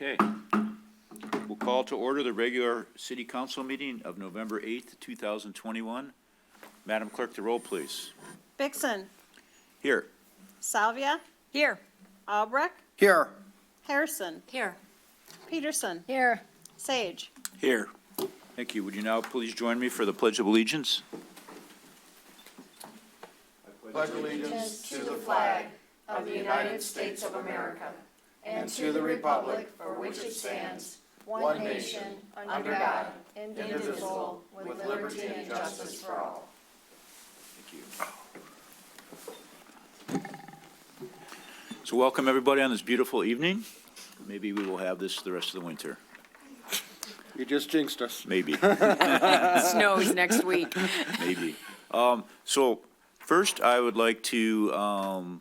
Okay. We'll call to order the regular city council meeting of November 8th, 2021. Madam Clerk, the roll, please. Vixen. Here. Salvia. Here. Albrecht. Here. Harrison. Here. Peterson. Here. Sage. Here. Thank you. Would you now please join me for the Pledge of Allegiance? Pledge allegiance to the flag of the United States of America and to the republic for which it stands, one nation, under God, indivisible, with liberty and justice for all. Thank you. So welcome everybody on this beautiful evening. Maybe we will have this the rest of the winter. You just jinxed us. Maybe. Snows next week. Maybe. So first, I would like to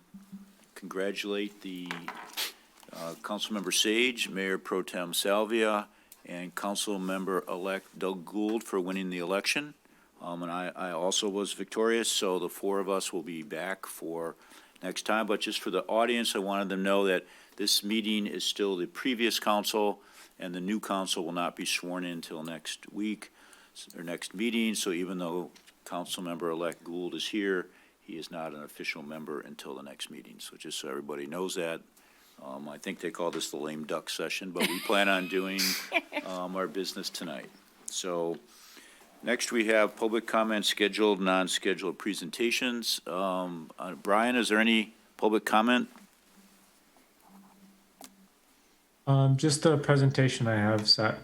congratulate the Councilmember Sage, Mayor Pro Tem Salvia, and Councilmember-elect Doug Gould for winning the election. And I also was victorious, so the four of us will be back for next time. But just for the audience, I wanted them to know that this meeting is still the previous council, and the new council will not be sworn in until next week or next meeting. So even though Councilmember-elect Gould is here, he is not an official member until the next meeting. So just so everybody knows that. I think they call this the lame duck session, but we plan on doing our business tonight. So next we have public comment, scheduled, non-scheduled presentations. Brian, is there any public comment? Just the presentation I have set.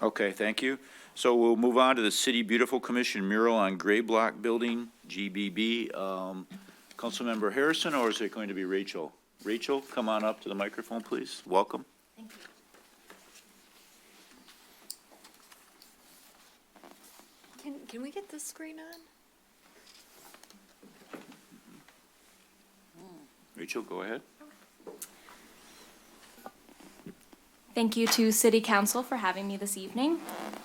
Okay, thank you. So we'll move on to the City Beautiful Commission mural on Gray Block Building, GBB. Councilmember Harrison, or is it going to be Rachel? Rachel, come on up to the microphone, please. Welcome. Thank you. Can we get this screen on? Rachel, go ahead. Thank you to City Council for having me this evening.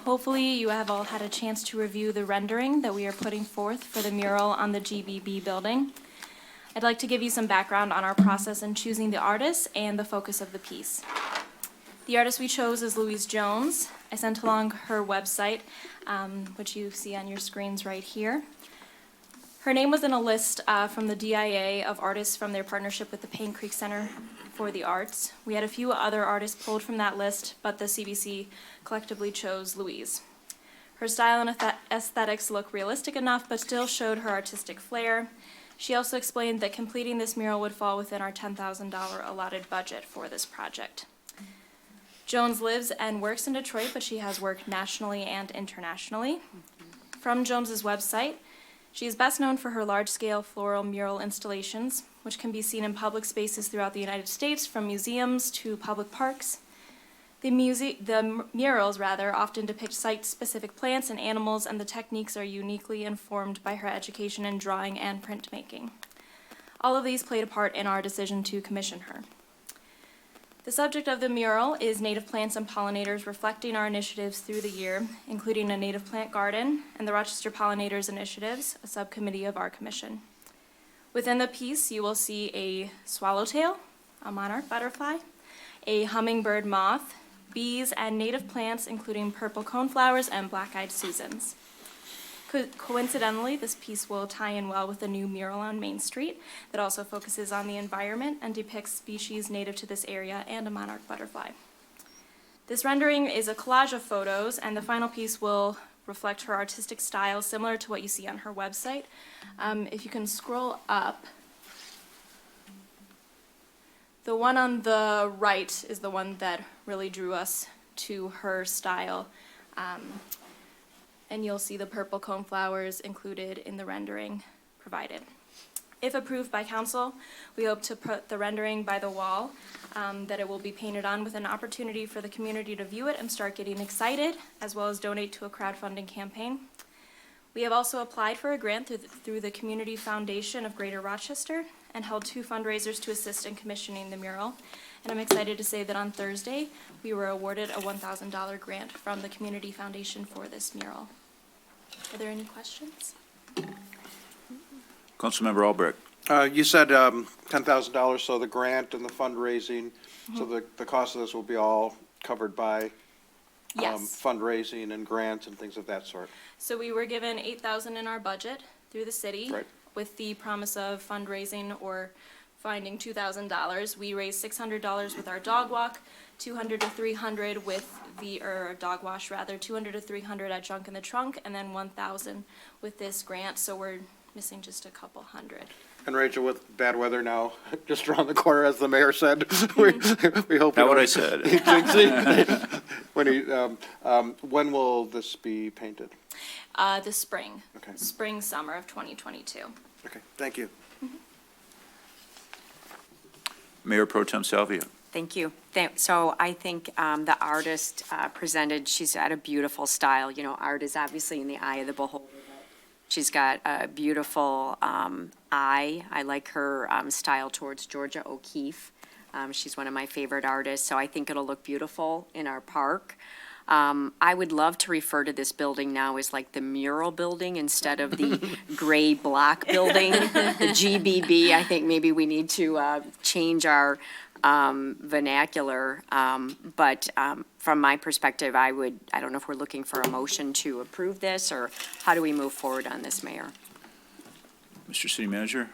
Hopefully you have all had a chance to review the rendering that we are putting forth for the mural on the GBB building. I'd like to give you some background on our process in choosing the artist and the focus of the piece. The artist we chose is Louise Jones. I sent along her website, which you see on your screens right here. Her name was in a list from the DIA of artists from their partnership with the Payne Creek Center for the Arts. We had a few other artists pulled from that list, but the CBC collectively chose Louise. Her style and aesthetics look realistic enough, but still showed her artistic flair. She also explained that completing this mural would fall within our $10,000 allotted budget for this project. Jones lives and works in Detroit, but she has worked nationally and internationally. From Jones's website, she is best known for her large-scale floral mural installations, which can be seen in public spaces throughout the United States, from museums to public parks. The murals often depict site-specific plants and animals, and the techniques are uniquely informed by her education in drawing and printmaking. All of these played a part in our decision to commission her. The subject of the mural is native plants and pollinators, reflecting our initiatives through the year, including a native plant garden and the Rochester Pollinators Initiatives, a subcommittee of our commission. Within the piece, you will see a swallowtail, a monarch butterfly, a hummingbird moth, bees, and native plants, including purple coneflowers and black-eyed Susans. Coincidentally, this piece will tie in well with the new mural on Main Street that also focuses on the environment and depicts species native to this area and a monarch butterfly. This rendering is a collage of photos, and the final piece will reflect her artistic style, similar to what you see on her website. If you can scroll up, the one on the right is the one that really drew us to her style. And you'll see the purple coneflowers included in the rendering provided. If approved by council, we hope to put the rendering by the wall that it will be painted on, with an opportunity for the community to view it and start getting excited, as well as donate to a crowdfunding campaign. We have also applied for a grant through the Community Foundation of Greater Rochester and held 2 fundraisers to assist in commissioning the mural. And I'm excited to say that on Thursday, we were awarded a $1,000 grant from the Community Foundation for this mural. Are there any questions? Councilmember Albrecht. You said $10,000, so the grant and the fundraising, so the cost of this will be all covered by Yes. fundraising and grants and things of that sort. So we were given $8,000 in our budget through the city. Right. With the promise of fundraising or finding $2,000. We raised $600 with our dog walk, $200 to $300 with or dog wash rather, $200 to $300 at Junk in the Trunk, and then $1,000 with this grant, so we're missing just a couple hundred. And Rachel, with bad weather now, just around the corner, as the mayor said, we hope. Not what I said. When will this be painted? The spring. Okay. Spring, summer of 2022. Okay, thank you. Mayor Pro Tem Salvia. Thank you. So I think the artist presented, she's got a beautiful style. You know, art is obviously in the eye of the beholder. She's got a beautiful eye. I like her style towards Georgia O'Keeffe. She's one of my favorite artists, so I think it'll look beautiful in our park. I would love to refer to this building now as like the mural building instead of the gray block building, the GBB. I think maybe we need to change our vernacular. But from my perspective, I don't know if we're looking for a motion to approve this, or how do we move forward on this, Mayor? Mr. City Manager?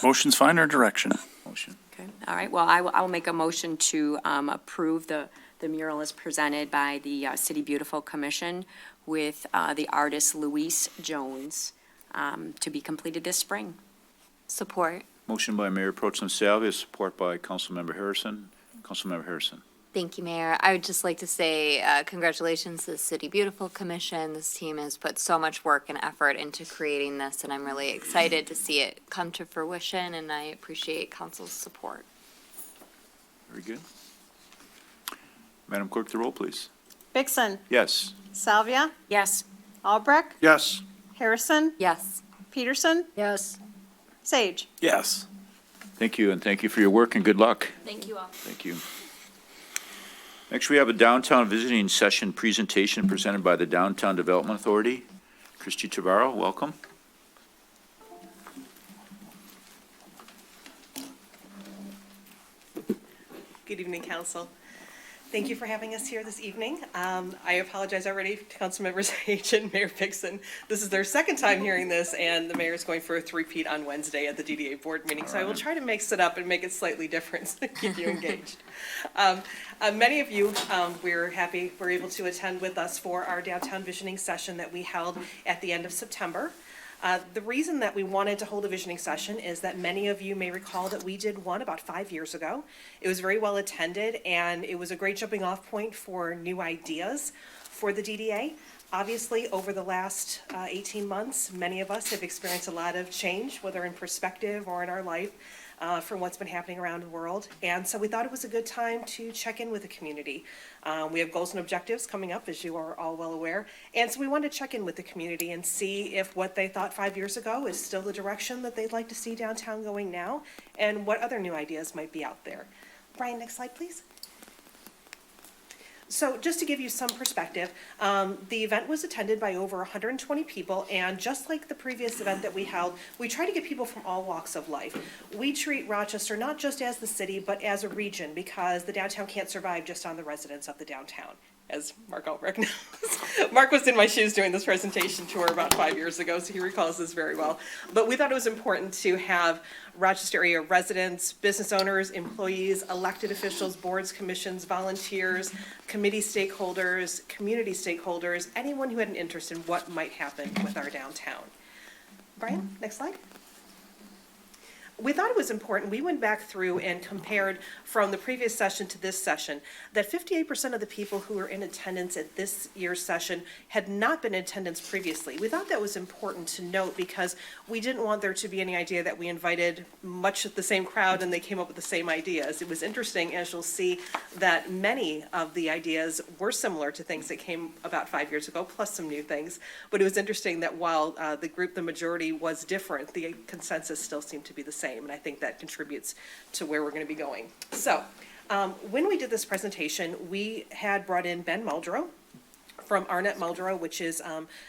Motion's fine or direction? Motion. Okay, all right, well, I will make a motion to approve the mural as presented by the City Beautiful Commission with the artist Luis Jones to be completed this spring. Support. Motion by Mayor Pro Tem Salvia, support by Councilmember Harrison. Councilmember Harrison. Thank you, Mayor. I would just like to say congratulations to the City Beautiful Commission. This team has put so much work and effort into creating this, and I'm really excited to see it come to fruition, and I appreciate council's support. Very good. Madam Clerk, the roll, please. Vixen, Yes. Salvia, Yes. Albrecht, Yes. Harrison, Yes. Peterson, Yes. Sage. Yes. Thank you, and thank you for your work, and good luck. Thank you all. Thank you. Next, we have a downtown visiting session presentation presented by the Downtown Development Authority. Christy Tabarro, welcome. Good evening, Council. Thank you for having us here this evening. I apologize already to Councilmember Sage and Mayor Vixen. This is their second time hearing this, and the mayor is going for a three-peat on Wednesday at the DDA board meeting. So I will try to mix it up and make it slightly different to keep you engaged. Many of you, we're happy were able to attend with us for our downtown visioning session that we held at the end of September. The reason that we wanted to hold a visioning session is that many of you may recall that we did one about 5 years ago. It was very well attended, and it was a great jumping off point for new ideas for the DDA. Obviously, over the last 18 months, many of us have experienced a lot of change, whether in perspective or in our life, from what's been happening around the world. And so we thought it was a good time to check in with the community. We have goals and objectives coming up, as you are all well aware. And so we wanted to check in with the community and see if what they thought 5 years ago is still the direction that they'd like to see downtown going now, and what other new ideas might be out there. Brian, next slide, please. So just to give you some perspective, the event was attended by over 120 people, and just like the previous event that we held, we try to get people from all walks of life. We treat Rochester not just as the city, but as a region, because the downtown can't survive just on the residents of the downtown, as Mark Albrecht knows. Mark was in my shoes doing this presentation tour about 5 years ago, so he recalls this very well. But we thought it was important to have Rochester area residents, business owners, employees, elected officials, boards, commissions, volunteers, committee stakeholders, community stakeholders, anyone who had an interest in what might happen with our downtown. Brian, next slide. We thought it was important, we went back through and compared from the previous session to this session, that 58% of the people who were in attendance at this year's session had not been in attendance previously. We thought that was important to note because we didn't want there to be any idea that we invited much of the same crowd and they came up with the same ideas. It was interesting, as you'll see, that many of the ideas were similar to things that came about 5 years ago, plus some new things. But it was interesting that while the majority was different, the consensus still seemed to be the same. And I think that contributes to where we're going to be going. So when we did this presentation, we had brought in Ben Muldrow, from Arnett Muldrow, which is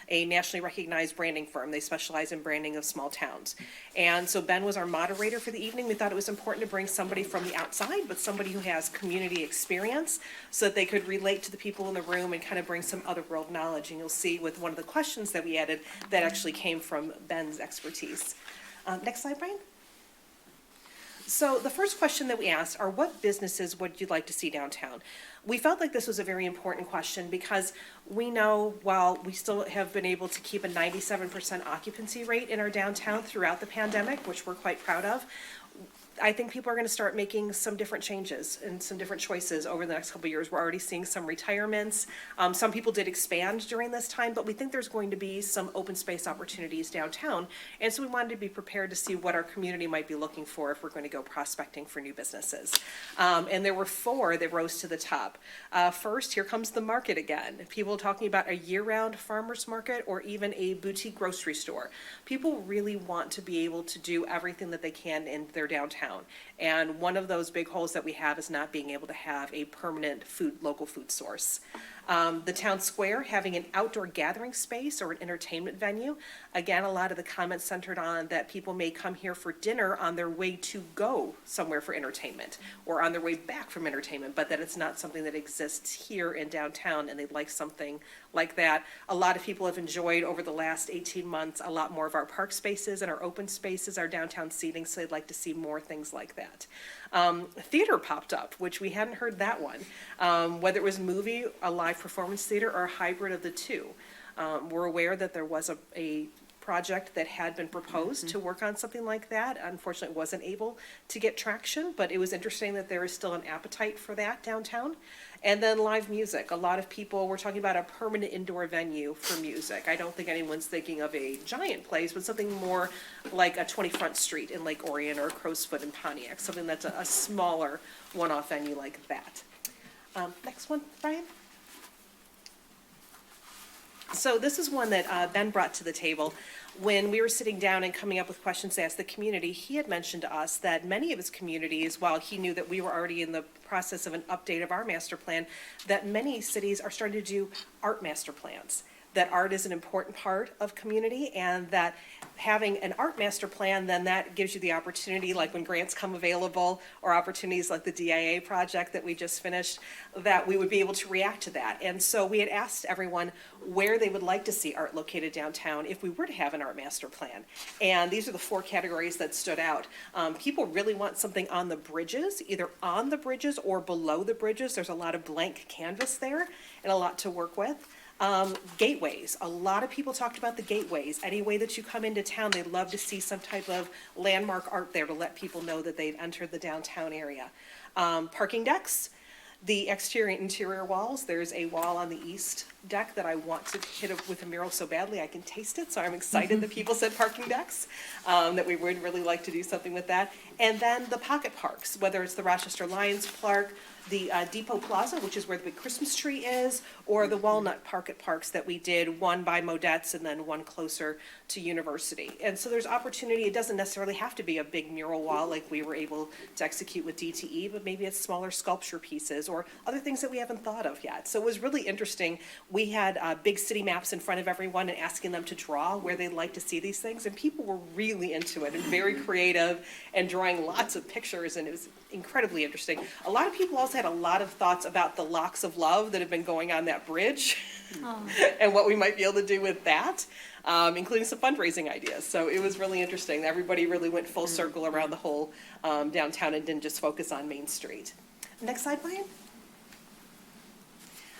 a nationally recognized branding firm. They specialize in branding of small towns. And so Ben was our moderator for the evening. We thought it was important to bring somebody from the outside, but somebody who has community experience so that they could relate to the people in the room and kind of bring some other world knowledge. And you'll see with one of the questions that we added, that actually came from Ben's expertise. Next slide, Brian. So the first question that we asked are, what businesses would you like to see downtown? We felt like this was a very important question because we know while we still have been able to keep a 97% occupancy rate in our downtown throughout the pandemic, which we're quite proud of, I think people are going to start making some different changes and some different choices over the next couple of years. We're already seeing some retirements. Some people did expand during this time, but we think there's going to be some open space opportunities downtown. And so we wanted to be prepared to see what our community might be looking for if we're going to go prospecting for new businesses. And there were 4 that rose to the top. First, here comes the market again. People talking about a year-round farmer's market or even a boutique grocery store. People really want to be able to do everything that they can in their downtown. And one of those big holes that we have is not being able to have a permanent local food source. The town square, having an outdoor gathering space or an entertainment venue. Again, a lot of the comments centered on that people may come here for dinner on their way to go somewhere for entertainment or on their way back from entertainment, but that it's not something that exists here in downtown and they'd like something like that. A lot of people have enjoyed over the last 18 months a lot more of our park spaces and our open spaces, our downtown seating, so they'd like to see more things like that. Theater popped up, which we hadn't heard that one. Whether it was movie, a live performance theater, or a hybrid of the two. We're aware that there was a project that had been proposed to work on something like that. Unfortunately, it wasn't able to get traction, but it was interesting that there is still an appetite for that downtown. And then live music. A lot of people were talking about a permanent indoor venue for music. I don't think anyone's thinking of a giant place, but something more like a 20 Front Street in Lake Orion or a Crow's Foot in Pontiac, something that's a smaller one-off venue like that. Next one, Brian. So this is one that Ben brought to the table. When we were sitting down and coming up with questions to ask the community, he had mentioned to us that many of his communities, while he knew that we were already in the process of an update of our master plan, that many cities are starting to do art master plans. That art is an important part of community, and that having an art master plan, then that gives you the opportunity, like when grants come available, or opportunities like the DIA project that we just finished, that we would be able to react to that. And so we had asked everyone where they would like to see art located downtown if we were to have an art master plan. And these are the 4 categories that stood out. People really want something on the bridges, either on the bridges or below the bridges. There's a lot of blank canvas there and a lot to work with. Gateways. A lot of people talked about the gateways. Any way that you come into town, they'd love to see some type of landmark art there to let people know that they've entered the downtown area. Parking decks. The exterior and interior walls. There's a wall on the east deck that I want to hit with a mural so badly I can taste it. So I'm excited that people said parking decks, that we would really like to do something with that. And then the pocket parks, whether it's the Rochester Lions Park, the Depot Plaza, which is where the big Christmas tree is, or the Walnut Pocket Parks that we did, one by Modette's and then one closer to University. And so there's opportunity. It doesn't necessarily have to be a big mural wall like we were able to execute with DTE, but maybe it's smaller sculpture pieces or other things that we haven't thought of yet. So it was really interesting. We had big city maps in front of everyone and asking them to draw where they'd like to see these things, and people were really into it and very creative and drawing lots of pictures, and it was incredibly interesting. A lot of people also had a lot of thoughts about the locks of love that have been going on that bridge and what we might be able to do with that, including some fundraising ideas. So it was really interesting. Everybody really went full circle around the whole downtown and didn't just focus on Main Street. Next slide, Brian.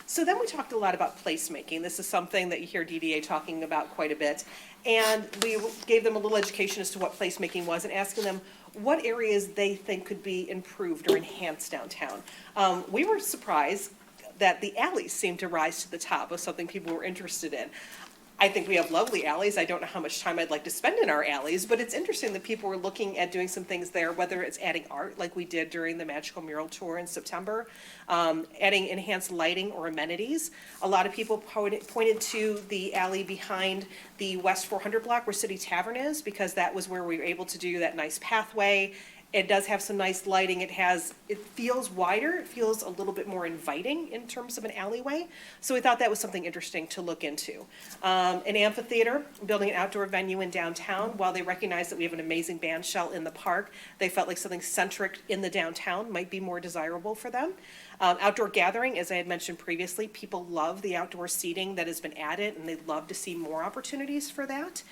So then we talked a lot about placemaking. This is something that you hear DDA talking about quite a bit. And we gave them a little education as to what placemaking was and asking them what areas they think could be improved or enhanced downtown. We were surprised that the alleys seemed to rise to the top of something people were interested in. I think we have lovely alleys. I don't know how much time I'd like to spend in our alleys, but it's interesting that people were looking at doing some things there, whether it's adding art like we did during the Magical Mural Tour in September, adding enhanced lighting or amenities. A lot of people pointed to the alley behind the West 400 block where City Tavern is, because that was where we were able to do that nice pathway It does have some nice lighting. It feels wider. It feels a little bit more inviting in terms of an alleyway. So we thought that was something interesting to look into. An amphitheater, building an outdoor venue in downtown. While they recognize that we have an amazing band shell in the park, they felt like something centric in the downtown might be more desirable for them. Outdoor gathering, as I had mentioned previously, people love the outdoor seating that has been added, and they'd love to see more opportunities for that.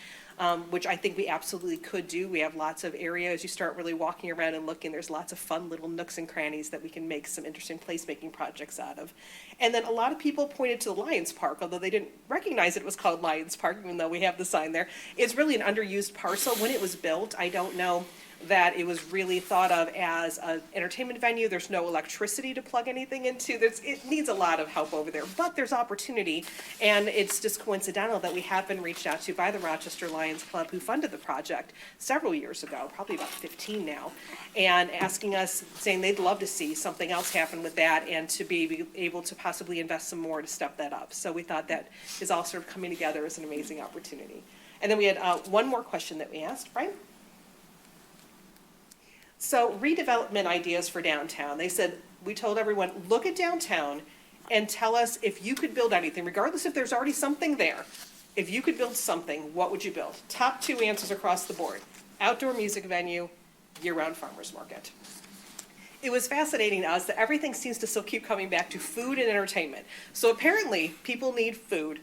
Which I think we absolutely could do. We have lots of areas, you start really walking around and looking, there's lots of fun little nooks and crannies that we can make some interesting placemaking projects out of. And then a lot of people pointed to the Lions Park, although they didn't recognize it was called Lions Park, even though we have the sign there. It's really an underused parcel. When it was built, I don't know that it was really thought of as an entertainment venue. There's no electricity to plug anything into. It needs a lot of help over there, but there's opportunity. And it's just coincidental that we have been reached out to by the Rochester Lions Club, who funded the project several years ago, probably about 15 now, and asking us, saying they'd love to see something else happen with that and to be able to possibly invest some more to step that up. So we thought that is all sort of coming together as an amazing opportunity. And then we had one more question that we asked, Brian? So redevelopment ideas for downtown. They said, we told everyone, look at downtown and tell us if you could build anything, regardless if there's already something there. If you could build something, what would you build? Top 2 answers across the board. Outdoor music venue, year-round farmer's market. It was fascinating to us that everything seems to still keep coming back to food and entertainment. So apparently, people need food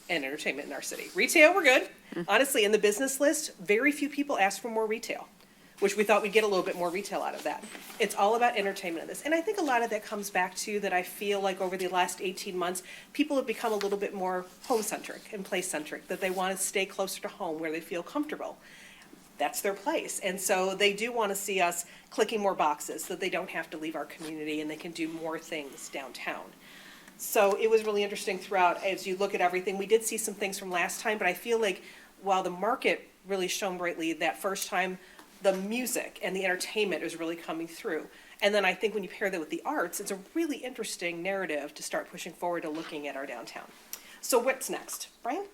and entertainment in our city. Retail, we're good. Honestly, in the business list, very few people ask for more retail, which we thought we'd get a little bit more retail out of that. It's all about entertainment in this. And I think a lot of that comes back to that I feel like over the last 18 months, people have become a little bit more home-centric and place-centric, that they want to stay closer to home where they feel comfortable. That's their place. And so they do want to see us clicking more boxes so that they don't have to leave our community and they can do more things downtown. So it was really interesting throughout, as you look at everything. We did see some things from last time, but I feel like while the market really shone brightly that first time, the music and the entertainment is really coming through. And then I think when you pair that with the arts, it's a really interesting narrative to start pushing forward to looking at our downtown. So what's next, Brian?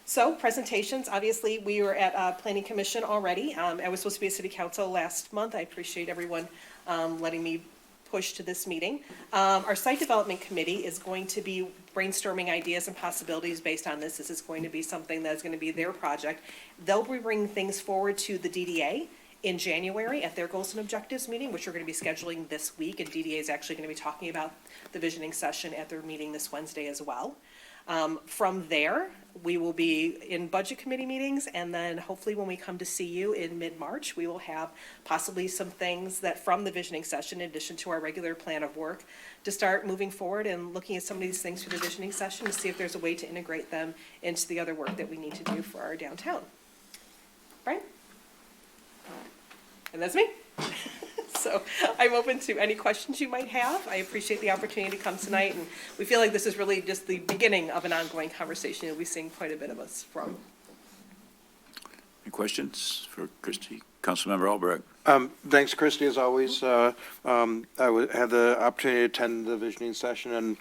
So presentations, obviously, we were at Planning Commission already. I was supposed to be at City Council last month. I appreciate everyone letting me push to this meeting. Our Site Development Committee is going to be brainstorming ideas and possibilities based on this. This is going to be something that's going to be their project. They'll be bringing things forward to the DDA in January at their Goals and Objectives meeting, which we're going to be scheduling this week, and DDA is actually going to be talking about the visioning session at their meeting this Wednesday as well. From there, we will be in budget committee meetings, and then hopefully when we come to see you in mid-March, we will have possibly some things that from the visioning session, in addition to our regular plan of work, to start moving forward and looking at some of these things for the visioning session to see if there's a way to integrate them into the other work that we need to do for our downtown. Right? And that's me. So I'm open to any questions you might have. I appreciate the opportunity to come tonight, and we feel like this is really just the beginning of an ongoing conversation you'll be seeing quite a bit of us from. Any questions for Christie? Councilmember Albrecht. Thanks, Christie, as always. I had the opportunity to attend the visioning session, and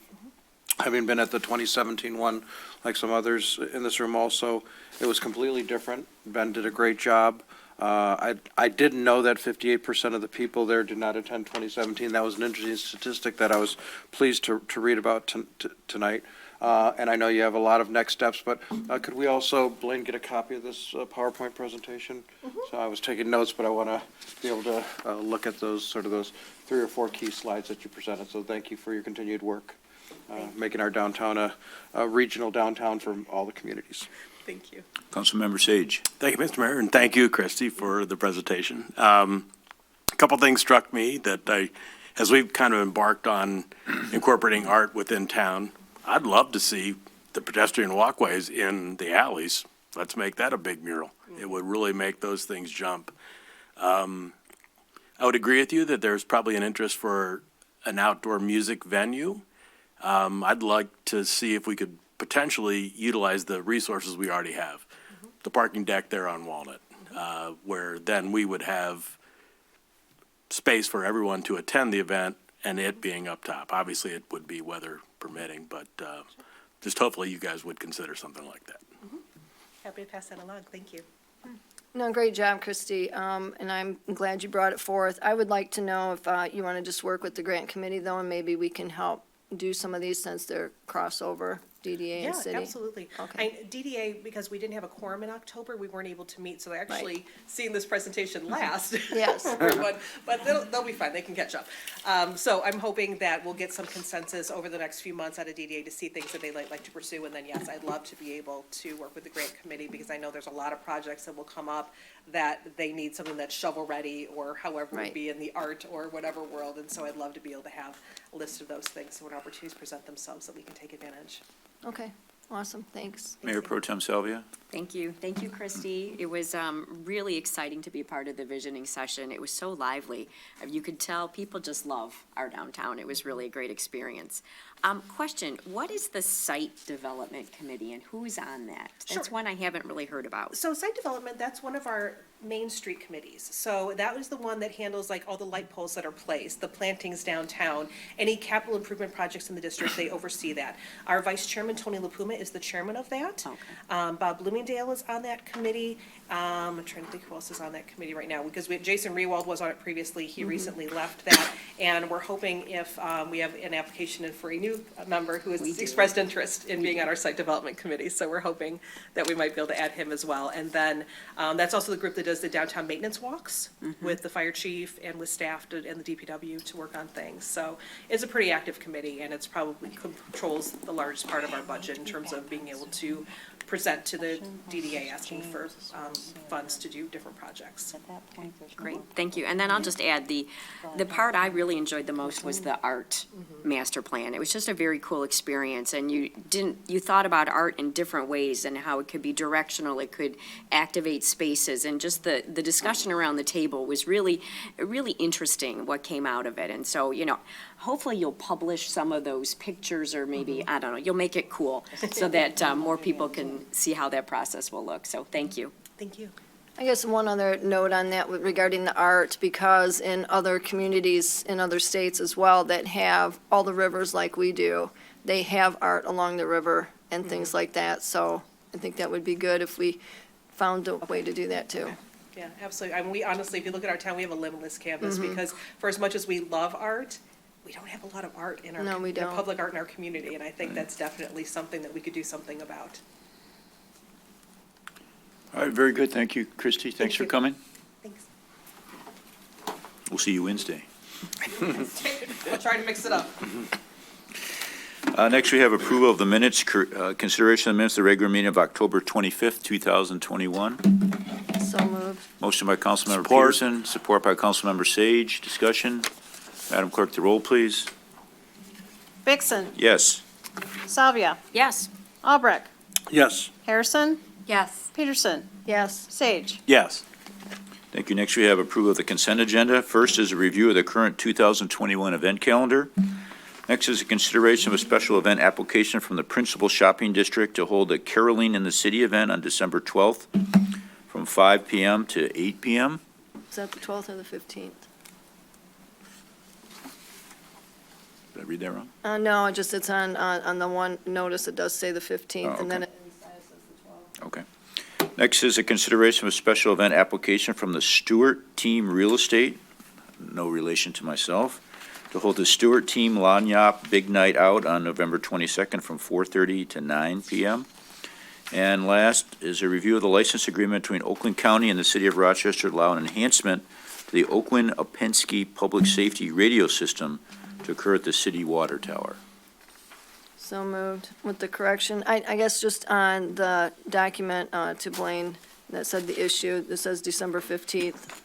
having been at the 2017 one, like some others in this room also, it was completely different. Ben did a great job. I didn't know that 58% of the people there did not attend 2017. That was an interesting statistic that I was pleased to read about tonight. And I know you have a lot of next steps, but could we also, Blaine, get a copy of this PowerPoint presentation? Mm-hmm. So I was taking notes, but I want to be able to look at those 3 or 4 key slides that you presented. So thank you for your continued work, making our downtown a regional downtown for all the communities. Thank you. Councilmember Sage. Thank you, Mr. Mayor, and thank you, Christie, for the presentation. A couple things struck me that as we've kind of embarked on incorporating art within town, I'd love to see the pedestrian walkways in the alleys. Let's make that a big mural. It would really make those things jump. I would agree with you that there's probably an interest for an outdoor music venue. I'd like to see if we could potentially utilize the resources we already have. The parking deck there on Walnut, where then we would have space for everyone to attend the event and it being up top. Obviously, it would be weather permitting, but just hopefully you guys would consider something like that. Happy to pass that along. Thank you. No, great job, Christy, and I'm glad you brought it forth. I would like to know if you want to just work with the grant committee, though, and maybe we can help do some of these since they're crossover, DDA and city. Yeah, absolutely. Okay. DDA, because we didn't have a quorum in October, we weren't able to meet, so actually seeing this presentation last. Yes. Everyone, but they'll be fine, they can catch up. So I'm hoping that we'll get some consensus over the next few months out of DDA to see things that they'd like to pursue, and then, yes, I'd love to be able to work with the grant committee, because I know there's a lot of projects that will come up that they need something that's shovel-ready, or however it would Right. be in the art or whatever world, and so I'd love to be able to have a list of those things, so when opportunities present themselves, that we can take advantage. Okay, awesome, thanks. Mayor Pro Tem Salvia? Thank you. Thank you, Christy. It was really exciting to be part of the visioning session. It was so lively. You could tell people just love our downtown. It was really a great experience. Question, what is the Site Development Committee and who's on that? That's Sure. one I haven't really heard about. So site development, that's one of our Main Street committees. So that was the one that handles like all the light poles that are placed, the plantings downtown, any capital improvement projects in the district, they oversee that. Our Vice Chairman, Tony LaPuma, is the chairman of that. Okay. Bob Bloomingdale is on that committee. I'm trying to think who else is on that committee right now, because Jason Rewald was on it previously. He recently left that. And we're hoping if we have an application in for a new member who has expressed interest in being on our site development committee. So we're hoping that we might be able to add him as well. And then that's also the group that does the downtown maintenance walks with the fire chief and with staff and the DPW to work on things. So it's a pretty active committee, and it's probably controls the largest part of our budget in terms of being able to present to the DDA asking for funds to do different projects. Great, thank you. And then I'll just add, the part I really enjoyed the most was the art master plan. It was just a very cool experience, and you thought about art in different ways and how it could be directional, it could activate spaces, and just the discussion around the table was really interesting, what came out of it. And so, hopefully you'll publish some of those pictures, or maybe, I don't know, you'll make it cool so that more people can see how that process will look. So thank you. Thank you. I guess one other note on that regarding the art, because in other communities, in other states as well, that have all the rivers like we do, they have art along the river and things like that. So I think that would be good if we found a way to do that too. Yeah, absolutely. I mean, we honestly, if you look at our town, we have a limitless canvas, because for as much as we love art, we don't have a lot of art in our, No, we don't. public art in our community, and I think that's definitely something that we could do something about. All right, very good. Thank you, Christy. Thanks for you. coming. Thanks. We'll see you Wednesday. We'll try to mix it up. Next, we have approval of the minutes, consideration of the minutes of the regular meeting of October 25th, 2021. So moved. Motion by Councilmember Support. Peterson, support by Councilmember Sage. Discussion. Madam Clerk, the roll, please. Vixen, Yes. Salvia, Yes. Albrecht, Yes. Harrison, Yes. Peterson, Yes. Sage. Yes. Thank you. Next, we have approval of the consent agenda. First is a review of the current 2021 event calendar. Next is a consideration of a special event application from the Principal Shopping District to hold a Caroling in the City event on December 12th from 5 p.m. to 8 p.m. Is that the 12th or the 15th? Did I read that wrong? No, it's on the one notice, it does say the 15th, and then okay. it Okay. Next is a consideration of a special event application from the Stewart Team Real Estate, no relation to myself, to hold the Stewart Team Lanyap Big Night Out on November 22nd from 4:30 to 9 p.m. And last is a review of the license agreement between Oakland County and the City of Rochester to allow an enhancement to the Oakland Opc Public Safety Radio System to occur at the city water tower. So moved with the correction. I guess just on the document to Blaine that said the issue, this says December 15th,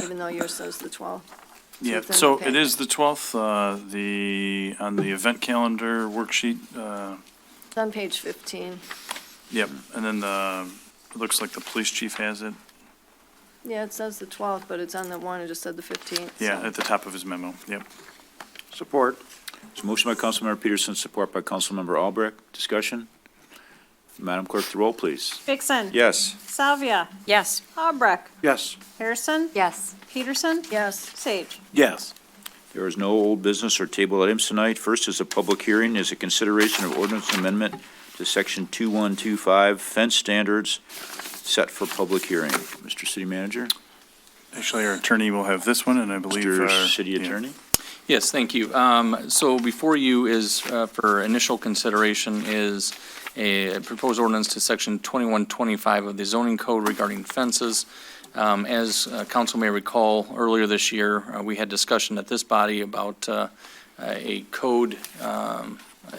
even though yours says the 12th. Yeah, it's in so the it is the 12th, on the event calendar worksheet, It's on page 15. yep, and then it looks like the police chief has it, Yeah, it says the 12th, but it's on the one, it just said the 15th. yeah, so. at the top of his memo, yep. Support. There's a motion by Councilmember Peterson, support by Councilmember Albrecht. Discussion? Madam Clerk, the roll, please. Vixen. Yes. Salvia, Yes. Albrecht, Yes. Harrison, Yes. Peterson, Yes. Sage. Yes. There is no old business or table items tonight. First is a public hearing, is a consideration of ordinance amendment to section 2125 fence standards set for public hearing. Mr. City Manager? Actually, our attorney will have this one, and I believe our... Mr. City yeah. Attorney? Yes, thank you. So before you is, for initial consideration, is a proposed ordinance to section 2125 of the zoning code regarding fences. As council may recall, earlier this year, we had discussion at this body about a code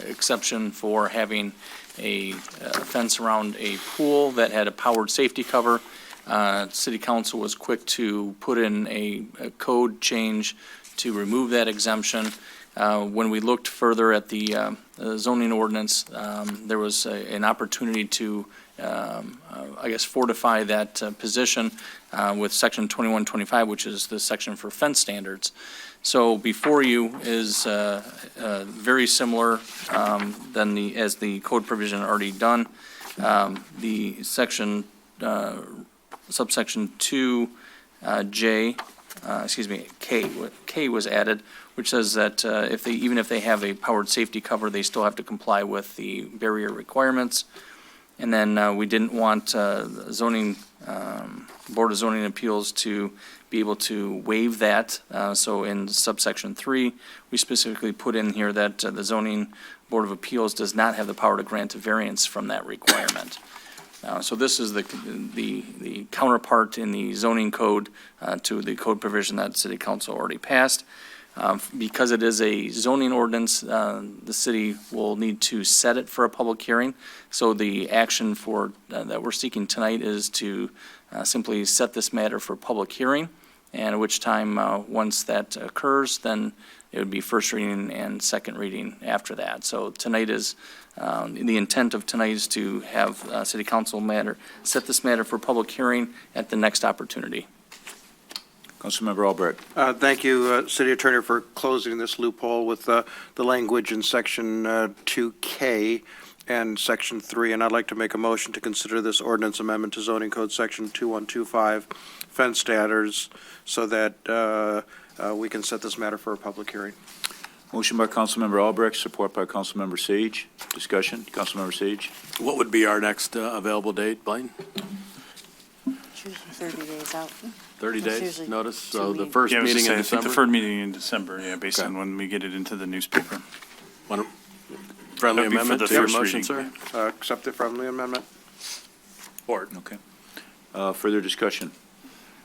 exception for having a fence around a pool that had a powered safety cover. City council was quick to put in a code change to remove that exemption. When we looked further at the zoning ordinance, there was an opportunity to, I guess, fortify that position with section 2125, which is the section for fence standards. So before you is very similar as the code provision already done. The section, subsection 2J, K was added, which says that even if they have a powered safety cover, they still have to comply with the barrier requirements. And then we didn't want zoning, Board of Zoning Appeals to be able to waive that. So in subsection 3, we specifically put in here that the Zoning Board of Appeals does not have the power to grant a variance from that requirement. So this is the counterpart in the zoning code to the code provision that City Council already passed. Because it is a zoning ordinance, the city will need to set it for a public hearing. So the action that we're seeking tonight is to simply set this matter for public hearing, and at which time, once that occurs, then it would be first reading and second reading after that. So tonight is, the intent of tonight is to have City Council set this matter for public hearing at the next opportunity. Councilmember Albrecht. Thank you, City Attorney, for closing this loophole with the language in Section 2K and Section 3. And I'd like to make a motion to consider this ordinance amendment to Zoning Code Section 2125, fence standards, so that we can set this matter for a public hearing. Motion by Councilmember Albrecht, support by Councilmember Sage. Discussion, Councilmember Sage. What would be our next available date, Blaine? Usually 30 days out. 30 It's days usually notice? So 2 the weeks. first Yeah, I was meeting gonna in say, I think December? the third meeting in December, yeah, based Okay. on when we get it into the newspaper. Friendly That'd be for amendment the to your first motion, reading. sir? Accept the friendly amendment. Support. Okay. Further discussion.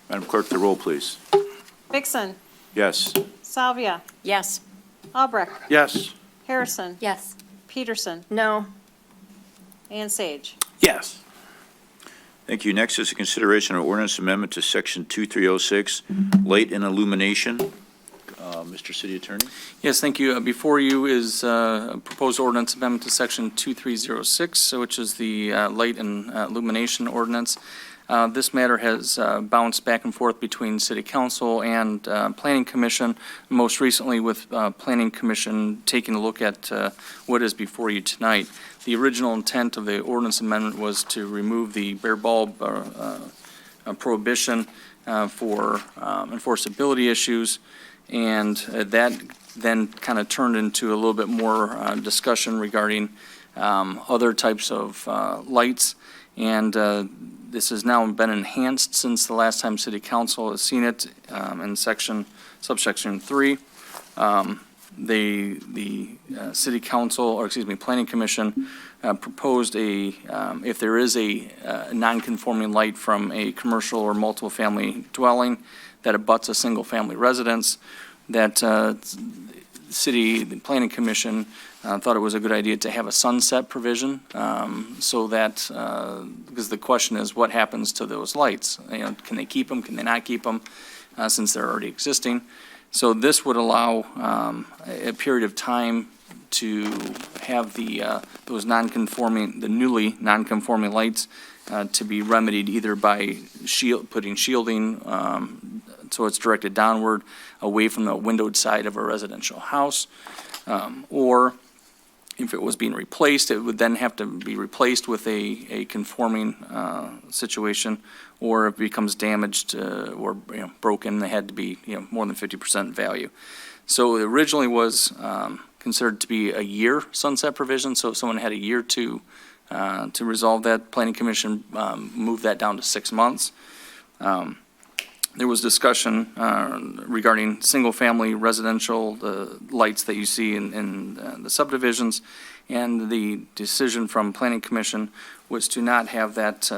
Madam Clerk, the roll, please. Vixen, Yes. Salvia, Yes. Albrecht, Yes. Harrison, Yes. Peterson, No. and Sage. Yes. Thank you. Next is a consideration of ordinance amendment to Section 2306, light and illumination. Mr. City Attorney. Yes, thank you. Before you is a proposed ordinance amendment to section 2306, which is the light and illumination ordinance. This matter has bounced back and forth between City Council and Planning Commission, most recently with Planning Commission taking a look at what is before you tonight. The original intent of the ordinance amendment was to remove the bare bulb prohibition for enforceability issues. And that then kind of turned into a little bit more discussion regarding other types of lights. And this has now been enhanced since the last time City Council has seen it in subsection 3. The City Council, or excuse me, Planning Commission proposed if there is a non-conforming light from a commercial or multiple family dwelling that abuts a single-family residence, that the Planning Commission thought it was a good idea to have a sunset provision, so that, because the question is, what happens to those lights? Can they keep them, can they not keep them, since they're already existing? So this would allow a period of time to have those the newly non-conforming lights to be remedied either by putting shielding, so it's directed downward away from the windowed side of a residential house, or if it was being replaced, it would then have to be replaced with a conforming situation, or if it becomes damaged or broken, they had to be more than 50% value. So it originally was considered to be a year sunset provision, so if someone had a year to To resolve that, Planning Commission moved that down to 6 months. There was discussion regarding single-family residential, the lights that you see in the subdivisions, and the decision from Planning Commission was to not have that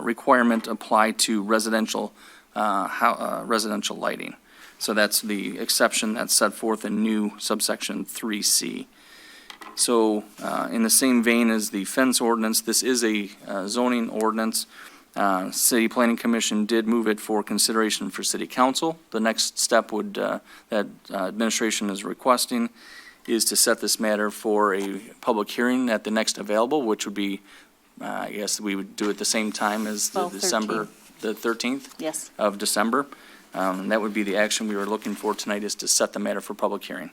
requirement apply to residential residential lighting. So that's the exception that's set forth in new subsection 3C. So in the same vein as the fence ordinance, this is a zoning ordinance. City Planning Commission did move it for consideration for City Council. The next step would, that administration is requesting, is to set this matter for a public hearing at the next available, which would be, I guess we would do it the same time as the 12, December, the 13th Yes. of December. That would be the action we were looking for tonight, is to set the matter for public hearing.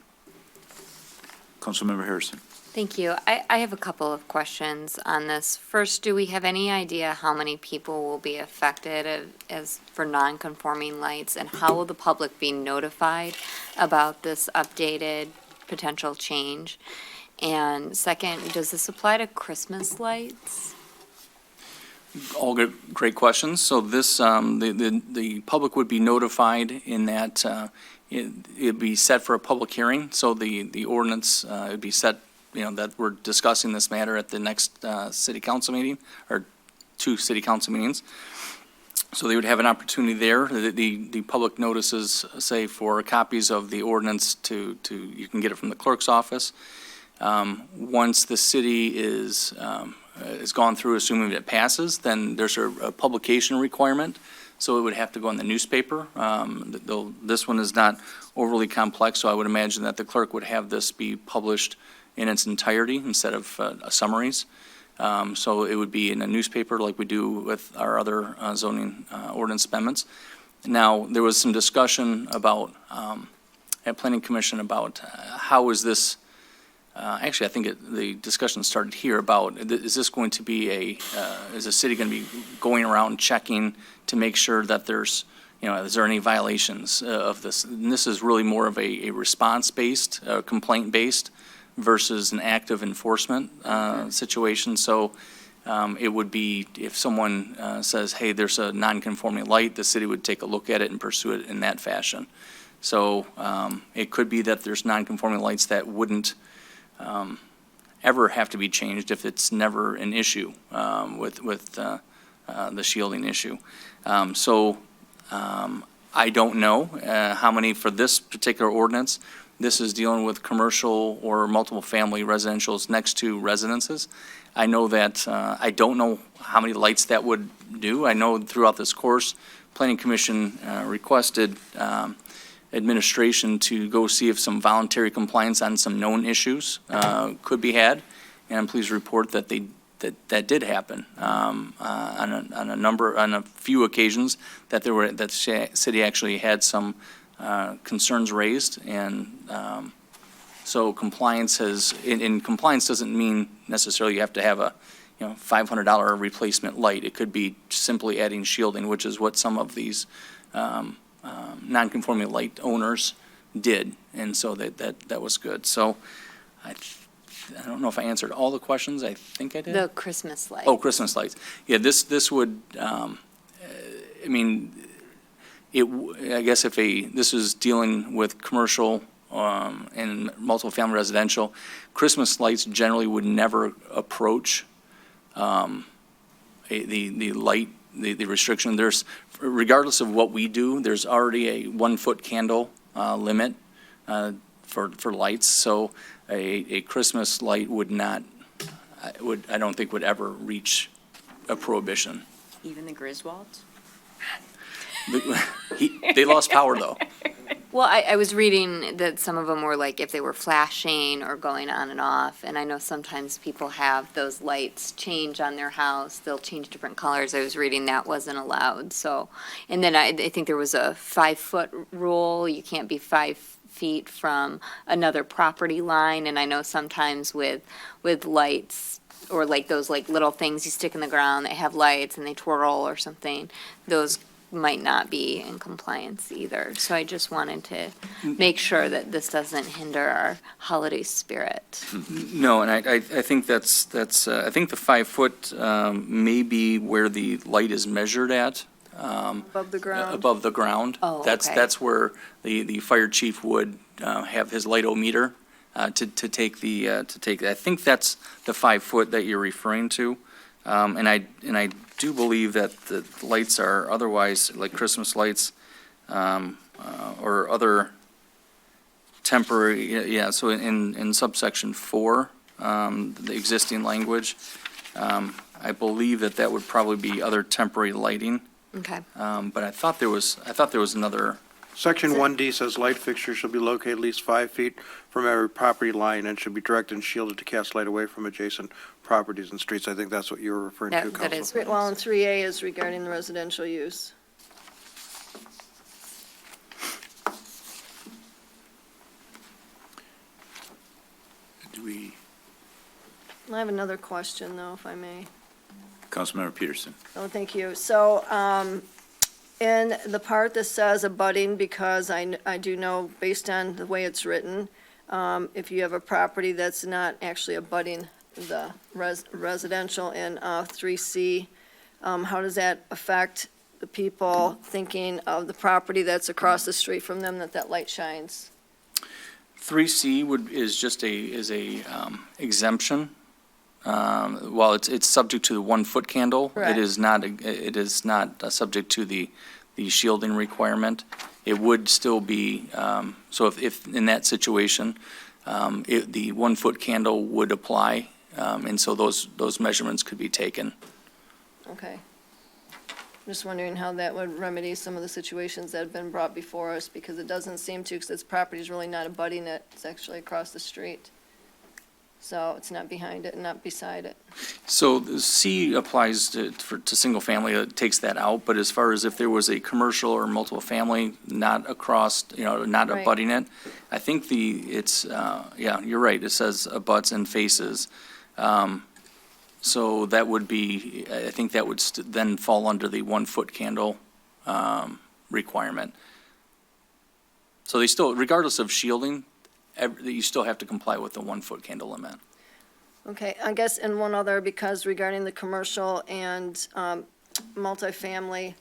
Councilmember Harrison. Thank you. I have a couple of questions on this. First, do we have any idea how many people will be affected as for non-conforming lights, and how will the public be notified about this updated potential change? And second, does this apply to Christmas lights? All good, great questions. So this, the public would be notified in that it'd be set for a public hearing. So the ordinance would be set, that we're discussing this matter at the next city council meeting, or 2 city council meetings. So they would have an opportunity there. The public notices, say, for copies of the ordinance you can get it from the clerk's office. Once the city is gone through, assuming it passes, then there's a publication requirement. So it would have to go in the newspaper. This one is not overly complex, so I would imagine that the clerk would have this be published in its entirety instead of summaries. So it would be in a newspaper like we do with our other zoning ordinance amendments. Now, there was some discussion about, at Planning Commission, about how is this, actually, I think the discussion started here about, is this going to be is the city going to be going around checking to make sure that there's, is there any violations of this? And this is really more of a response-based, complaint-based, versus an active enforcement situation. So it would be, if someone says, hey, there's a non-conforming light, the city would take a look at it and pursue it in that fashion. So it could be that there's non-conforming lights that wouldn't ever have to be changed if it's never an issue with the shielding issue. I don't know how many for this particular ordinance. This is dealing with commercial or multiple family residentials next to residences. I know that, I don't know how many lights that would do. I know throughout this course, Planning Commission requested administration to go see if some voluntary compliance on some known issues could be had. And I'm pleased to report that that did happen on a few occasions, that the city actually had some concerns raised, and so compliance and compliance doesn't mean necessarily you have to have a $500 replacement light. It could be simply adding shielding, which is what some of these non-conforming light owners did, and so that was good. So I don't know if I answered all the questions. I think I did. The Christmas lights. Oh, Christmas lights. Yeah, this would, I guess if this is dealing with commercial and multiple family residential, Christmas lights generally would never approach the light, the restriction. There's, regardless of what we do, there's already a 1-foot candle limit for lights. So a Christmas light would not, I don't think would ever reach a prohibition. Even the Griswolds? They lost power, though. Well, I was reading that some of them were like if they were flashing or going on and off, and I know sometimes people have those lights change on their house, they'll change different colors. I was reading that wasn't allowed, so. And then I think there was a 5-foot rule, you can't be 5 feet from another property line, and I know sometimes with lights, or like those like little things you stick in the ground that have lights and they twirl or something, those might not be in compliance either. So I just wanted to make sure that this doesn't hinder our holiday spirit. No, and I think that's, I think the 5 foot may be where the light is measured at. Above the ground. Above the ground. Oh, okay. That's where the fire chief would have his lightometer to take I think that's the 5 foot that you're referring to. And I do believe that the lights are otherwise, like Christmas lights, or other temporary, yeah, so in subsection 4, the existing language, I believe that would probably be other temporary lighting. Okay. But I thought there was another, Section 1D says light fixtures shall be located at least 5 feet from every property line and should be directed and shielded to cast light away from adjacent properties and streets. I think that's what you were referring to, That Counsel. is. Well, and 3A is regarding the residential use. Do we, I have another question, though, if I may. Councilmember Peterson? Oh, thank you. So, in the part that says abutting, because I do know, based on the way it's written, if you have a property that's not actually abutting the residential in 3C, how does that affect the people thinking of the property that's across the street from them, that light shines? 3C is just a exemption. While it's subject to the 1 foot candle, Correct. it is not subject to the shielding requirement. It would still be, so if in that situation, the 1 foot candle would apply, and so those measurements could be taken. Okay. Just wondering how that would remedy some of the situations that have been brought before us, because it doesn't seem to, because this property is really not abutting it, it's actually across the street. So it's not behind it and not beside it. So the C applies to single family, it takes that out, but as far as if there was a commercial or multiple family not across, not Right. abutting it, I think yeah, you're right, it says abuts and faces. So that would be, I think that would then fall under the 1 foot candle requirement. So they still, regardless of shielding, you still have to comply with the 1 foot candle limit. Okay, I guess, and one other, because regarding the commercial and multifamily,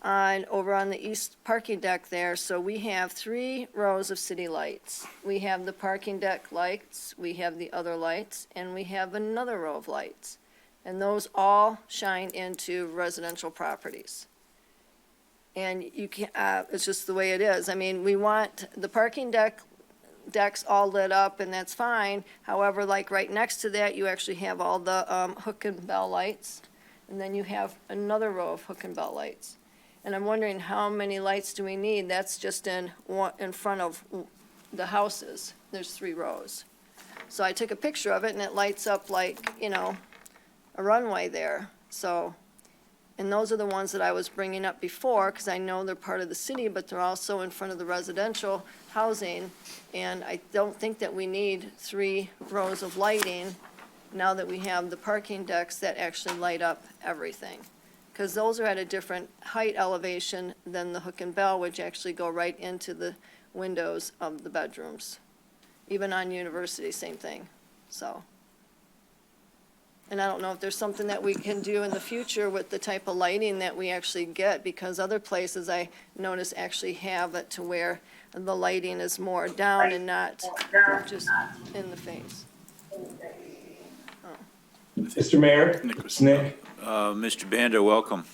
over on the east parking deck there, so we have 3 rows of city lights. We have the parking deck lights, we have the other lights, and we have another row of lights. And those all shine into residential properties. And you can, it's just the way it is. I mean, we want the parking decks all lit up, and that's fine. However, like right next to that, you actually have all the hook and bell lights, and then you have another row of hook and bell lights. And I'm wondering, how many lights do we need? That's just in front of the houses. There's 3 rows. So I took a picture of it, and it lights up like, a runway there. So, and those are the ones that I was bringing up before, because I know they're part of the city, but they're also in front of the residential housing. And I don't think that we need 3 rows of lighting now that we have the parking decks that actually light up everything. Because those are at a different height elevation than the hook and bell, which actually go right into the windows of the bedrooms. Even on University, same thing, so. And I don't know if there's something that we can do in the future with the type of lighting that we actually get, because other places I notice actually have it to where the lighting is more down and not just in the face. Mr. Mayor, it's Nick. Mr. Banda, welcome.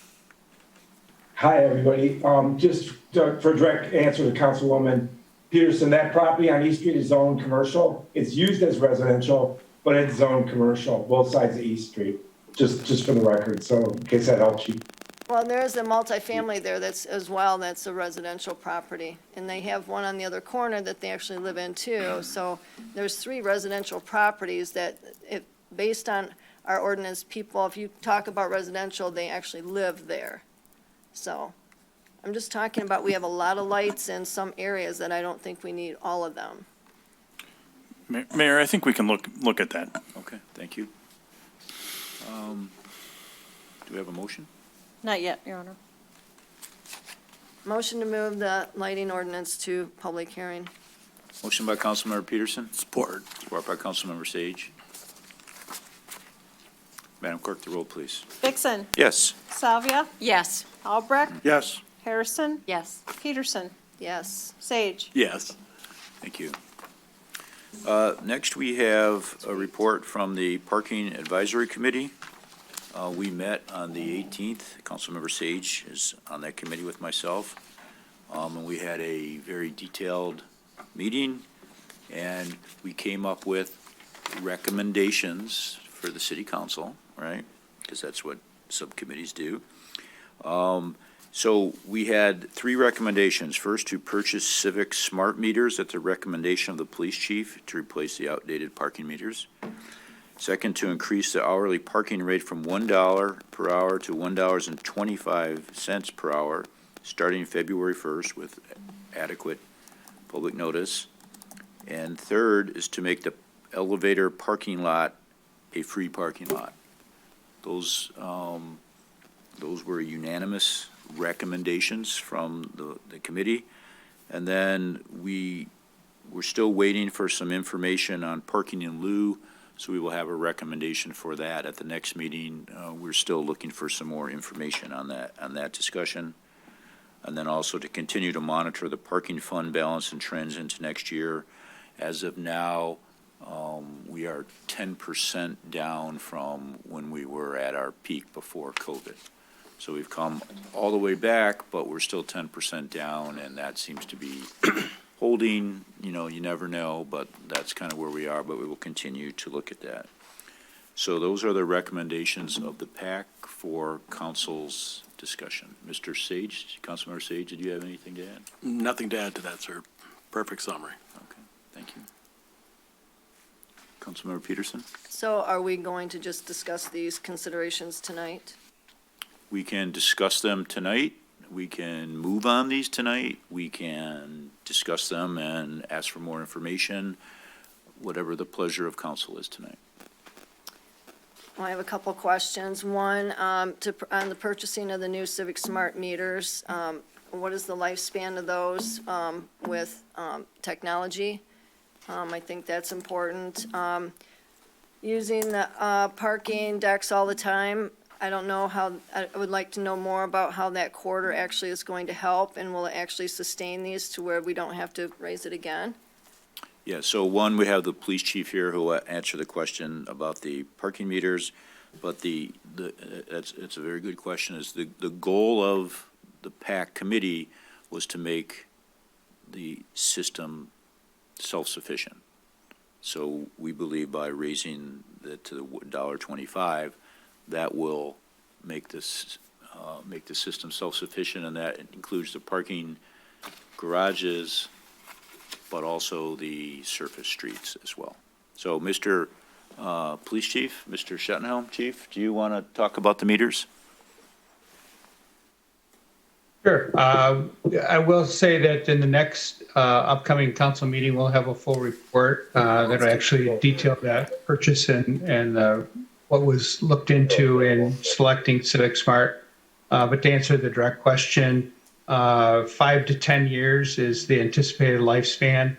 Hi, everybody. Just for a direct answer to Councilwoman Peterson, that property on East Street is zoned commercial. It's used as residential, but it's zoned commercial, both sides of East Street, just for the record, so in case that helps you. Well, there's a multifamily there that's as well, that's a residential property. And they have one on the other corner that they actually live in too. So there's 3 residential properties that, based on our ordinance, people, if you talk about residential, they actually live there. So I'm just talking about, we have a lot of lights in some areas that I don't think we need all of them. Mayor, I think we can look at that. Okay, thank you. Do we have a motion? Not yet, Your Honor. Motion to move the lighting ordinance to public hearing. Motion by Councilmember Peterson, Support. support by Councilmember Sage. Madam Clerk, the roll, please. Vixen, Yes. Salvia, Yes. Albrecht, Yes. Harrison, Yes. Peterson, Yes. Sage. Yes. Thank you. Next, we have a report from the Parking Advisory Committee. We met on the 18th. Councilmember Sage is on that committee with myself. And we had a very detailed meeting, and we came up with recommendations for the city council, right? Because that's what subcommittees do. So we had three recommendations. First, to purchase Civic smart meters at the recommendation of the police chief to replace the outdated parking meters. Second, to increase the hourly parking rate from $1 per hour to $1.25 per hour, starting February 1st with adequate public notice. And third is to make the elevator parking lot a free parking lot. Those were unanimous recommendations from the committee. And then we're still waiting for some information on parking in lieu, so we will have a recommendation for that at the next meeting. We're still looking for some more information on that discussion. And then also to continue to monitor the parking fund balance and trends into next year. As of now, we are 10% down from when we were at our peak before COVID. So we've come all the way back, but we're still 10% down, and that seems to be holding. You never know, but that's kind of where we are, but we will continue to look at that. So those are the recommendations of the PAC for council's discussion. Mr. Sage, Councilmember Sage, did you have anything to add? Nothing to add to that, sir. Perfect summary. Okay, thank you. Councilmember Peterson? So are we going to just discuss these considerations tonight? We can discuss them tonight. We can move on these tonight. We can discuss them and ask for more information, whatever the pleasure of council is tonight. I have a couple questions. One, on the purchasing of the new Civic Smart meters, what is the lifespan of those with technology? I think that's important. Using the parking decks all the time, I don't know how, I would like to know more about how that quarter actually is going to help, and will it actually sustain these to where we don't have to raise it again? Yeah, so one, we have the police chief here who will answer the question about the parking meters, but it's a very good question, is the goal of the PAC committee was to make the system self-sufficient. So we believe by raising it to the $1.25, that will make the system self-sufficient, and that includes the parking garages, but also the surface streets as well. So, Mr. Police Chief, Mr. Schettenhelm, Chief, do you want to talk about the meters? Sure. I will say that in the next upcoming council meeting, we'll have a full report that actually detail that purchase and what was looked into in selecting Civic Smart. But to answer the direct question, 5 to 10 years is the anticipated lifespan.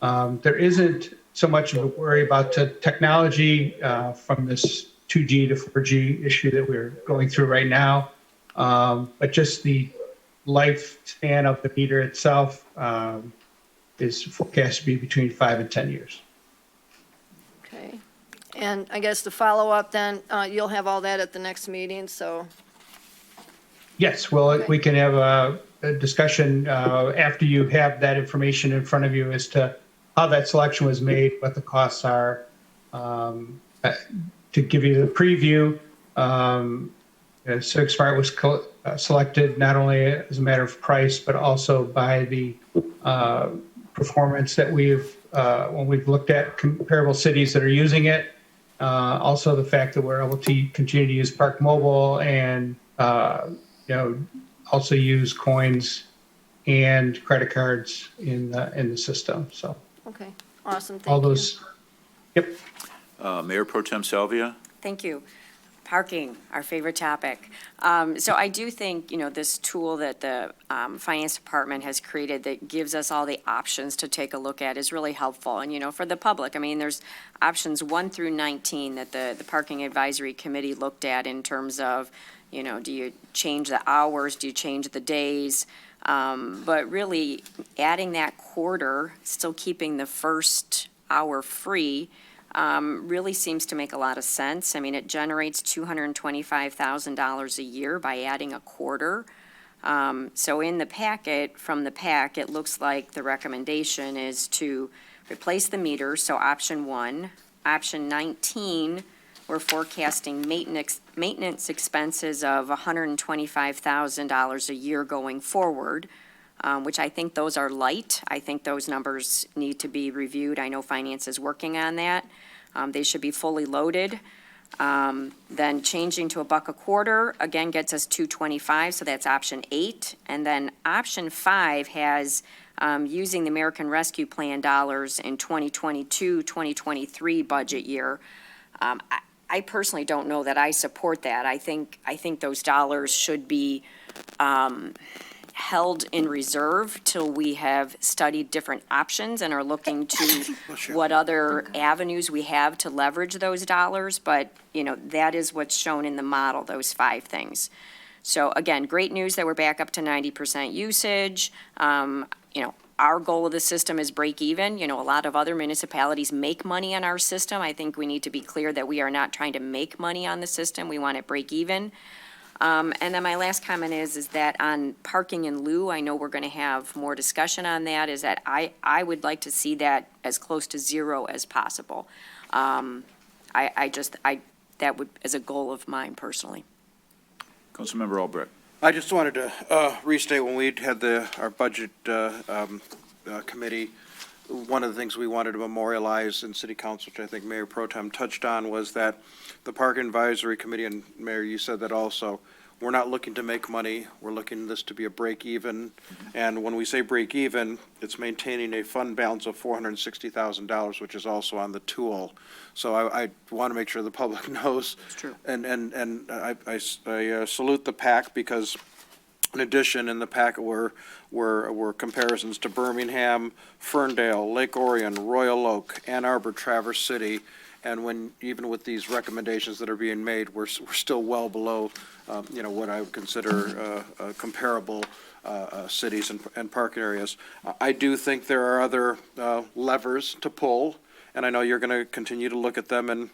There isn't so much of a worry about the technology from this 2G to 4G issue that we're going through right now, but just the lifespan of the meter itself is forecast to be between 5 and 10 years. Okay. And I guess to follow up then, you'll have all that at the next meeting, so. Yes, well, we can have a discussion after you have that information in front of you as to how that selection was made, what the costs are. To give you the preview, Civic Smart was selected not only as a matter of price, but also by the performance that when we've looked at comparable cities that are using it. Also the fact that we're able to continue to use Park Mobile and also use coins and credit cards in the system. So. Okay, awesome, thank all you. those. Yep. Mayor Pro Tem Salvia? Thank you. Parking, our favorite topic. So I do think, this tool that the Finance Department has created that gives us all the options to take a look at is really helpful. And, for the public, there's options 1 through 19 that the Parking Advisory Committee looked at in terms of, do you change the hours, do you change the days? But really, adding that quarter, still keeping the first hour free, really seems to make a lot of sense. It generates $225,000 a year by adding a quarter. So in the packet, from the PAC, it looks like the recommendation is to replace the meter, so option 1. Option 19, we're forecasting maintenance expenses of $125,000 a year going forward, which I think those are light. I think those numbers need to be reviewed. I know finance is working on that. They should be fully loaded. Then changing to $1 a quarter, again, gets us $225, so that's option 8. And then option 5 has using the American Rescue Plan dollars in 2022, 2023 budget year. I personally don't know that I support that. I think those dollars should be held in reserve till we have studied different options and are looking to what other avenues we have to leverage those dollars. But, that is what's shown in the model, those 5 things. So again, great news that we're back up to 90% usage. Our goal of the system is break even. A lot of other municipalities make money on our system. I think we need to be clear that we are not trying to make money on the system. We want it break even. And then my last comment is that on parking in lieu, I know we're going to have more discussion on that, is that I would like to see that as close to 0 as possible. That would, as a goal of mine personally. Councilmember Albrecht. I just wanted to restate, when we had our budget committee, one of the things we wanted to memorialize in City Council, which I think Mayor Pro Tem touched on, was that the Park Advisory Committee, and Mayor, you said that also, we're not looking to make money. We're looking this to be a break even. And when we say break even, it's maintaining a fund balance of $460,000, which is also on the tool. So I want to make sure the public knows. It's true. And I salute the PAC, because in addition, in the packet were comparisons to Birmingham, Ferndale, Lake Orion, Royal Oak, Ann Arbor, Traverse City, and even with these recommendations that are being made, we're still well below, what I would consider comparable cities and park areas. I do think there are other levers to pull, and I know you're going to continue to look at them, and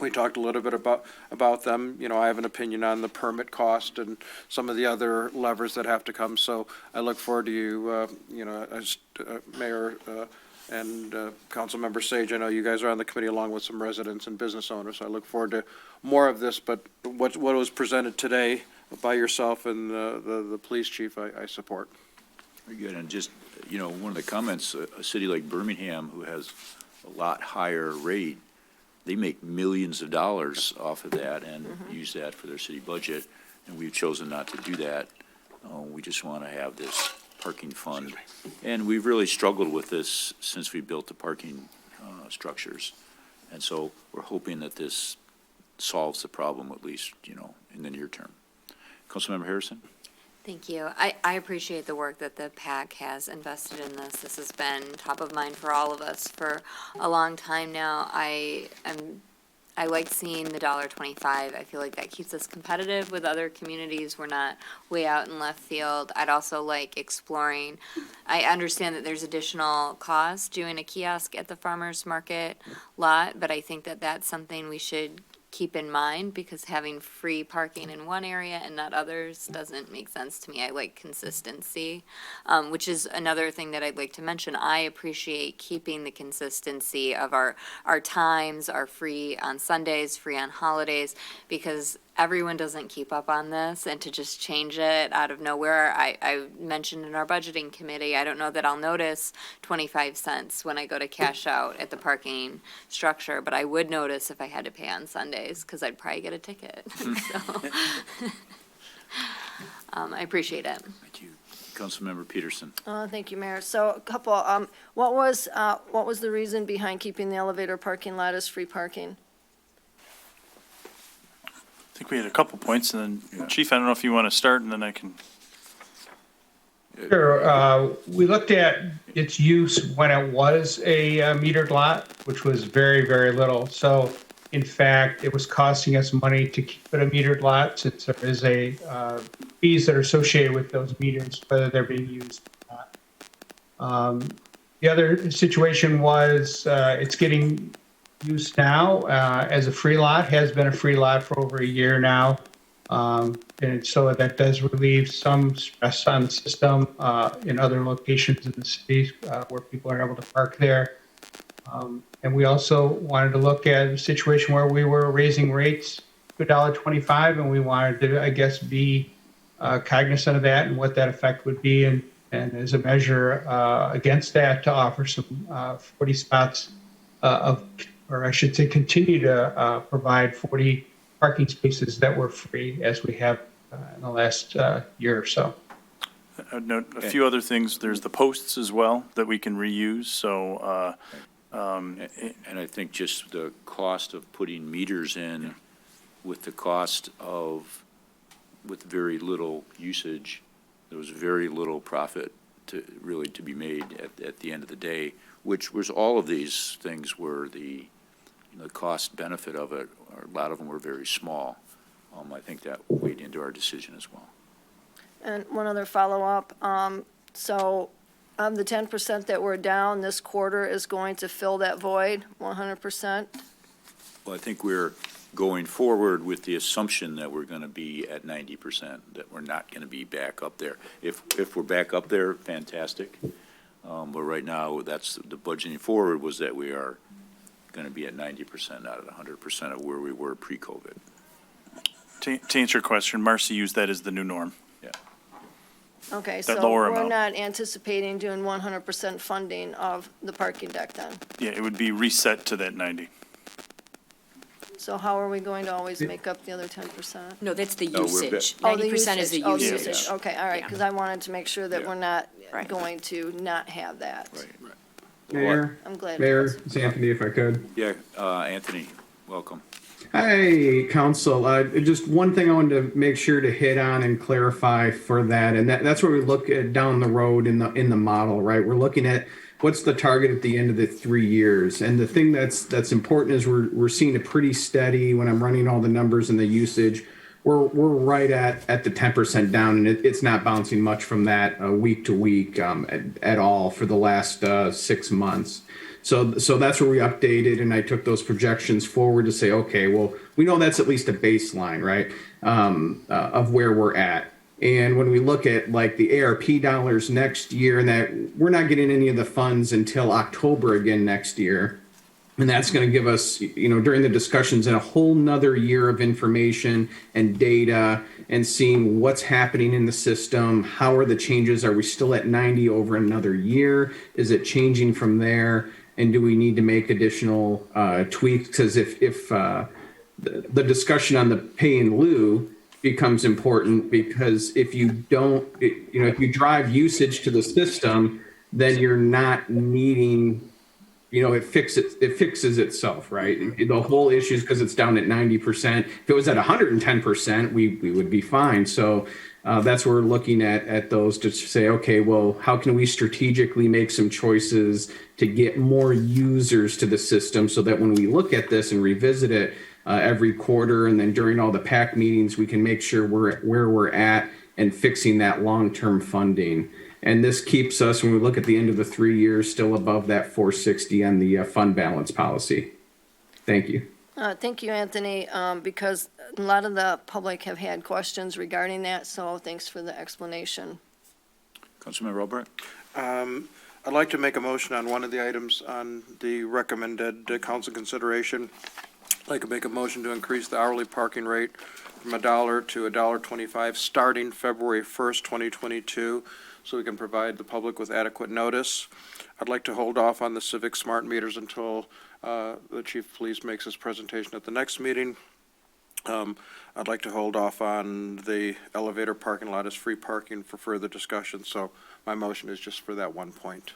we talked a little bit about them. I have an opinion on the permit cost and some of the other levers that have to come. So I look forward to you, as Mayor and Councilmember Sage. I know you guys are on the committee along with some residents and business owners. So I look forward to more of this. But what was presented today by yourself and the police chief, I support. Very good. And just, one of the comments, a city like Birmingham, who has a lot higher rate, they make millions of dollars off of that and use that for their city budget, and we've chosen not to do that. We just want to have this parking fund, and we've really struggled with this since we built the parking structures, and so we're hoping that this solves the problem, at least, in the near term. Councilmember Harrison? Thank you. I appreciate the work that the PAC has invested in this. This has been top of mind for all of us for a long time now. I like seeing the $1.25. I feel like that keeps us competitive with other communities. We're not way out in left field. I'd also like exploring. I understand that there's additional cost doing a kiosk at the farmers market lot, but I think that that's something we should keep in mind, because having free parking in one area and not others doesn't make sense to me. I like consistency, which is another thing that I'd like to mention. I appreciate keeping the consistency of our times are free on Sundays, free on holidays, because everyone doesn't keep up on this, and to just change it out of nowhere. I mentioned in our budgeting committee, I don't know that I'll notice 25 cents when I go to cash out at the parking structure, but I would notice if I had to pay on Sundays, because I'd probably get a ticket. So, I appreciate it. Thank you. Councilmember Peterson. Thank you, Mayor. So a couple, what was the reason behind keeping the elevator parking lot as free parking? think we had a couple points, and then Chief, I don't know if you want to start, and then I can. Sure. We looked at its use when it was a metered lot, which was very, very little. So in fact, it was costing us money to keep it a metered lot since there is a fees that are associated with those meters, whether they're being used or not. The other situation was it's getting used now as a free lot, has been a free lot for over a year now. And so that does relieve some stress on the system in other locations in the city where people are able to park there. And we also wanted to look at a situation where we were raising rates to $1.25, and we wanted to, I guess, be cognizant of that and what that effect would be, and as a measure against that, to offer some 40 spots or I should say, continue to provide 40 parking spaces that were free, as we have in the last year or so. I'd note a few other things. There's the posts as well that we can reuse, so. And I think just the cost of putting meters in with the cost of, with very little usage, there was very little profit to be made at the end of the day, which was all of these things were the cost benefit of it, or a lot of them were very small. I think that weighed into our decision as well. And one other follow-up. So of the 10% that we're down, this quarter is going to fill that void 100%? Well, I think we're going forward with the assumption that we're going to be at 90%, that we're not going to be back up there. If we're back up there, fantastic. But right now, that's the budgeting forward was that we are going to be at 90%, not at 100% of where we were pre-COVID. To answer your question, Marcy used that as the new norm. Yeah. Okay, That so lower we're amount. not anticipating doing 100% funding of the parking deck then? Yeah, it would be reset to that 90. So how are we going to always make up the other 10%? No, that's the No, we're usage. Oh, the 90% is the usage. Oh, the usage. usage. Okay, all right, Yeah. because I wanted to make sure that Yeah. we're not Right. going to not have that. Right. Mayor, I'm glad. Mayor, it's Anthony, if I could. Yeah, Anthony, welcome. Hi, council. Just one thing I wanted to make sure to hit on and clarify for that, and that's where we look at down the road in the model, right? We're looking at what's the target at the end of the 3 years, and the thing that's important is we're seeing a pretty steady when I'm running all the numbers and the usage. We're right at the 10% down, and it's not bouncing much from that week to week at all for the last 6 months. So that's where we updated, and I took those projections forward to say, okay, well, we know that's at least a baseline, right, of where we're at. And when we look at like the ARP dollars next year, and that we're not getting any of the funds until October again next year. And that's going to give us, during the discussions, a whole nother year of information and data and seeing what's happening in the system. How are the changes? Are we still at 90 over another year? Is it changing from there? And do we need to make additional tweaks? Because if the discussion on the pay in lieu becomes important, because if you don't, if you drive usage to the system, then you're not needing. It fixes itself, right? The whole issue is because it's down at 90%. If it was at 110%, we would be fine. So that's where we're looking at those to say, okay, well, how can we strategically make some choices to get more users to the system so that when we look at this and revisit it every quarter and then during all the PAC meetings, we can make sure we're where we're at and fixing that long-term funding. And this keeps us, when we look at the end of the 3 years, still above that 460 on the fund balance policy. Thank you. Thank you, Anthony, because a lot of the public have had questions regarding that, so thanks for the explanation. Councilmember Albrecht? I'd like to make a motion on one of the items on the recommended council consideration. I'd like to make a motion to increase the hourly parking rate from $1 to $1.25 starting February 1st, 2022. So we can provide the public with adequate notice. I'd like to hold off on the civic smart meters until the chief of police makes his presentation at the next meeting. I'd like to hold off on the elevator parking lot as free parking for further discussion. So my motion is just for that one point.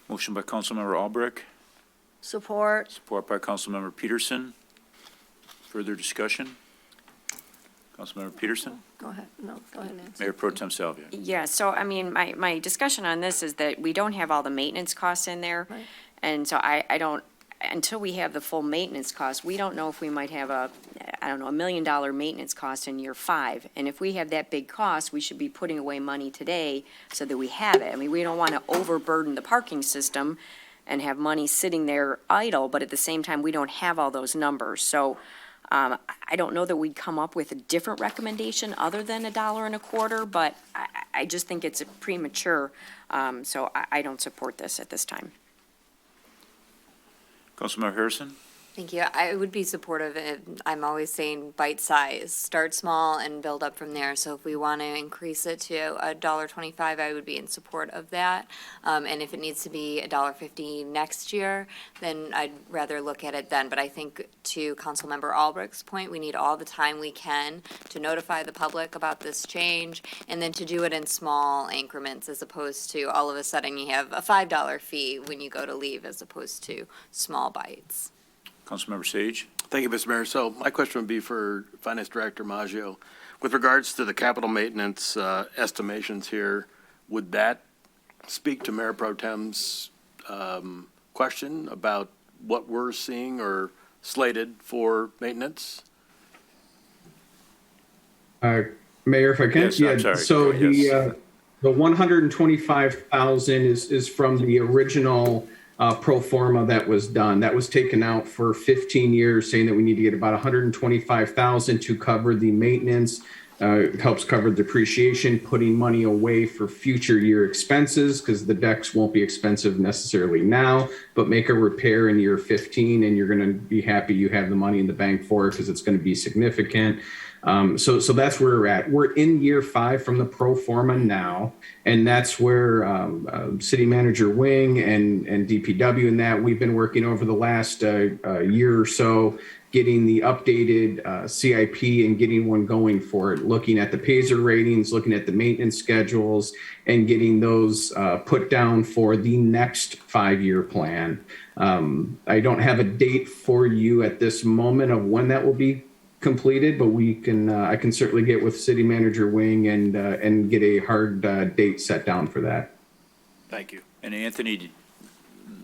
Motion by Councilmember Albrecht, Support. support by Councilmember Peterson. Further discussion? Councilmember Peterson? Go ahead, no, go ahead, Nancy. Mayor Pro Tem Salvia? Yeah, so I mean, my discussion on this is that we don't have all the maintenance costs in there. Right. And so I don't, until we have the full maintenance cost, we don't know if we might have a $1 million maintenance cost in year 5. And if we have that big cost, we should be putting away money today so that we have it. I mean, we don't want to overburden the parking system and have money sitting there idle, but at the same time, we don't have all those numbers. So I don't know that we'd come up with a different recommendation other than $1.25, but I just think it's premature. So I don't support this at this time. Councilmember Harrison? Thank you. I would be supportive. I'm always saying bite size, start small and build up from there. So if we want to increase it to $1.25, I would be in support of that. And if it needs to be $1.50 next year, then I'd rather look at it then. But I think to Councilmember Albrecht's point, we need all the time we can to notify the public about this change and then to do it in small increments as opposed to all of a sudden you have a $5 fee when you go to leave as opposed to small bites. Councilmember Sage? Thank you, Mr. Mayor. So my question would be for Finance Director Maggio. With regards to the capital maintenance estimations here, would that speak to Mayor Pro Tem's question about what we're seeing or slated for maintenance? Mayor, if I can? Yes, I'm sorry. So Yes. the 125,000 is from the original pro forma that was done. That was taken out for 15 years, saying that we need to get about 125,000 to cover the maintenance. It helps cover depreciation, putting money away for future year expenses because the decks won't be expensive necessarily now, but make a repair in year 15 and you're going to be happy you have the money in the bank for it because it's going to be significant. So that's where we're at. We're in year 5 from the pro forma now, and that's where City Manager Wing and DPW and that we've been working over the last year or so, getting the updated CIP and getting one going for it, looking at the Pacer ratings, looking at the maintenance schedules, and getting those put down for the next 5-year plan. I don't have a date for you at this moment of when that will be completed, but we can I can certainly get with City Manager Wing and get a hard date set down for that. Thank you. And Anthony,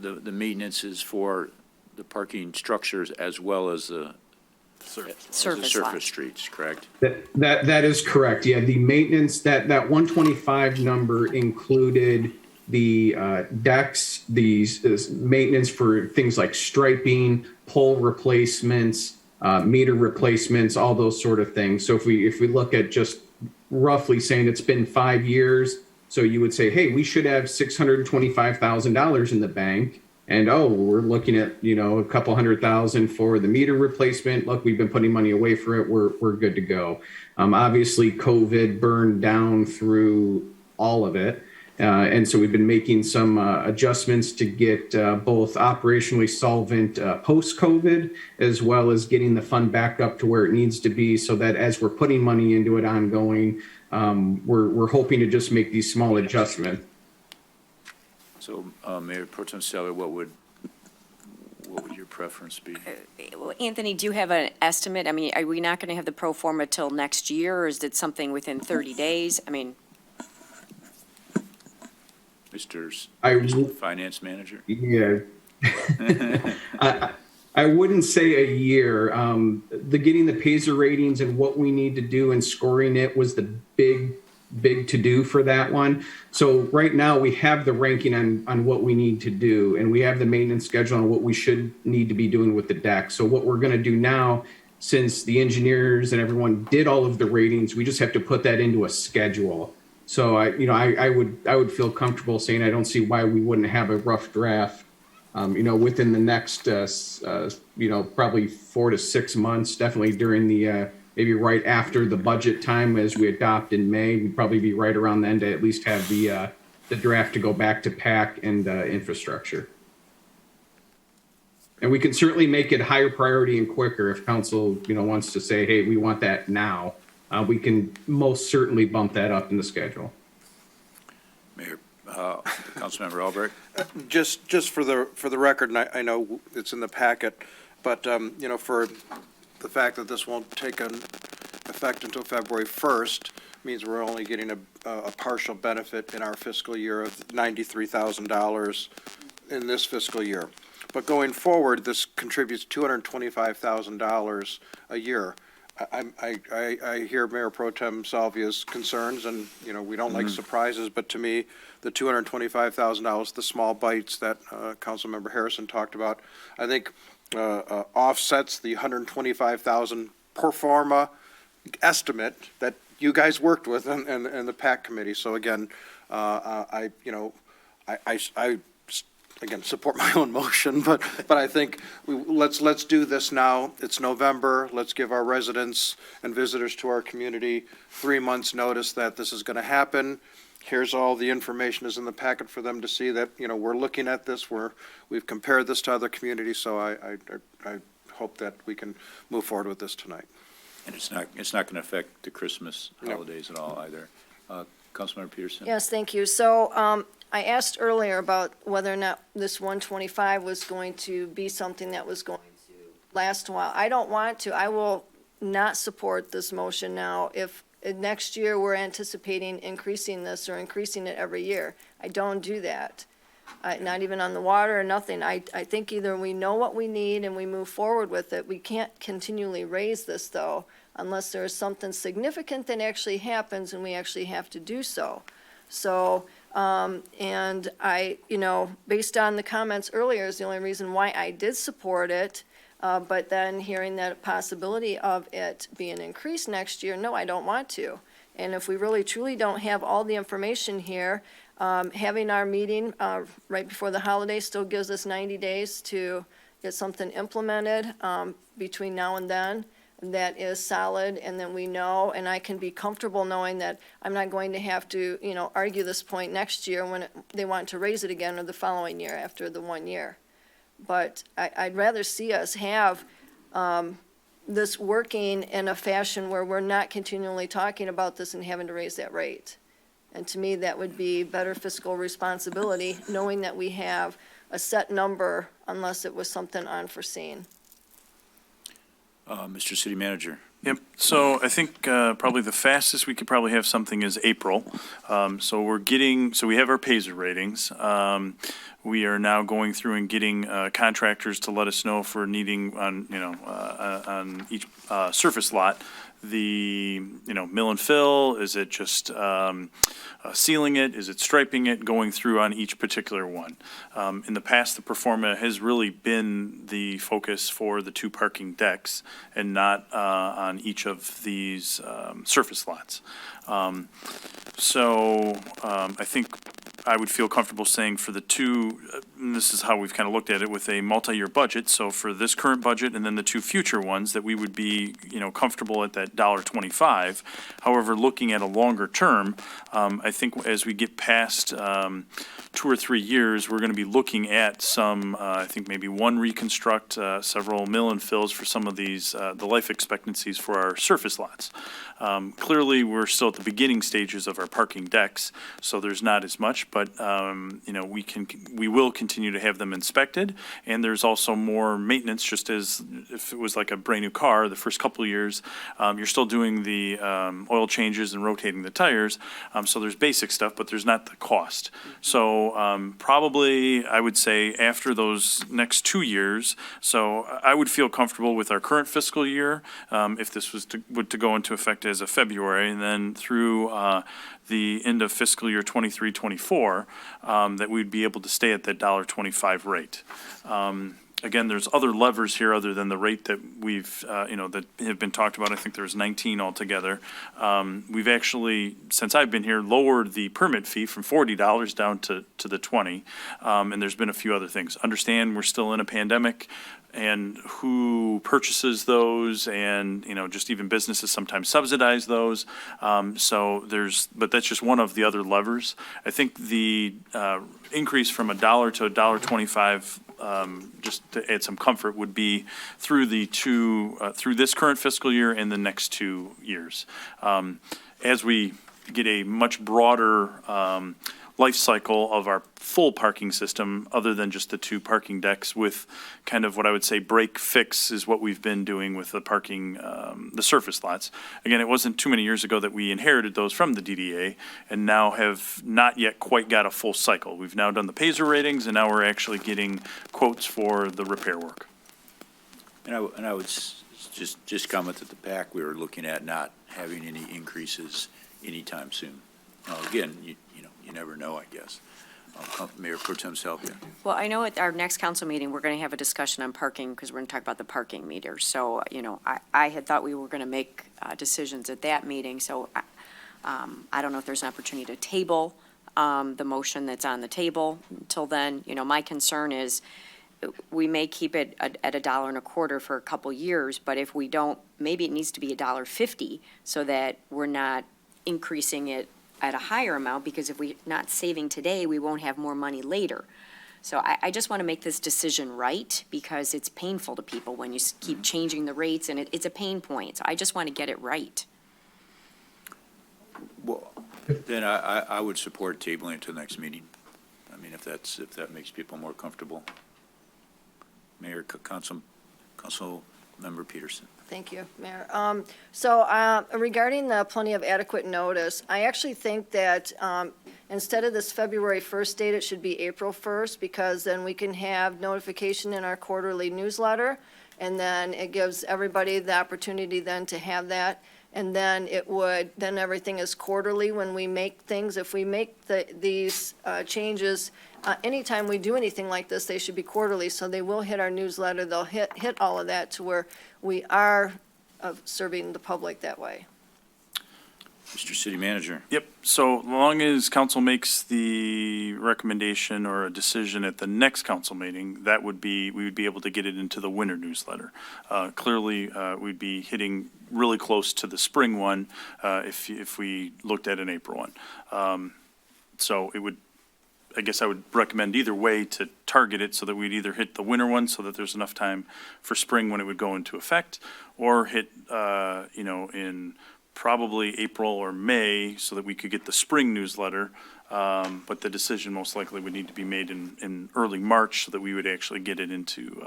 the maintenance is for the parking structures as well as the surface lots. streets, correct? That is correct. Yeah, the maintenance, that 125 number included the decks, these maintenance for things like striping, pole replacements, meter replacements, all those sort of things. So if we look at just roughly saying it's been 5 years, so you would say, hey, we should have $625,000 in the bank. And we're looking at, a couple $100,000 for the meter replacement. Look, we've been putting money away for it. We're good to go. Obviously, COVID burned down through all of it. And so we've been making some adjustments to get both operationally solvent post-COVID, as well as getting the fund back up to where it needs to be so that as we're putting money into it ongoing, we're hoping to just make these small adjustments. So, Mayor Pro Tem Salvia, what would your preference be? Well, Anthony, do you have an estimate? I mean, are we not going to have the pro forma till next year, or is it something within 30 days? I mean, Mr. Finance Manager? Yeah. I wouldn't say a year. Getting the Pacer ratings and what we need to do and scoring it was the big to do for that one. So right now we have the ranking on what we need to do, and we have the maintenance schedule on what we should need to be doing with the deck. So what we're going to do now, since the engineers and everyone did all of the ratings, we just have to put that into a schedule. So I would feel comfortable saying I don't see why we wouldn't have a rough draft, within the next, probably 4 to 6 months, definitely during the, maybe right after the budget time as we adopt in May. We'd probably be right around then to at least have the draft to go back to PAC and infrastructure. And we can certainly make it higher priority and quicker if council, wants to say, hey, we want that now. We can most certainly bump that up in the schedule. Mayor, Councilmember Albrecht? Just for the record, and I know it's in the packet, but, for the fact that this won't take an effect until February 1st means we're only getting a partial benefit in our fiscal year of $93,000 in this fiscal year. But going forward, this contributes $225,000 a year. I hear Mayor Pro Tem Salvia's concerns, and, you know, we don't like surprises, but to me, the $225,000, the small bites that Councilmember Harrison talked about, I think offsets the $125,000 pro forma estimate that you guys worked with and the PAC committee. So again, I again, support my own motion, but I think let's do this now. It's November. Let's give our residents and visitors to our community 3 months' notice that this is going to happen. Here's all the information is in the packet for them to see that, you know, we're looking at this. We've compared this to other communities, so I hope that we can move forward with this tonight. And it's not going to affect the Christmas holidays at all either. Councilmember Peterson? Yes, thank you. So I asked earlier about whether or not this 125 was going to be something that was going to last a while. I don't want to. I will not support this motion now if next year we're anticipating increasing this or increasing it every year. I don't do that. Not even on the water or nothing. I think either we know what we need and we move forward with it. We can't continually raise this, though, unless there is something significant that actually happens and we actually have to do so. So, and I, you know, based on the comments earlier is the only reason why I did support it. But then hearing that possibility of it being increased next year, no, I don't want to. And if we really truly don't have all the information here, having our meeting right before the holiday still gives us 90 days to get something implemented between now and then that is solid, and then we know, and I can be comfortable knowing that I'm not going to have to, you know, argue this point next year when they want to raise it again or the following year after the 1 year. But I'd rather see us have this working in a fashion where we're not continually talking about this and having to raise that rate. And to me, that would be better fiscal responsibility, knowing that we have a set number unless it was something unforeseen. Mr. City Manager. Yep, so I think probably the fastest we could probably have something is April. So we have our PASER ratings. We are now going through and getting contractors to let us know if we're needing on each surface lot, the, mill and fill, is it just sealing it, is it striping it, going through on each particular one. In the past, the Performa has really been the focus for the 2 parking decks and not on each of these surface lots. I think I would feel comfortable saying for the 2, and this is how we've kind of looked at it with a multi-year budget, so for this current budget and then the 2 future ones, that we would be, comfortable at that $1.25. However, looking at a longer term, I think as we get past 2 or 3 years, we're going to be looking at some, I think maybe 1 reconstruct, several mill and fills for some of these, the life expectancies for our surface lots. Clearly, we're still at the beginning stages of our parking decks, so there's not as much, but, we will continue to have them inspected, and there's also more maintenance, just as if it was like a brand-new car, the first couple of years, you're still doing the oil changes and rotating the tires, so there's basic stuff, but there's not the cost. So probably, I would say, after those next 2 years, so I would feel comfortable with our current fiscal year, if this was to go into effect as of February, and then through the end of fiscal year 23-24, that we'd be able to stay at that $1.25 rate. Again, there's other levers here other than the rate that we've, that have been talked about. I think there's 19 altogether. We've actually, since I've been here, lowered the permit fee from $40 down to the $20, and there's been a few other things. Understand we're still in a pandemic, and who purchases those, and, just even businesses sometimes subsidize those. But that's just one of the other levers. I think the increase from $1 to $1.25, just to add some comfort, would be through through this current fiscal year and the next 2 years. As we get a much broader life cycle of our full parking system, other than just the 2 parking decks, with kind of what I would say break fix is what we've been doing with the parking, the surface lots. Again, it wasn't too many years ago that we inherited those from the DDA, and now have not yet quite got a full cycle. We've now done the Paiser ratings, and now we're actually getting quotes for the repair work. And I would just comment at the back, we were looking at not having any increases anytime soon. Now, again, you never know, I guess. Mayor Pro Tem Salvia. Well, I know at our next council meeting, we're going to have a discussion on parking, because we're going to talk about the parking meters. So, I had thought we were going to make decisions at that meeting, so I don't know if there's an opportunity to table the motion that's on the table until then. My concern is we may keep it at $1.25 for a couple years, but if we don't, maybe it needs to be $1.50 so that we're not increasing it at a higher amount, because if we're not saving today, we won't have more money later. So I just want to make this decision right, because it's painful to people when you keep changing the rates, and it's a pain point. So I just want to get it right. Well, then I would support tabling it to the next meeting. I mean, if that makes people more comfortable. Mayor, Council Member Peterson. Thank you, Mayor. So regarding the plenty of adequate notice, I actually think that instead of this February 1st date, it should be April 1st, because then we can have notification in our quarterly newsletter, and then it gives everybody the opportunity then to have that. And then then everything is quarterly when we make things. If we make these changes, anytime we do anything like this, they should be quarterly, so they will hit our newsletter. They'll hit all of that to where we are serving the public that way. Mr. City Manager. Yep, so long as council makes the recommendation or a decision at the next council meeting, we would be able to get it into the winter newsletter. Clearly, we'd be hitting really close to the spring one if we looked at an April one. So I guess I would recommend either way to target it so that we'd either hit the winter one so that there's enough time for spring when it would go into effect, or hit, in probably April or May so that we could get the spring newsletter. But the decision most likely would need to be made in early March so that we would actually get it into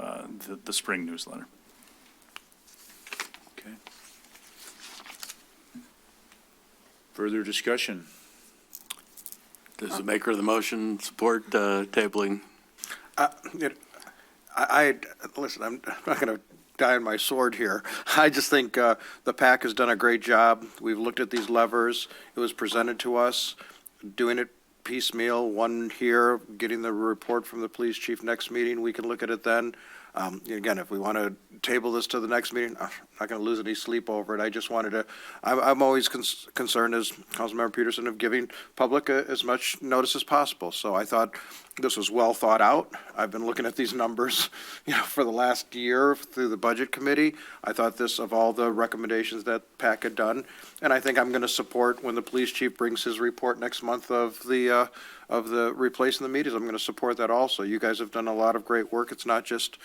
the spring newsletter. Okay. Further discussion? Does the maker of the motion support tabling? Listen, I'm not going to die on my sword here. I just think the PAC has done a great job. We've looked at these levers. It was presented to us, doing it piecemeal, one here, getting the report from the police chief next meeting. We can look at it then. Again, if we want to table this to the next meeting, I'm not going to lose any sleep over it. I just wanted to, I'm always concerned, as Councilmember Peterson, of giving public as much notice as possible. So I thought this was well thought out. I've been looking at these numbers, for the last year through the budget committee. I thought this, of all the recommendations that PAC had done, and I think I'm going to support when the police chief brings his report next month of the replacing the meters. I'm going to support that also. You guys have done a lot of great work. It's not just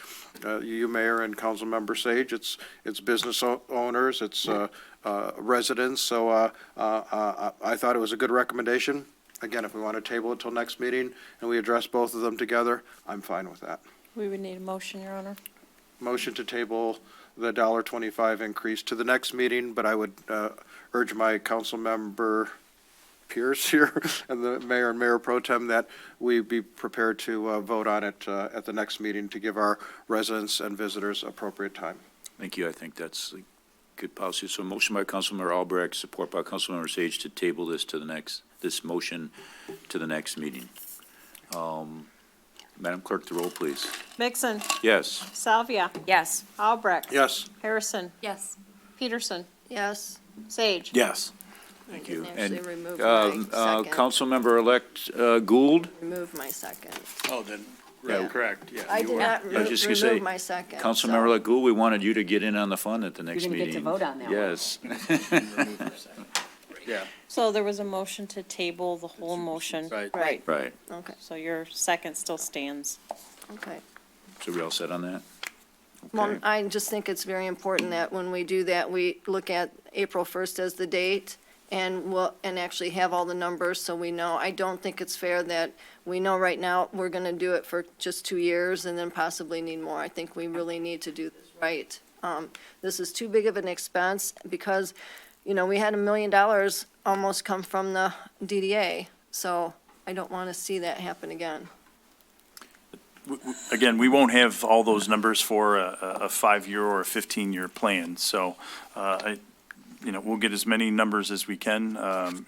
you, Mayor, and Councilmember Sage. It's business owners. It's residents. So I thought it was a good recommendation. Again, if we want to table it till next meeting and we address both of them together, I'm fine with that. We would need a motion, Your Honor. Motion to table the $1.25 increase to the next meeting, but I would urge my council member peers here and the mayor and mayor pro tem that we be prepared to vote on it at the next meeting to give our residents and visitors appropriate time. Thank you. I think that's a good policy. So motion by Councilmember Albrecht, support by Councilmember Sage to table this motion to the next meeting. Madam Clerk, the roll, please. Mixon. Yes. Salvia. Yes. Albrecht. Yes. Harrison. Yes. Peterson. Yes. Sage. Yes. Thank you. can actually And remove my second. Councilmember-elect Gould? Remove my second. Oh, then, Yeah. correct, yeah. I did not I was just gonna say, remove my second. Councilmember-elect Gould, we wanted you to get in on the fun at the next didn't meeting. get to vote on that one. Yes. Yeah. So there was a motion to table the whole motion. Right. Right, Right. okay, So your second still stands. okay. So we all set on that? Well, Okay. I just think it's very important that when we do that, we look at April 1st as the date, and actually have all the numbers so we know. I don't think it's fair that we know right now we're gonna do it for just 2 years and then possibly need more. I think we really need to do this right. This is too big of an expense because, we had $1 million almost come from the DDA. So I don't want to see that happen again. Again, we won't have all those numbers for a 5-year or a 15-year plan, so, we'll get as many numbers as we can.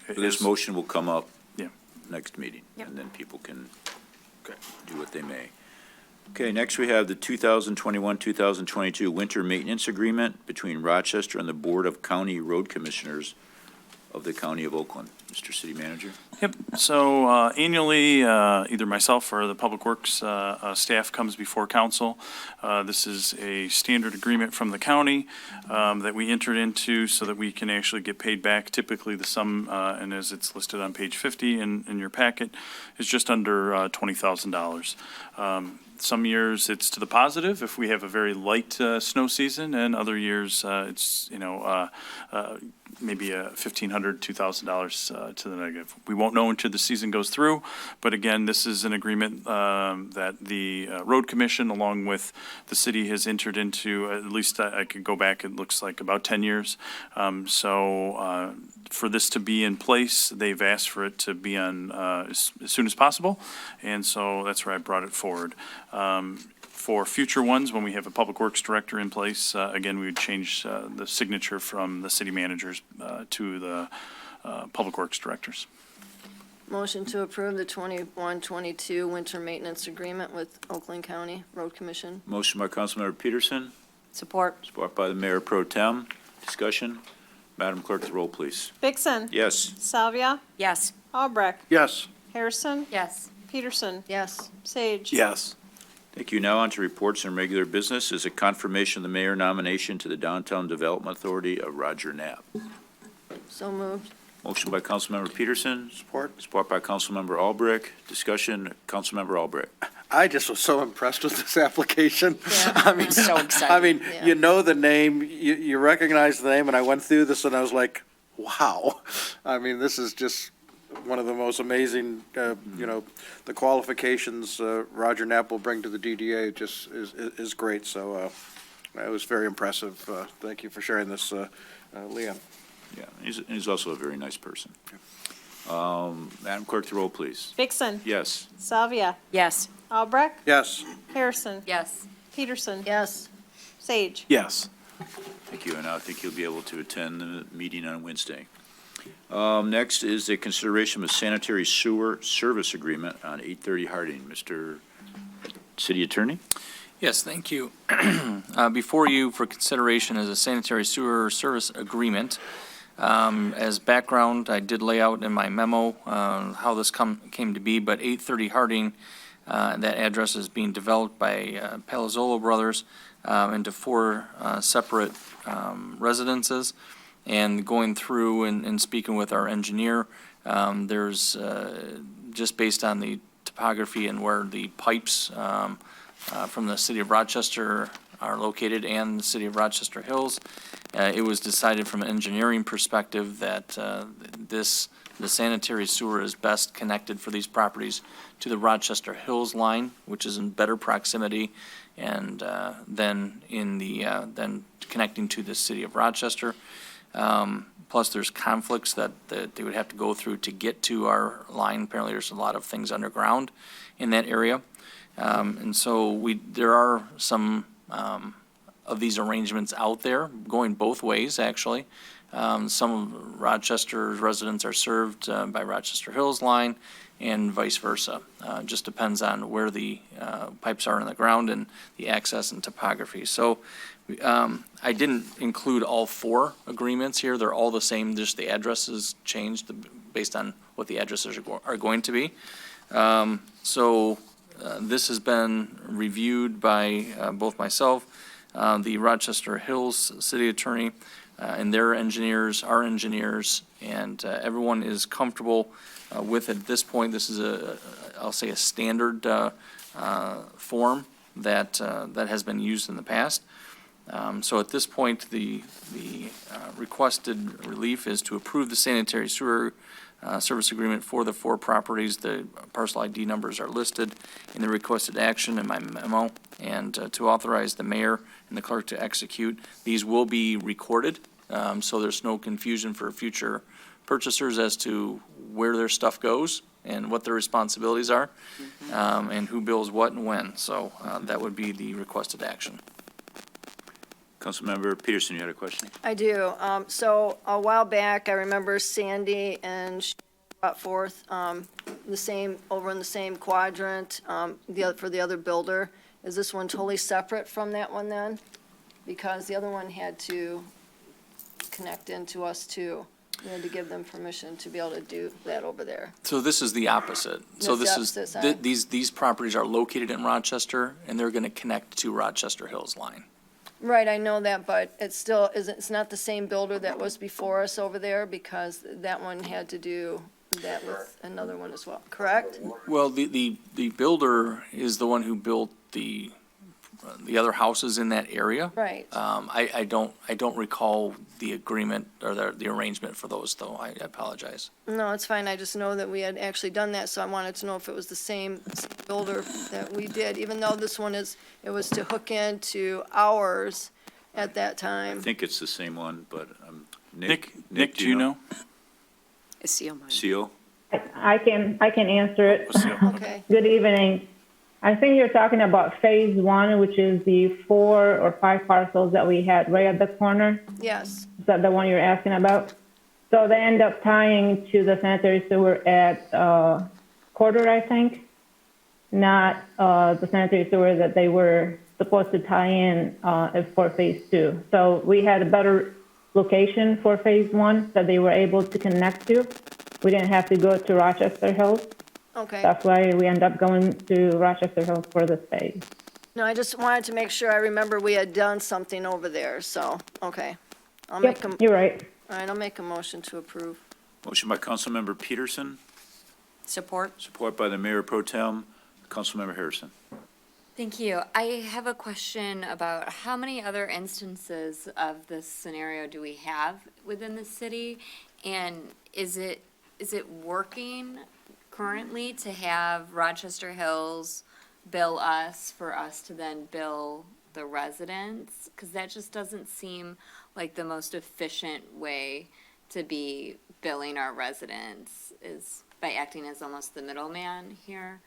This motion will come up Yeah. next meeting, and then people can do what they may. Okay, next we have the 2021-2022 Winter Maintenance Agreement between Rochester and the Board of County Road Commissioners of the County of Oakland. Mr. City Manager? Yep, so annually, either myself or the Public Works staff comes before council. This is a standard agreement from the county that we entered into so that we can actually get paid back. Typically, the sum, and as it's listed on page 50 in your packet, is just under $20,000. Some years it's to the positive if we have a very light snow season, and other years it's, maybe $1,500, $2,000 to the negative. We won't know until the season goes through, but again, this is an agreement that the Road Commission, along with the city, has entered into. At least I could go back, it looks like about 10 years. So for this to be in place, they've asked for it to be on as soon as possible, and so that's where I brought it forward. For future ones, when we have a Public Works Director in place, again, we would change the signature from the city managers to the Public Works Directors. Motion to approve the 21-22 winter maintenance agreement with Oakland County Road Commission. Motion by Councilmember Peterson, Support. support by the Mayor Pro Tem. Discussion? Madam Clerk, the roll, please. Vixen. Yes. Salvia. Yes. Albrecht. Yes. Harrison. Yes. Peterson. Yes. Sage. Yes. Thank you. Now on to reports and regular business is a confirmation of the mayor nomination to the Downtown Development Authority of Roger Knapp. So moved. Motion by Councilmember Peterson, Support. support by Councilmember Albrecht. Discussion, Councilmember Albrecht. I just was so impressed with this application. I mean, So excited. Yeah. you know the name, you recognize the name, and I went through this and I was like, wow. I mean, this is just one of the most amazing, the qualifications Roger Knapp will bring to the DDA just is great. So it was very impressive. Thank you for sharing this, Leon. Yeah, he's also a very nice person. Madam Clerk, the roll, please. Vixen. Yes. Salvia. Yes. Albrecht. Yes. Harrison. Yes. Peterson. Yes. Sage. Yes. Thank you, and I think you'll be able to attend the meeting on Wednesday. Next is a consideration of a sanitary sewer service agreement on 830 Harding. Mr. City Attorney? Yes, thank you. Before you for consideration is a sanitary sewer service agreement. As background, I did lay out in my memo how this came to be, but 830 Harding, that address is being developed by Palazzolo Brothers into 4 separate residences. And going through and speaking with our engineer, there's just based on the topography and where the pipes from the city of Rochester are located and the city of Rochester Hills, it was decided from an engineering perspective that the sanitary sewer is best connected for these properties to the Rochester Hills line, which is in better proximity, and then connecting to the city of Rochester. Plus, there's conflicts that they would have to go through to get to our line. Apparently, there's a lot of things underground in that area. And so there are some of these arrangements out there going both ways, actually. Some of Rochester's residents are served by Rochester Hills line and vice versa. Just depends on where the pipes are in the ground and the access and topography. So I didn't include all 4 agreements here. They're all the same, just the addresses changed based on what the addresses are going to be. This has been reviewed by both myself, the Rochester Hills City Attorney, and their engineers, our engineers, and everyone is comfortable with it at this point. This is I'll say a standard form that has been used in the past. So at this point, the requested relief is to approve the sanitary sewer service agreement for the 4 properties. The parcel ID numbers are listed in the requested action in my memo, and to authorize the mayor and the clerk to execute. These will be recorded, so there's no confusion for future purchasers as to where their stuff goes and what their responsibilities are, and who bills what and when. So that would be the requested action. Councilmember Peterson, you had a question? I do. So a while back, I remember Sandy and she brought forth the same, over in the same quadrant, for the other builder. Is this one totally separate from that one then? Because the other one had to connect into us too. We had to give them permission to be able to do that over there. So this is the opposite. So That's this the is, opposite side. these properties are located in Rochester, and they're going to connect to Rochester Hills line. Right, I know that, but it's still, it's not the same builder that was before us over there, because that one had to do that with another one as well, correct? Well, the builder is the one who built the other houses in that area. Right. I don't recall the agreement or the arrangement for those, though. I apologize. No, it's fine, I just know that we had actually done that, so I wanted to know if it was the same builder that we did, even though this one is, it was to hook into ours at that I time. think it's the same one, but Nick, do you know? Is seal mine? Seal? I can answer it. Okay, Good evening. I think you're talking about phase 1, which is the 4 or 5 parcels that we had right at the corner. yes, Is that the one you're asking about? So they end up tying to the sanitary sewer at Quarter, I think, not the sanitary sewer that they were supposed to tie in for phase 2. So we had a better location for phase 1 that they were able to connect to. We didn't have to go to Rochester Hills. okay. That's why we end up going to Rochester Hills for this phase. No, I just wanted to make sure I remember we had done something over there, so, okay. I'll make Yep, a, you're right. all right, I'll make a motion to approve. Motion by Councilmember Peterson, Support? support by the Mayor Pro Tem. Councilmember Harrison. Thank you. I have a question about how many other instances of this scenario do we have within the city? And is it working currently to have Rochester Hills bill us for us to then bill the residents? Because that just doesn't seem like the most efficient way to be billing our residents, is by acting as almost the middleman here.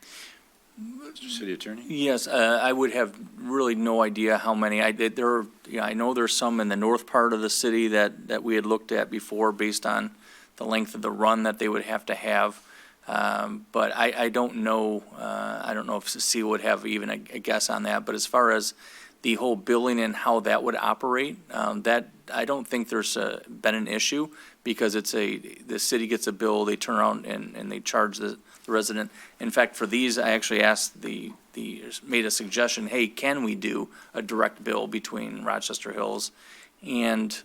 City Attorney? Yes, I would have really no idea how many. I know there's some in the north part of the city that we had looked at before based on the length of the run that they would have to have. But I don't know, I don't know if Cecile would have even a guess on that. But as far as the whole billing and how that would operate, that, I don't think there's been an issue, because the city gets a bill, they turn around and they charge the resident. In fact, for these, I actually asked made a suggestion, hey, can we do a direct bill between Rochester Hills and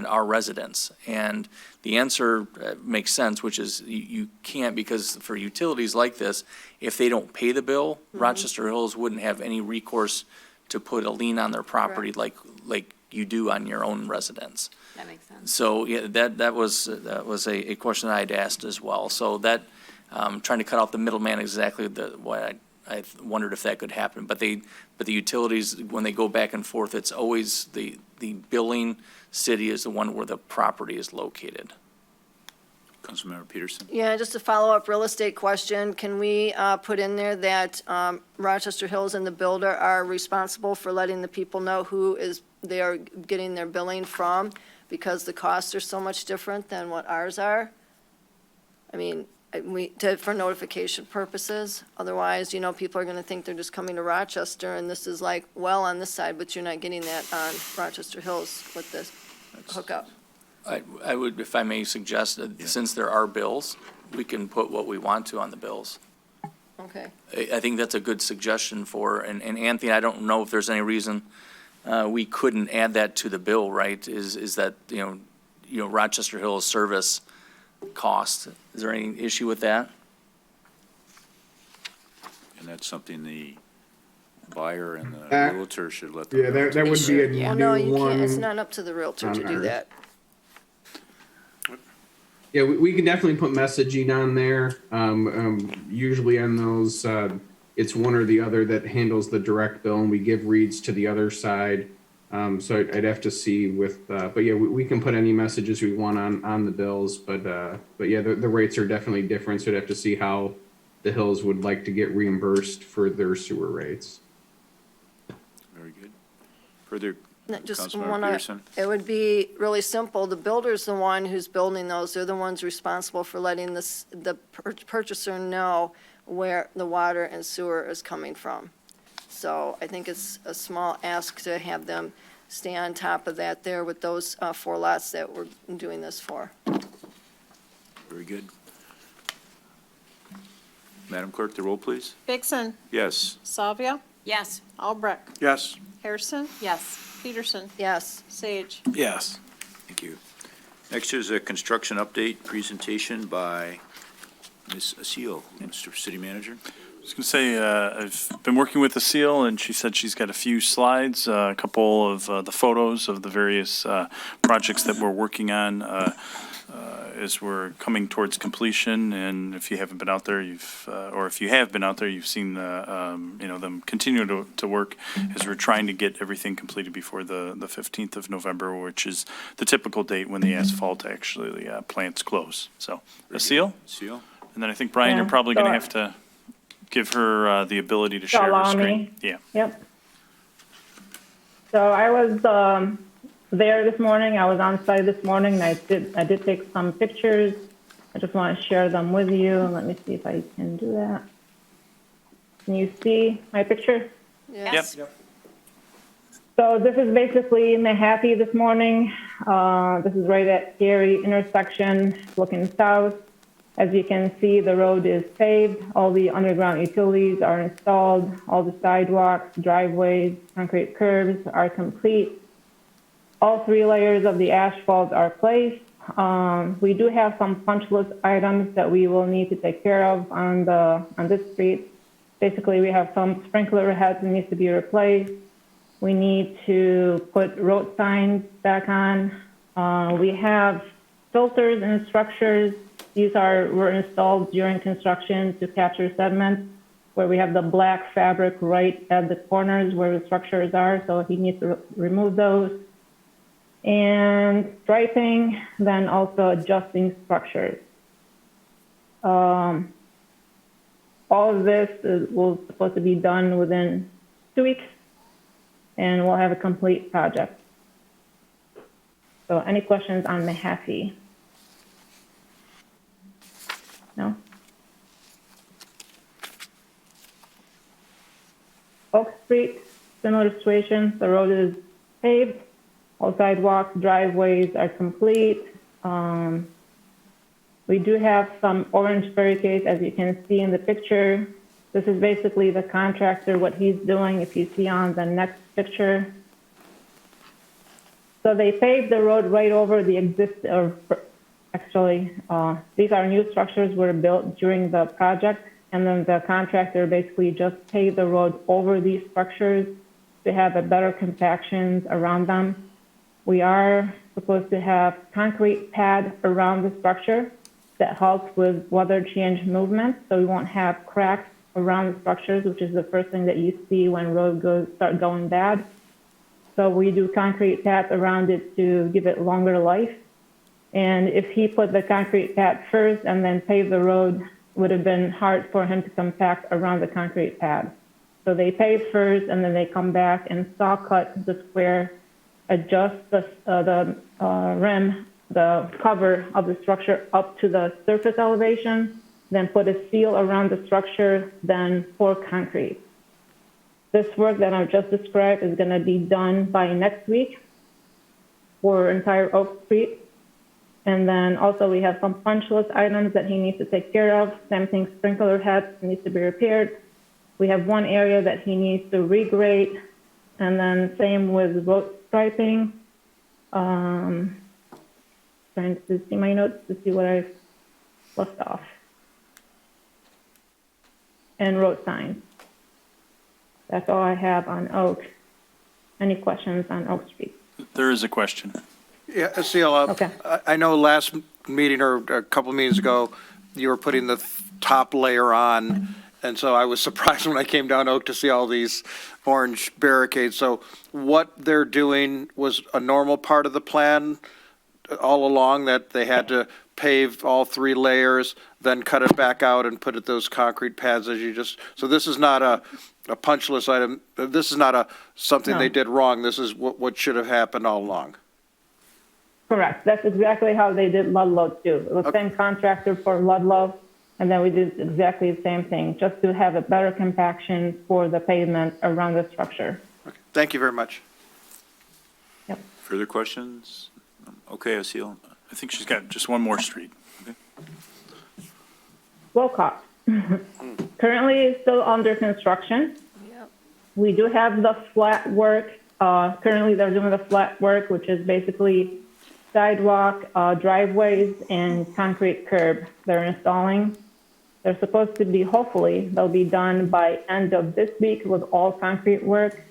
our residents? And the answer makes sense, which is you can't, because for utilities like this, if they don't pay the bill, Rochester Hills wouldn't have any recourse to put a lien on their property like you do on your own residence. That makes sense. So, yeah, that was a question that I'd asked as well. So that, trying to cut out the middleman, exactly what I wondered if that could happen. But the utilities, when they go back and forth, it's always the billing city is the one where the property is located. Councilmember Peterson? Yeah, just a follow-up real estate question. Can we put in there that Rochester Hills and the builder are responsible for letting the people know who they are getting their billing from, because the costs are so much different than what ours are? I mean, for notification purposes. Otherwise, people are going to think they're just coming to Rochester, and this is like well on this side, but you're not getting that on Rochester Hills with this hookup. I would, if I may suggest, that since there are bills, we can put what we want to on the bills. Okay. I think that's a good suggestion and Anthony, I don't know if there's any reason we couldn't add that to the bill, right? Is that, Rochester Hills service cost. Is there any issue with that? And that's something the buyer and the That- realtor should let the Yeah, that realtor would be a Yeah. Well, new no, one. you can't, it's not up to the realtor to on do ours. that. Yeah, we can definitely put messaging on there. Usually on those, it's one or the other that handles the direct bill, and we give reads to the other side. So I'd have to see with, but yeah, we can put any messages we want on the bills, but yeah, the rates are definitely different, so I'd have to see how the Hills would like to get reimbursed for their sewer rates. Very good. Further, No, just Councilmember one, Peterson? it would be really simple. The builder's the one who's building those. They're the ones responsible for letting the purchaser know where the water and sewer is coming from. So I think it's a small ask to have them stay on top of that there with those 4 lots that we're doing this for. Very good. Madam Clerk, the roll, please. Vixen, Yes. Salvia, Yes. Albrecht, Yes. Harrison, Yes. Peterson, Yes. Sage. Yes. Thank you. Next is a construction update presentation by Ms. Aseel, Mr. City Manager. I was going to say, I've been working with Aseel, and she said she's got a few slides, a couple of the photos of the various projects that we're working on as we're coming towards completion. And if you haven't been out there, or if you have been out there, you've seen them continue to work as we're trying to get everything completed before the 15th of November, which is the typical date when the asphalt actually plants close. So, Aseel? Aseel? And then I think, Brian, Yeah, you're probably going to so- have to give her the ability to share her Allow screen. me. Yeah. Yep. So I was there this morning. I was on site this morning. And I did take some pictures. I just want to share them with you. Let me see if I can do that. Can you see my picture? Yes. Yep. So this is basically Mahaffey this morning. This is right at Gary intersection, looking south. As you can see, the road is paved. All the underground utilities are installed. All the sidewalks, driveways, concrete curbs are complete. All 3 layers of the asphalt are placed. We do have some punch list items that we will need to take care of on this street. Basically, we have some sprinkler heads that needs to be replaced. We need to put road signs back on. We have filters and structures. These were installed during construction to capture sediment, where we have the black fabric right at the corners where the structures are, so he needs to remove those. And striping, then also adjusting structures. All of this will supposed to be done within 2 weeks, and we'll have a complete project. So any questions on Mahaffey? No? Oak Street, similar situation. The road is paved. All sidewalks, driveways are complete. We do have some orange barricades, as you can see in the picture. This is basically the contractor, what he's doing, if you see on the next picture. So they paved the road right over the these are new structures were built during the project, and then the contractor basically just paved the road over these structures to have a better compactions around them. We are supposed to have concrete pad around the structure that helps with weather change movement, so we won't have cracks around the structures, which is the first thing that you see when roads start going bad. So we do concrete pads around it to give it longer life. And if he put the concrete pad first and then paved the road, it would have been hard for him to compact around the concrete pad. So they pave first, and then they come back and saw cut the square, adjust the rim, the cover of the structure up to the surface elevation, then put a seal around the structure, then pour concrete. This work that I've just described is going to be done by next week for entire Oak Street. And then also we have some punch list items that he needs to take care of. Same thing, sprinkler heads needs to be repaired. We have one area that he needs to regrade, and then same with road striping. Trying to see my notes to see what I've left off. And road signs. That's all I have on Oak. Any questions on Oak Street? There is a question. Yeah, Aseel, Okay. I know last meeting or a couple meetings ago, you were putting the top layer on, and so I was surprised when I came down Oak to see all these orange barricades. So what they're doing was a normal part of the plan all along, that they had to pave all 3 layers, then cut it back out and put it those concrete pads as you just, so this is not a punch list item, this is not something No. they did wrong, this is what should have happened all along. Correct. That's exactly how they did Ludlow too. It was the same contractor for Ludlow, and then we did exactly the same thing, just to have a better compaction for the pavement around the structure. Okay. Thank you very much. Further questions? Okay, Aseel. I think she's got just one more street. Wilcox. Currently, it's still under construction. Yep. We do have the flat work. Currently, they're doing the flat work, which is basically sidewalk, driveways, and concrete curb they're installing. They're supposed to be, hopefully, they'll be done by end of this week with all concrete work.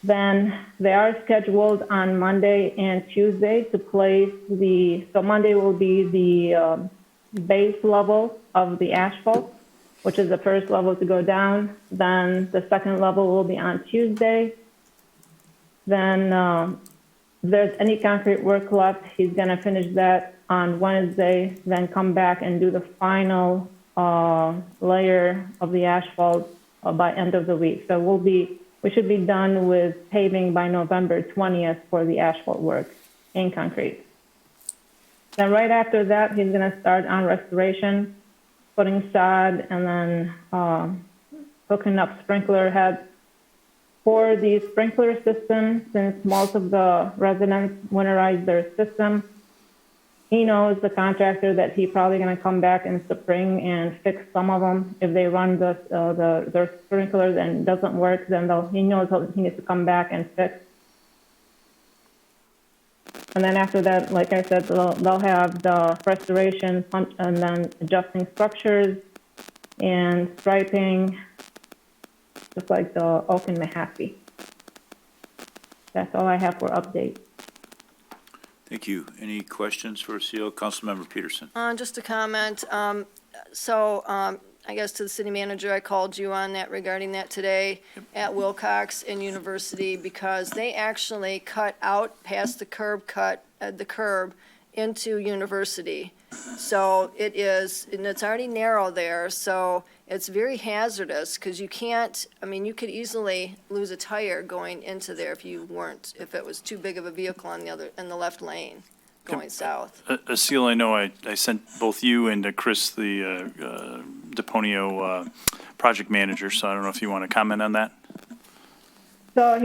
Then they are scheduled on Monday and Tuesday to place so Monday will be the base level of the asphalt, which is the first level to go down. Then the second level will be on Tuesday. Then if there's any concrete work left, he's going to finish that on Wednesday, then come back and do the final layer of the asphalt by end of the week. So we should be done with paving by November 20th for the asphalt work in concrete. Then right after that, he's going to start on restoration, putting sod, and then hooking up sprinkler heads. For the sprinkler system, since most of the residents winterize their system, he knows the contractor that he's probably going to come back in spring and fix some of them. If they run their sprinklers and it doesn't work, then he knows he needs to come back and fix. And then after that, like I said, they'll have the restoration and then adjusting structures and striping, just like the Oak and Mahaffey. That's all I have for update. Thank you. Any questions for Aseel? Councilmember Peterson. Just a comment. I guess to the city manager, I called you on that regarding that today at Wilcox and University, because they actually cut out past the curb cut, the curb into University. So it is, and it's already narrow there, so it's very hazardous, because you can't, you could easily lose a tire going into there if it was too big of a vehicle on the left lane going south. Aseel, I know I sent both you and Chris, the DePonio project manager, so I don't know if you want to comment on that. So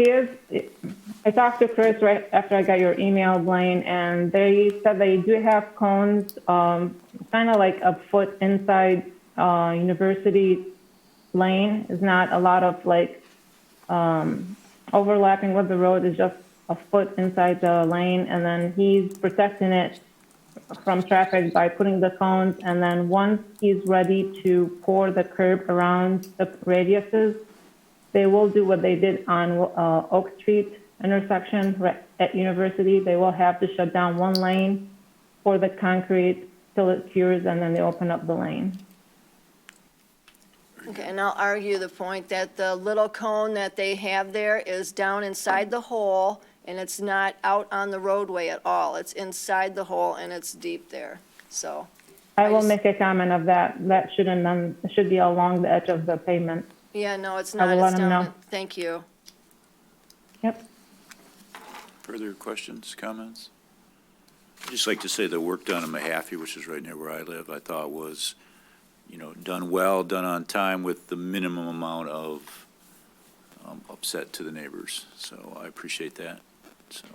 I talked to Chris right after I got your email, Blaine, and they said they do have cones, kind of like a foot inside University lane. It's not a lot of overlapping with the road. It's just a foot inside the lane, and then he's protecting it from traffic by putting the cones, and then once he's ready to pour the curb around the radiuses, they will do what they did on Oak Street intersection at University. They will have to shut down one lane for the concrete till it cures, and then they open up the lane. Okay, and I'll argue the point that the little cone that they have there is down inside the hole, and it's not out on the roadway at all. It's inside the hole, and it's deep there, so. I will make a comment of that. That should be along the edge of the pavement. Yeah, no, it's I not. will It's let 'em down. know. Thank you. Yep. Further questions, comments? I'd just like to say the work done in Mahaffey, which is right near where I live, I thought was, done well, done on time with the minimum amount of upset to the neighbors. So I appreciate that. So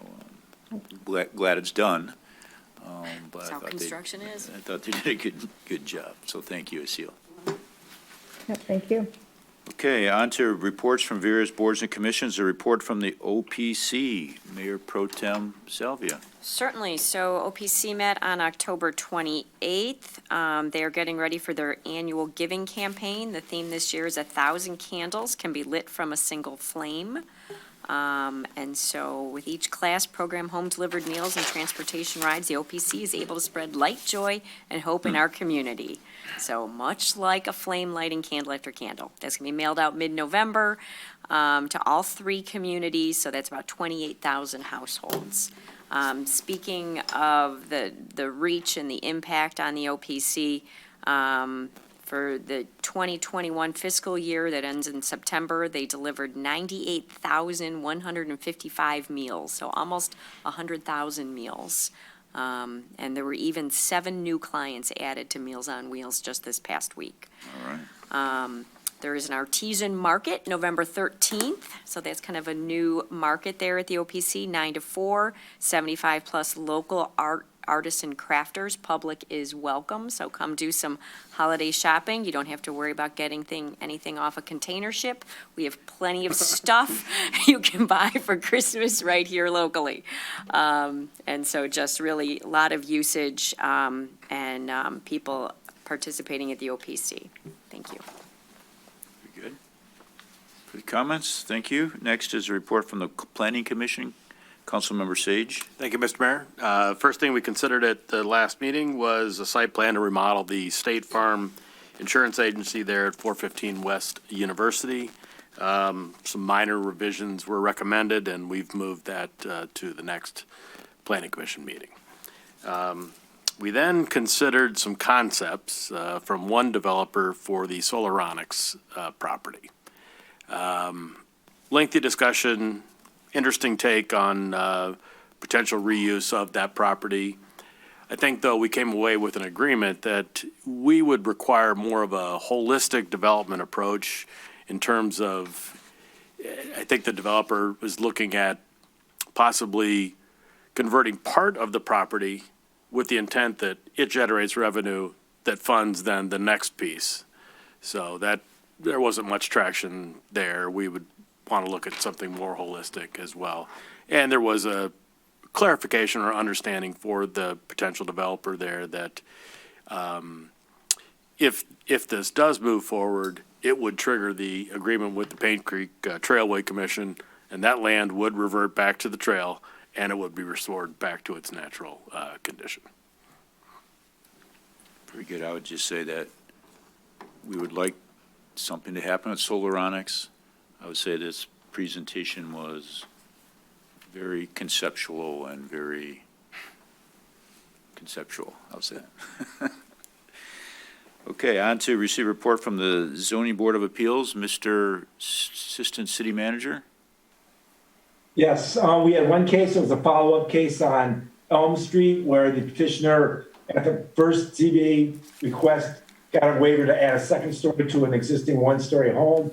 glad it's done. But That's how construction is. I thought they did a good job. So thank you, Aseel. Yep, thank you. Okay, on to reports from various boards and commissions. A report from the OPC, Mayor Pro Tem Salvia. Certainly. So OPC met on October 28th. They are getting ready for their annual giving campaign. The theme this year is 1,000 candles can be lit from a single flame. And so with each class program, home-delivered meals and transportation rides, the OPC is able to spread light, joy, and hope in our community. So much like a flame lighting candle after candle. That's going to be mailed out mid-November to all 3 communities, so that's about 28,000 households. Speaking of the reach and the impact on the OPC, for the 2021 fiscal year that ends in September, they delivered 98,155 meals, so almost 100,000 meals. And there were even 7 new clients added to Meals on Wheels just this past week. All right. There is an Artisan Market, November 13th, so that's kind of a new market there at the OPC, 9 to 4, 75-plus local artisan crafters. Public is welcome, so come do some holiday shopping. You don't have to worry about getting anything off a container ship. We have plenty of stuff you can buy for Christmas right here locally. And so just really a lot of usage and people participating at the OPC. Thank you. Very good. Good comments. Thank you. Next is a report from the Planning Commission. Councilmember Sage. Thank you, Mr. Mayor. First thing we considered at the last meeting was a site plan to remodel the State Farm Insurance Agency there at 415 West University. Some minor revisions were recommended, and we've moved that to the next Planning Commission meeting. We then considered some concepts from one developer for the Solaronics property. Lengthy discussion, interesting take on potential reuse of that property. I think, though, we came away with an agreement that we would require more of a holistic development approach in terms of, I think the developer was looking at possibly converting part of the property with the intent that it generates revenue that funds then the next piece. So that there wasn't much traction there. We would want to look at something more holistic as well. And there was a clarification or understanding for the potential developer there that if this does move forward, it would trigger the agreement with the Paint Creek Trailway Commission, and that land would revert back to the trail, and it would be restored back to its natural condition. Very good. I would just say that we would like something to happen with Solaronics. I would say this presentation was very conceptual and very conceptual. I'll say that. Okay, on to receive a report from the Zoning Board of Appeals. Mr. Assistant City Manager. Yes, we had one case. It was a follow-up case on Elm Street where the petitioner at the first ZBA request got a waiver to add a second story to an existing one-story home.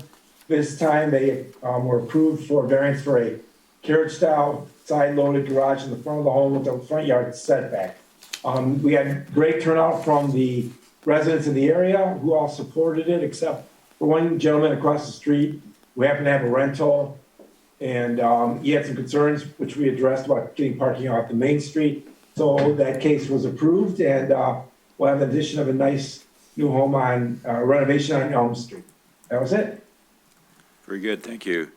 This time they were approved for variance for a carriage-style side-loaded garage in the front of the home with a front yard setback. We had great turnout from the residents in the area who all supported it, except for one gentleman across the street who happened to have a rental. And he had some concerns, which we addressed about getting parking off the main street. So that case was approved, and we'll have the addition of a nice new home on renovation on Elm Street. That was it. Very good, thank you.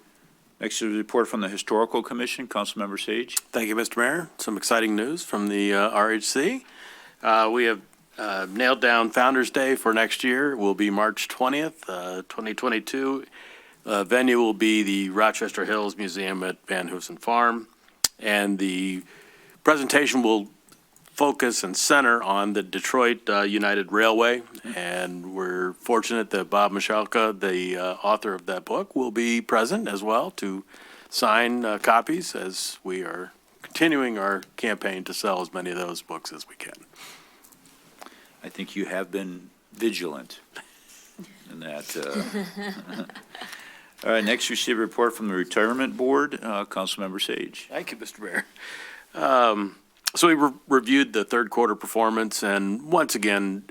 Next is a report from the Historical Commission. Councilmember Sage. Thank you, Mr. Mayor. Some exciting news from the RHC. We have nailed down Founder's Day for next year. It will be March 20th, 2022. Venue will be the Rochester Hills Museum at Van Hoosen Farm. And the presentation will focus and center on the Detroit United Railway. And we're fortunate that Bob Michalka, the author of that book, will be present as well to sign copies as we are continuing our campaign to sell as many of those books as we can. I think you have been vigilant in that. All right, next receive a report from the Retirement Board. Councilmember Sage. Thank you, Mr. Mayor. So we reviewed the third quarter performance, and once again,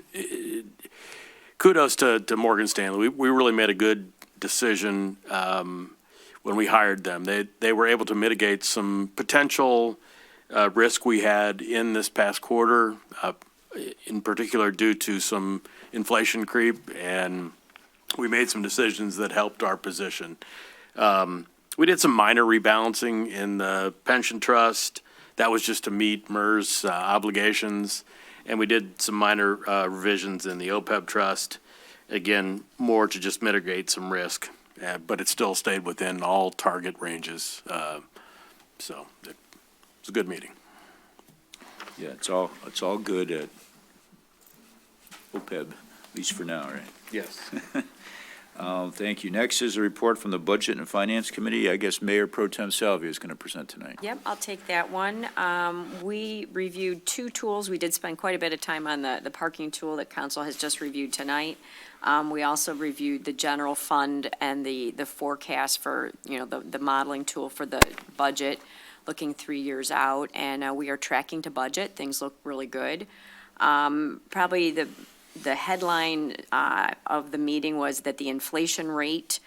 kudos to Morgan Stanley. We really made a good decision when we hired them. They were able to mitigate some potential risk we had in this past quarter, in particular due to some inflation creep, and we made some decisions that helped our position. We did some minor rebalancing in the pension trust. That was just to meet MERS obligations. And we did some minor revisions in the OPEB trust. Again, more to just mitigate some risk, but it still stayed within all target ranges. So it was a good meeting. Yeah, it's all good at OPEB, at least for now, right? Yes. Thank you. Next is a report from the Budget and Finance Committee. I guess Mayor Pro Tem Salvia is going to present tonight. Yep, I'll take that one. We reviewed two tools. We did spend quite a bit of time on the parking tool that council has just reviewed tonight. We also reviewed the general fund and the forecast for, the modeling tool for the budget, looking 3 years out, and we are tracking to budget. Things look really good. Probably the headline of the meeting was that the inflation rate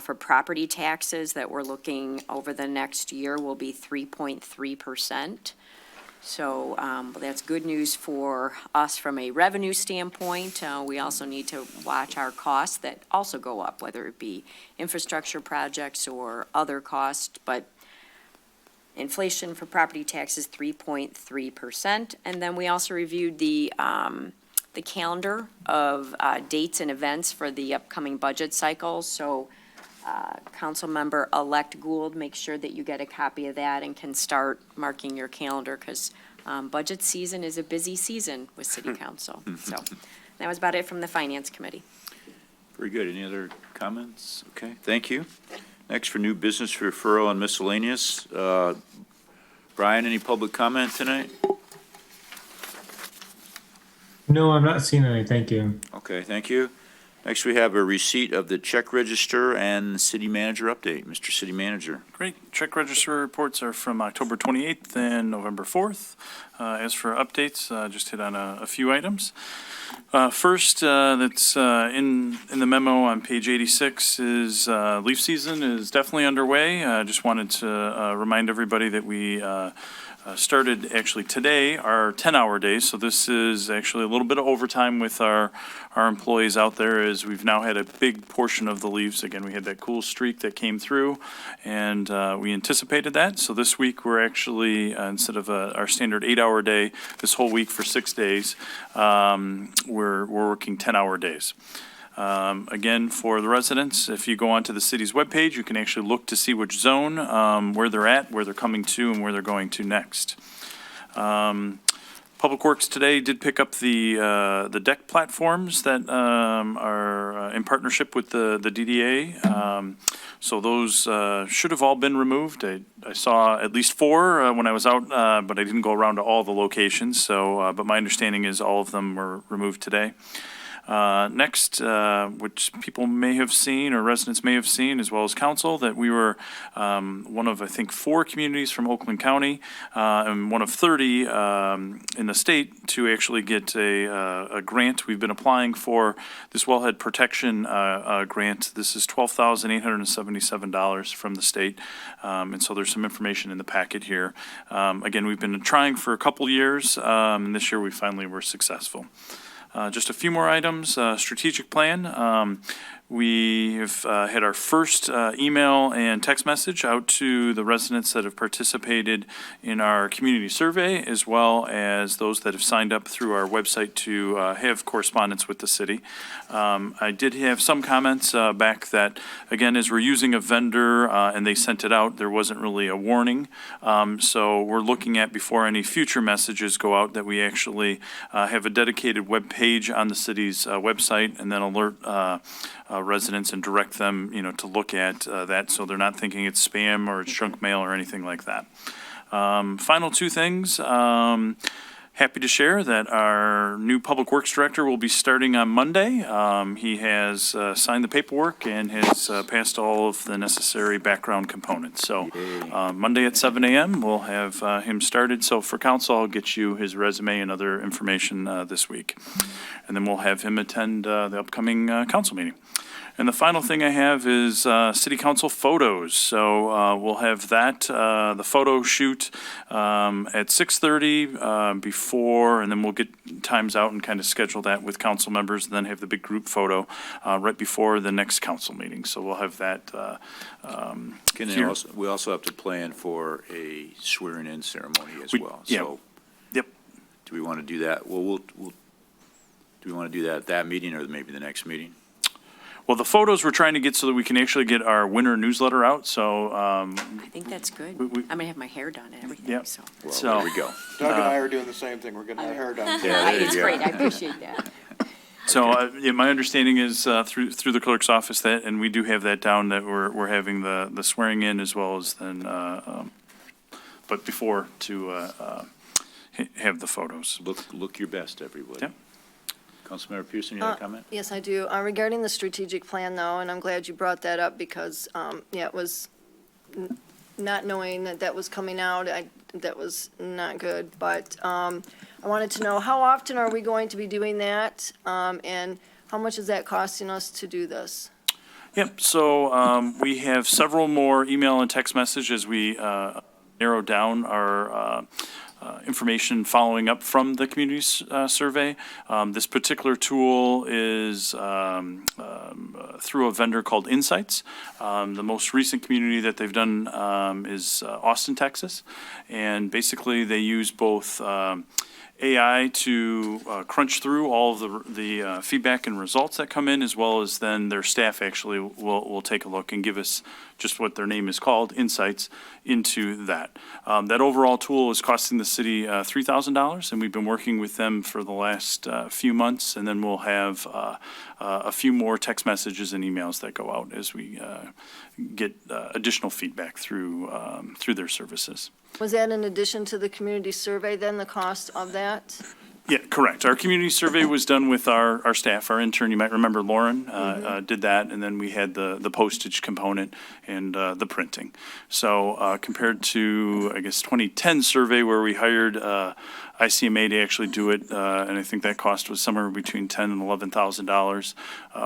for property taxes that we're looking over the next year will be 3.3%. So that's good news for us from a revenue standpoint. We also need to watch our costs that also go up, whether it be infrastructure projects or other costs, but inflation for property taxes, 3.3%. And then we also reviewed the calendar of dates and events for the upcoming budget cycle. So Councilmember-elect Gould, make sure that you get a copy of that and can start marking your calendar, because budget season is a busy season with City Council. So that was about it from the Finance Committee. Very good. Any other comments? Okay, thank you. Next, for new business referral and miscellaneous. Brian, any public comment tonight? No, I'm not seeing any. Thank you. Okay, thank you. Next, we have a receipt of the check register and city manager update. Mr. City Manager. Great. Check register reports are from October 28th and November 4th. As for updates, just hit on a few items. First, that's in the memo on page 86 is leaf season is definitely underway. Just wanted to remind everybody that we started actually today, our 10-hour day. So this is actually a little bit of overtime with our employees out there, as we've now had a big portion of the leaves. Again, we had that cool streak that came through, and we anticipated that. So this week we're actually, instead of our standard 8-hour day, this whole week for 6 days, we're working 10-hour days. Again, for the residents, if you go onto the city's webpage, you can actually look to see which zone, where they're at, where they're coming to, and where they're going to next. Public Works today did pick up the deck platforms that are in partnership with the DDA. So those should have all been removed. I saw at least 4 when I was out, but I didn't go around to all the locations. So, but my understanding is all of them were removed today. Next, which people may have seen or residents may have seen, as well as council, that we were one of, I think, 4 communities from Oakland County and one of 30 in the state to actually get a grant. We've been applying for this wellhead protection grant. This is $12,877 from the state, and so there's some information in the packet here. Again, we've been trying for a couple years, and this year we finally were successful. Just a few more items. Strategic plan. We have had our first email and text message out to the residents that have participated in our community survey, as well as those that have signed up through our website to have correspondence with the city. I did have some comments back that, again, as we're using a vendor and they sent it out, there wasn't really a warning. So we're looking at, before any future messages go out, that we actually have a dedicated web page on the city's website, and then alert residents and direct them, to look at that, so they're not thinking it's spam or it's junk mail or anything like that. Final 2 things. happy to share that our new Public Works Director will be starting on Monday. He has signed the paperwork and has passed all of the necessary background components. So Monday at 7 a.m., we'll have him started. So for council, I'll get you his resume and other information this week. And then we'll have him attend the upcoming council meeting. And the final thing I have is city council photos. So we'll have that, the photo shoot at 6:30 before, and then we'll get times out and kind of schedule that with council members, and then have the big group photo right before the next council meeting. So we'll have that here. We also have to plan for a swearing-in ceremony as well. Yeah. So Yep. do we want to do that? Well, do we want to do that at that meeting or maybe the next meeting? Well, the photos we're trying to get so that we can actually get our winter newsletter out, so. I think that's good. I'm gonna have my hair done and everything, Yep. so. Well, So- there we go. Doug and I are doing the same thing. We're getting our hair done. Yeah, there you It's go. great, I appreciate that. So, yeah, my understanding is through the clerk's office that, and we do have that down, that we're having the swearing in as well as then, but before to have the photos. Look your best, everybody. Yep. Councilmember Pearson, you had a comment? Yes, I do. Regarding the strategic plan, though, and I'm glad you brought that up because, it was not knowing that that was coming out, that was not good. But I wanted to know, how often are we going to be doing that? And how much is that costing us to do this? Yep, so we have several more email and text messages as we narrow down our information following up from the community survey. This particular tool is through a vendor called Insights. The most recent community that they've done is Austin, Texas. And basically, they use both AI to crunch through all of the feedback and results that come in, as well as then their staff actually will take a look and give us just what their name is called, insights into that. That overall tool is costing the city $3,000, and we've been working with them for the last few months, and then we'll have a few more text messages and emails that go out as we get additional feedback through their services. Was that in addition to the community survey, then, the cost of that? Yeah, correct. Our community survey was done with our staff, our intern, you might remember Lauren, did that, and then we had the postage component and the printing. So compared to, I guess, 2010 survey where we hired ICMA to actually do it, and I think that cost was somewhere between $10,000 and $11,000.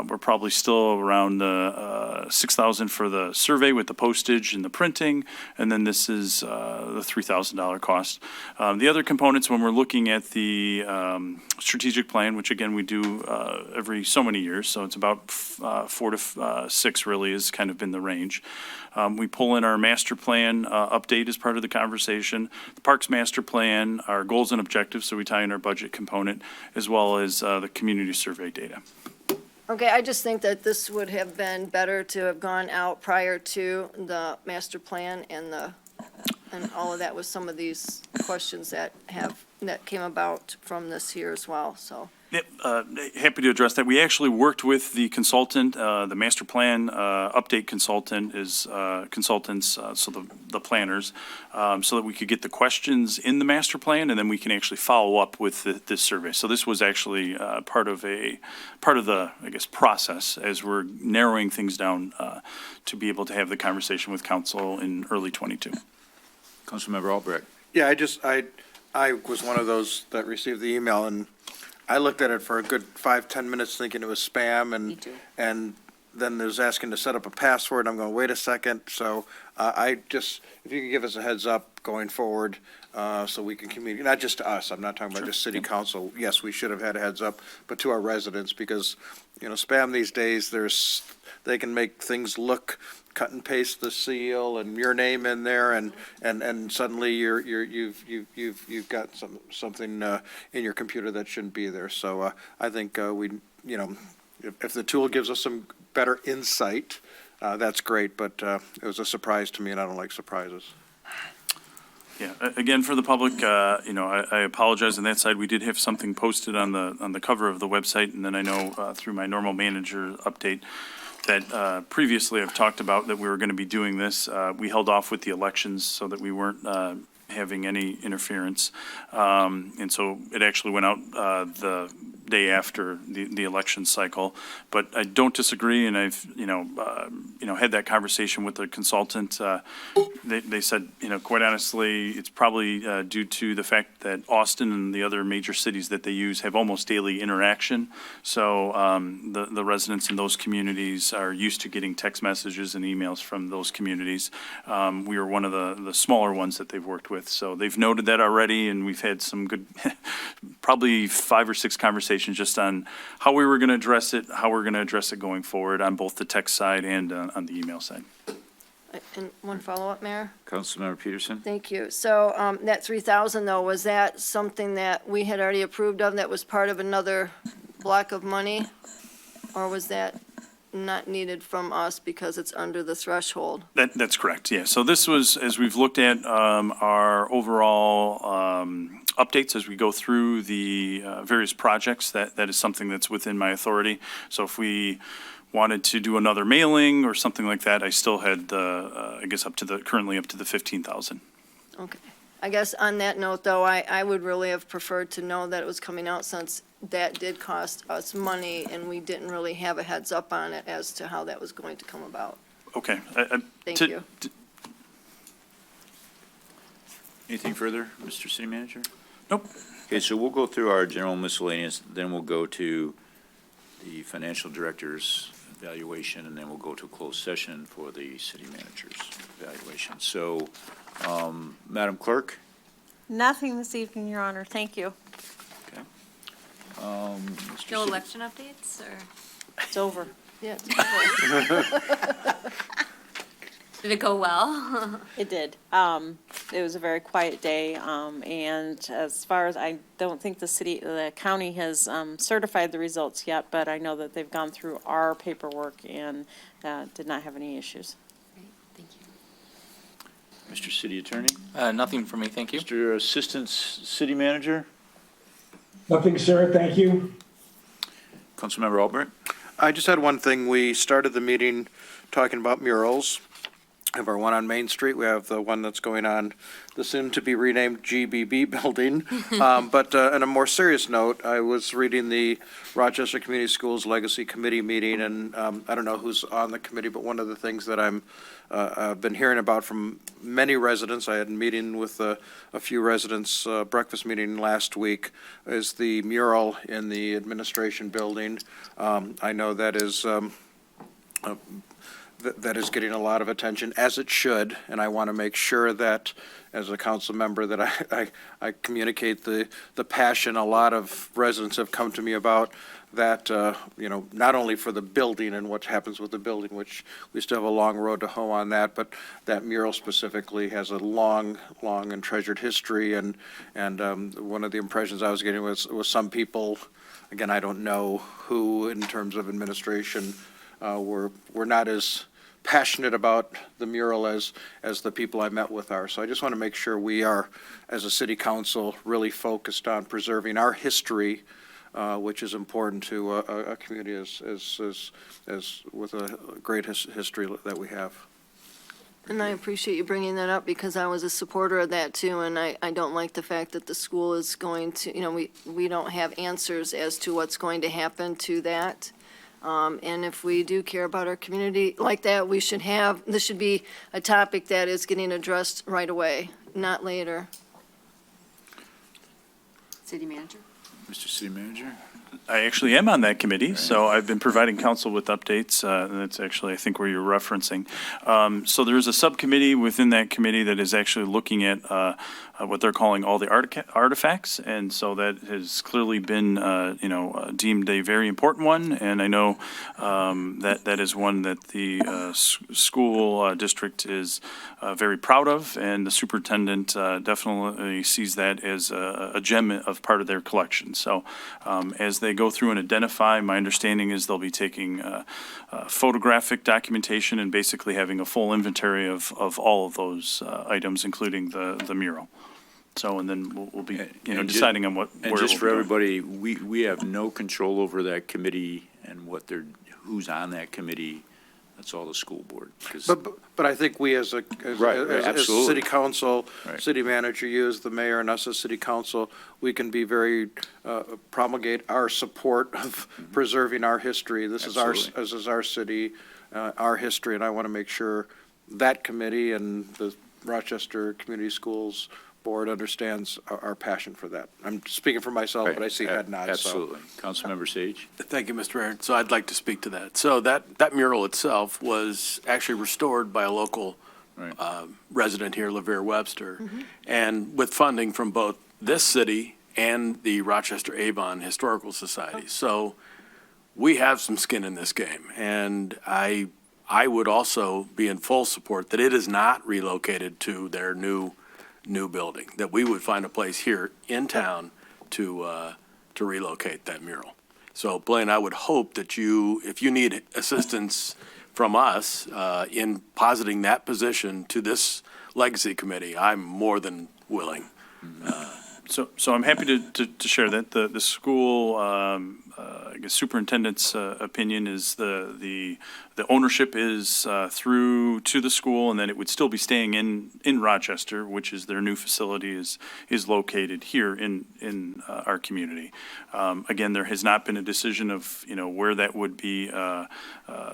We're probably still around $6,000 for the survey with the postage and the printing, and then this is the $3,000 cost. The other components, when we're looking at the strategic plan, which again we do every so many years, so it's about 4 to 6 really has kind of been the range. We pull in our master plan update as part of the conversation, the Parks Master Plan, our goals and objectives, so we tie in our budget component, as well as the community survey data. Okay, I just think that this would have been better to have gone out prior to the master plan and all of that with some of these questions that came about from this here as well, so. Yep, happy to address that. We actually worked with the consultant, the master plan update consultant is consultants, so the planners, so that we could get the questions in the master plan, and then we can actually follow up with this survey. So this was actually part of the, I guess, process as we're narrowing things down to be able to have the conversation with council in early '22. Councilmember Albrecht. Yeah, I was one of those that received the email, and I looked at it for a good 5-10 minutes thinking it was spam, and then it was asking to set up a password. I'm going, wait a second. So if you could give us a heads up going forward, so we can communicate, not just to us, I'm not talking about just city council. Yes, we should have had a heads up, but to our residents, because, spam these days, they can make things look, cut and paste the seal and your name in there, and suddenly you've got something in your computer that shouldn't be there. So I think if the tool gives us some better insight, that's great. But it was a surprise to me, and I don't like surprises. Yeah, again, for the public, I apologize on that side. We did have something posted on the cover of the website, and then I know through my normal manager update that previously I've talked about that we were going to be doing this. We held off with the elections so that we weren't having any interference. And so it actually went out the day after the election cycle. But I don't disagree, and I've, had that conversation with the consultant. They said, quite honestly, it's probably due to the fact that Austin and the other major cities that they use have almost daily interaction. So the residents in those communities are used to getting text messages and emails from those communities. We are one of the smaller ones that they've worked with. So they've noted that already, and we've had some good, probably 5 or 6 conversations just on how we were going to address it, how we're going to address it going forward on both the text side and on the email side. And one follow-up, Mayor? Councilmember Peterson? Thank you. So that 3,000 though, was that something that we had already approved of that was part of another block of money? Or was that not needed from us because it's under the threshold? That's correct, yeah. So this was, as we've looked at our overall updates as we go through the various projects, that is something that's within my authority. So if we wanted to do another mailing or something like that, I still had, I guess, currently up to the 15,000. Okay. I guess on that note, though, I would really have preferred to know that it was coming out since that did cost us money and we didn't really have a heads up on it as to how that was going to come about. Okay. Thank you. Anything further, Mr. City Manager? Nope. Okay, so we'll go through our general miscellaneous, then we'll go to the financial director's evaluation, and then we'll go to a closed session for the city manager's evaluation. So, Madam Clerk? Nothing this evening, Your Honor. Thank you. Okay. Mr. No City- election updates, or It's over. Yeah. did it go well? It did. It was a very quiet day, and as far as, I don't think the county has certified the results yet, but I know that they've gone through our paperwork and did not have any issues. Great, thank you. Mr. City Attorney? Nothing for me, thank you. Mr. Assistant City Manager? Nothing, sir, thank you. Councilmember Albrecht? I just had one thing. We started the meeting talking about murals. We have our one on Main Street. We have the one that's going on the soon-to-be renamed GBB building. But on a more serious note, I was reading the Rochester Community Schools Legacy Committee meeting, and I don't know who's on the committee, but one of the things that I've been hearing about from many residents, I had a meeting with a few residents, breakfast meeting last week, is the mural in the administration building. I know that is that is getting a lot of attention, as it should, and I want to make sure that, as a council member, that I communicate the passion a lot of residents have come to me about that, not only for the building and what happens with the building, which we still have a long road to hoe on that, but that mural specifically has a long and treasured history, and one of the impressions I was getting was some people, again, I don't know who in terms of administration, were not as passionate about the mural as the people I met with are. So I just want to make sure we are, as a city council, really focused on preserving our history, which is important to a community as with a great history that we have. And I appreciate you bringing that up because I was a supporter of that too, and I don't like the fact that the school is going to, we don't have answers as to what's going to happen to that. And if we do care about our community like that, this should be a topic that is getting addressed right away, not later. City manager? Mr. City Manager? I actually am on that committee, so I've been providing council with updates, and that's actually, I think, where you're referencing. So there's a subcommittee within that committee that is actually looking at what they're calling all the artifacts, and so that has clearly been, deemed a very important one, and I know that is one that the school district is very proud of, and the superintendent definitely sees that as a gem of part of their collection. So as they go through and identify, my understanding is they'll be taking photographic documentation and basically having a full inventory of all of those items, including the mural. So, and then we'll be, deciding on where And just it for will go. everybody, we have no control over that committee and who's on that committee. That's all the school board. 'Cause- But I think we as a, Right, as absolutely. city council, Right. city manager, you as the mayor, and us as city council, we can be very, promulgate our support of preserving our history. This is our city, our history, and I want to make sure that committee and the Rochester Community Schools Board understands our passion for that. I'm speaking for myself, but I see head nods, so. Absolutely. Councilmember Sage? Thank you, Mr. Mayor. So I'd like to speak to that. So that mural itself was actually restored by a local Right. resident here, LaVere Webster, and with funding from both this city and the Rochester Avon Historical Society. So we have some skin in this game, and I would also be in full support that it is not relocated to their new building, that we would find a place here in town to relocate that mural. So Blaine, I would hope that if you need assistance from us in positing that position to this legacy committee, I'm more than willing. So I'm happy to share that. The school, I guess superintendent's opinion is the ownership is through to the school, and then it would still be staying in Rochester, which is their new facility is located here in our community. Again, there has not been a decision of, where that would be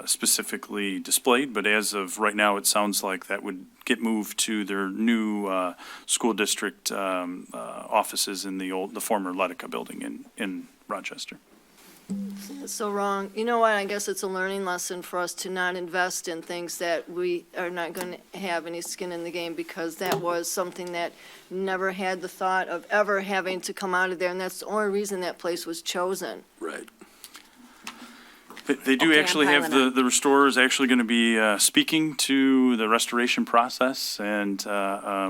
specifically displayed, but as of right now, it sounds like that would get moved to their new school district offices in the former Letica building in Rochester. It's so wrong. You know what? I guess it's a learning lesson for us to not invest in things that we are not going to have any skin in the game, because that was something that never had the thought of ever having to come out of there, and that's the only reason that place was chosen. Right. They do actually have, the restorer is actually going to be speaking to the restoration process, and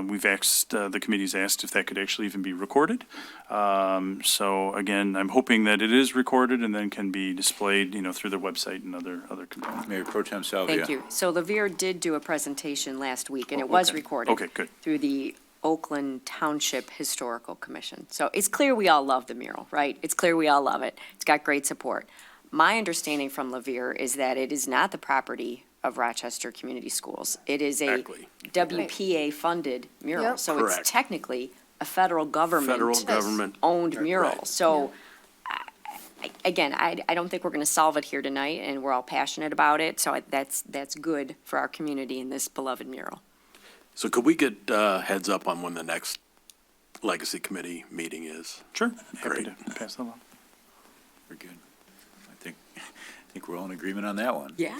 we've asked, the committee's asked if that could actually even be recorded. So again, I'm hoping that it is recorded and then can be displayed, through their website and other components. Mayor Pro Tem Salvia. Thank you. So LaVere did do a presentation last week, and it was recorded. Okay, good. Through the Oakland Township Historical Commission. So it's clear we all love the mural, right? It's clear we all love it. It's got great support. My understanding from LaVere is that it is not the property of Rochester Community Schools. It is a Exactly. WPA-funded mural. Yep. So Correct. it's technically a federal government government owned mural. Right. So, again, I don't think we're going to solve it here tonight, and we're all passionate about it. So that's good for our community in this beloved mural. So could we get heads up on when the next legacy committee meeting is? Sure. Happy Great. to pass that on. Very good. I think we're all in agreement on that one. Yeah.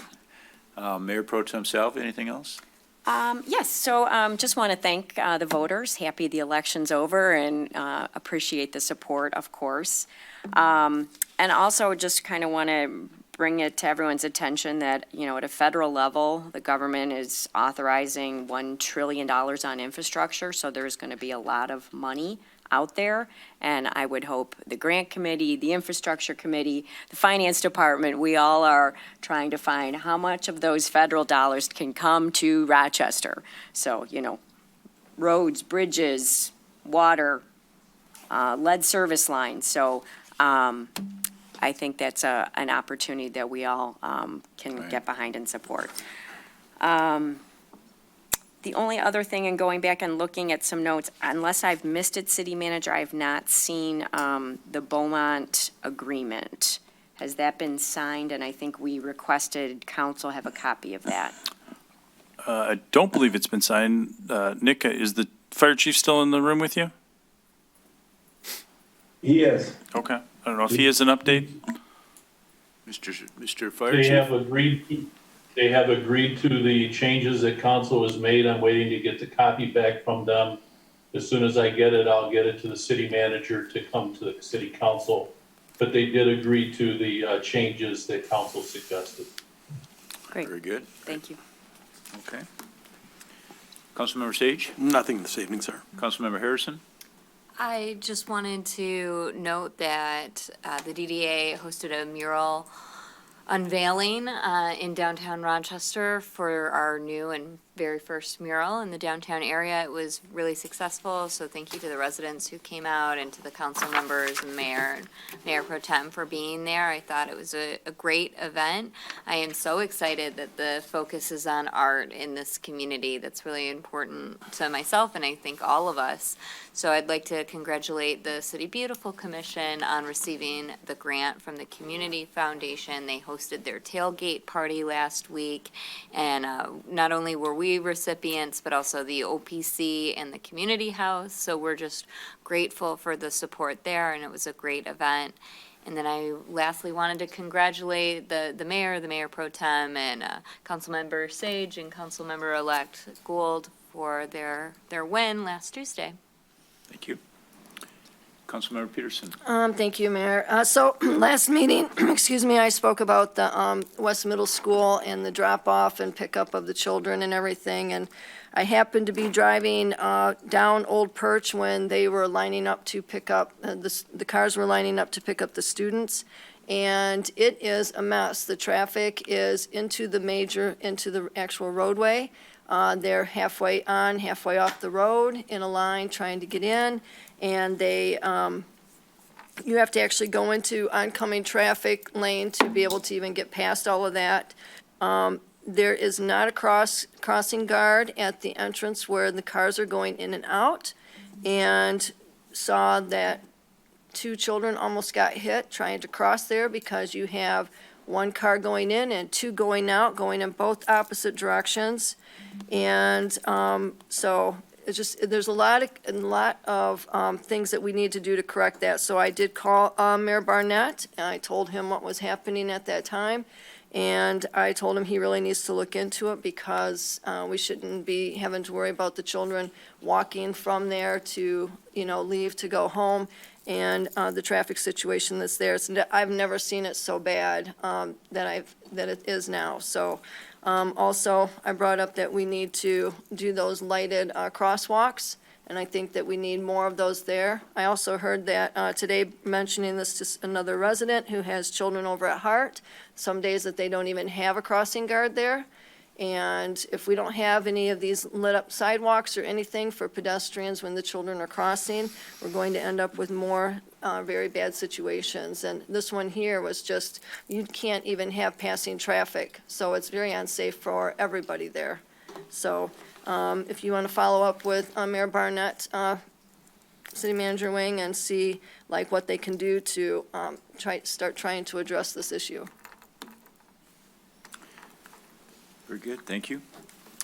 Mayor Pro Tem Salvia, anything else? Yes, so just want to thank the voters. Happy the election's over, and appreciate the support, of course. And also just kind of want to bring it to everyone's attention that, at a federal level, the government is authorizing $1 trillion on infrastructure, so there's going to be a lot of money out there. And I would hope the grant committee, the infrastructure committee, the finance department, we all are trying to find how much of those federal dollars can come to Rochester. So, roads, bridges, water, lead service lines. So I think that's an opportunity that we all can get behind and support. The only other thing, in going back and looking at some notes, unless I've missed it, City Manager, I've not seen the Beaumont agreement. Has that been signed? And I think we requested council have a copy of that. I don't believe it's been signed. Nick, is the fire chief still in the room with you? He is. Okay. I don't know if he has an update. Mr. Fire They Chief? have agreed to the changes that council has made. I'm waiting to get the copy back from them. As soon as I get it, I'll get it to the city manager to come to the city council. But they did agree to the changes that council suggested. Great. Very good. Thank you. Okay. Councilmember Sage? Nothing this evening, sir. Councilmember Harrison? I just wanted to note that the DDA hosted a mural unveiling in downtown Rochester for our new and very first mural in the downtown area. It was really successful, so thank you to the residents who came out and to the council members and mayor and Mayor Pro Tem for being there. I thought it was a great event. I am so excited that the focus is on art in this community. That's really important to myself and I think all of us. So I'd like to congratulate the City Beautiful Commission on receiving the grant from the Community Foundation. They hosted their tailgate party last week, and not only were we recipients, but also the OPC and the Community House. So we're just grateful for the support there, and it was a great event. And then I lastly wanted to congratulate the Mayor Pro Tem, and Councilmember Sage and Councilmember-elect Gould for their win last Tuesday. Thank you. Councilmember Peterson. Thank you, Mayor. So last meeting, excuse me, I spoke about the West Middle School and the drop-off and pickup of the children and everything. And I happened to be driving down Old Perch when they were lining up to pick up, the cars were lining up to pick up the students. And it is a mess. The traffic is into the actual roadway. They're halfway on, halfway off the road in a line trying to get in. And you have to actually go into oncoming traffic lane to be able to even get past all of that. There is not a crossing guard at the entrance where the cars are going in and out. And saw that 2 children almost got hit trying to cross there because you have 1 car going in and 2 going out, going in both opposite directions. And so it's just, there's a lot of things that we need to do to correct that. So I did call Mayor Barnett, and I told him what was happening at that time. And I told him he really needs to look into it because we shouldn't be having to worry about the children walking from there to, leave to go home. And the traffic situation that's there. I've never seen it so bad that it is now. So also, I brought up that we need to do those lighted crosswalks, and I think that we need more of those there. I also heard that today, mentioning this to another resident who has children over at Hart, some days that they don't even have a crossing guard there. And if we don't have any of these lit up sidewalks or anything for pedestrians when the children are crossing, we're going to end up with more very bad situations. And this one here was just, you can't even have passing traffic. So it's very unsafe for everybody there. So if you want to follow up with Mayor Barnett, City Manager Wing, and see what they can do to start trying to address this issue. Very good, thank you.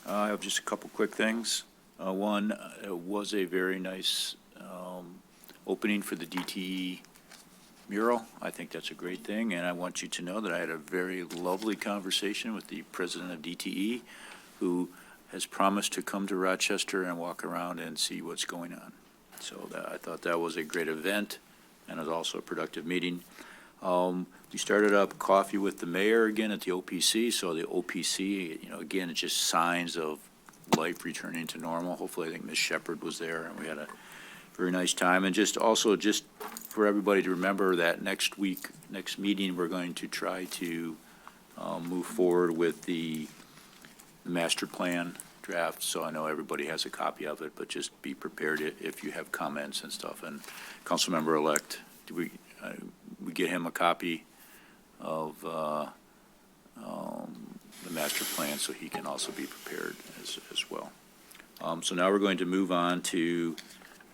I have just a couple quick things. One, it was a very nice opening for the DTE mural. I think that's a great thing, and I want you to know that I had a very lovely conversation with the president of DTE, who has promised to come to Rochester and walk around and see what's going on. So I thought that was a great event, and it was also a productive meeting. We started up coffee with the mayor again at the OPC, so the OPC, again, it's just signs of life returning to normal. Hopefully, I think Ms. Shepherd was there, and we had a very nice time. And just for everybody to remember that next meeting, we're going to try to move forward with the master plan draft, so I know everybody has a copy of it, but just be prepared if you have comments and stuff. And Councilmember-elect, we get him a copy of the master plan so he can also be prepared as well. So now we're going to move on to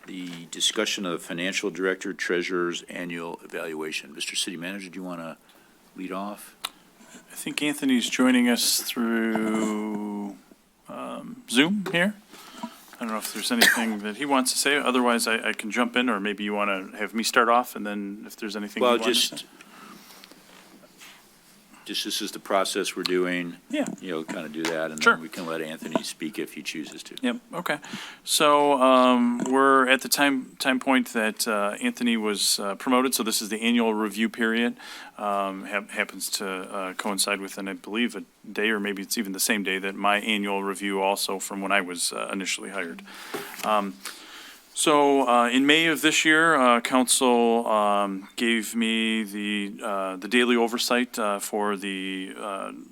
the discussion of the financial director treasurer's annual evaluation. Mr. City Manager, do you want to lead off? I think Anthony's joining us through Zoom here. I don't know if there's anything that he wants to say. Otherwise, I can jump in, or maybe you want to have me start off, and then if there's anything you want to say. Just this is the process we're doing. Yeah. Kind of do that, and Sure. then we can let Anthony speak if he chooses to. Yep, okay. So we're at the time point that Anthony was promoted, so this is the annual review period. Happens to coincide with, and I believe, a day, or maybe it's even the same day, that my annual review also from when I was initially hired. So in May of this year, council gave me the daily oversight for the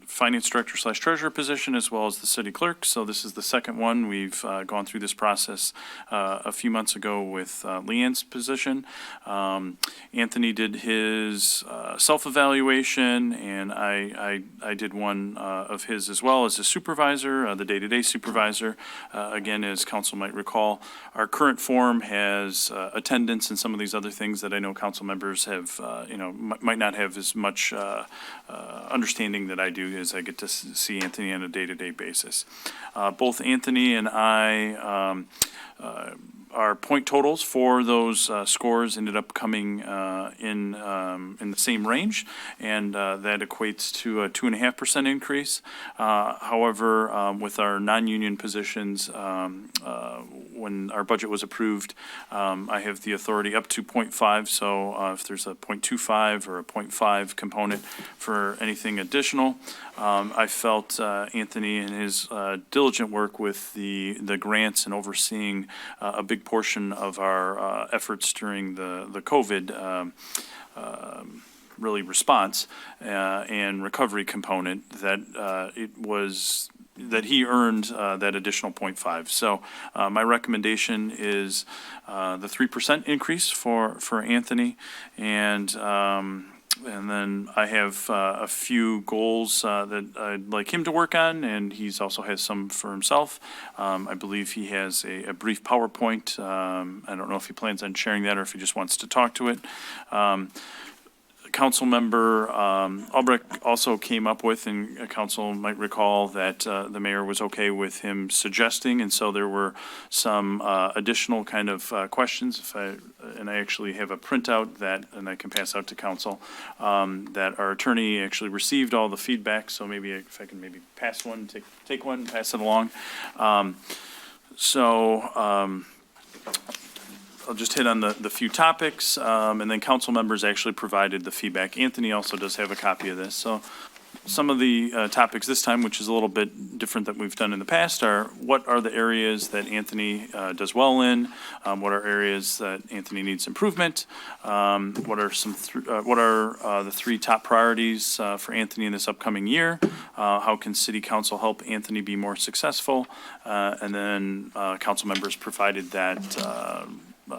finance director / treasurer position, as well as the city clerk. So this is the second one. We've gone through this process a few months ago with Leanne's position. Anthony did his self-evaluation, and I did one of his as well as a supervisor, the day-to-day supervisor. Again, as council might recall, our current form has attendance and some of these other things that I know council members have, might not have as much understanding that I do, as I get to see Anthony on a day-to-day basis. Both Anthony and I, our point totals for those scores ended up coming in the same range, and that equates to a 2.5% increase. However, with our non-union positions, when our budget was approved, I have the authority up to 0.5, so if there's a 0.25 or a 0.5 component for anything additional, I felt Anthony and his diligent work with the grants and overseeing a big portion of our efforts during the COVID really response and recovery component, that that he earned that additional 0.5. So my recommendation is the 3% increase for Anthony, and then I have a few goals that I'd like him to work on, and he's also has some for himself. I believe he has a brief PowerPoint. I don't know if he plans on sharing that or if he just wants to talk to it. Councilmember Albrecht also came up with, and council might recall, that the mayor was okay with him suggesting, and so there were some additional kind of questions. And I actually have a printout that, and I can pass out to council, that our attorney actually received all the feedback. So maybe if I can maybe pass one, take one, pass it along. I'll just hit on the few topics, and then council members actually provided the feedback. Anthony also does have a copy of this. So some of the topics this time, which is a little bit different than we've done in the past, are what are the areas that Anthony does well in, what are areas that Anthony needs improvement, what are the three top priorities for Anthony in this upcoming year, how can city council help Anthony be more successful, and then council members provided that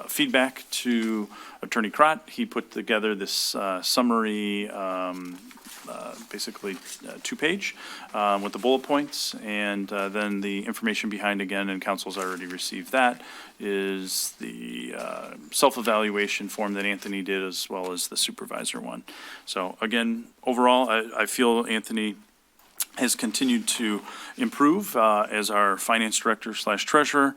feedback to Attorney Crott. He put together this summary, basically 2-page with the bullet points, and then the information behind, again, and council's already received that, is the self-evaluation form that Anthony did, as well as the supervisor one. So again, overall, I feel Anthony has continued to improve as our finance director / treasurer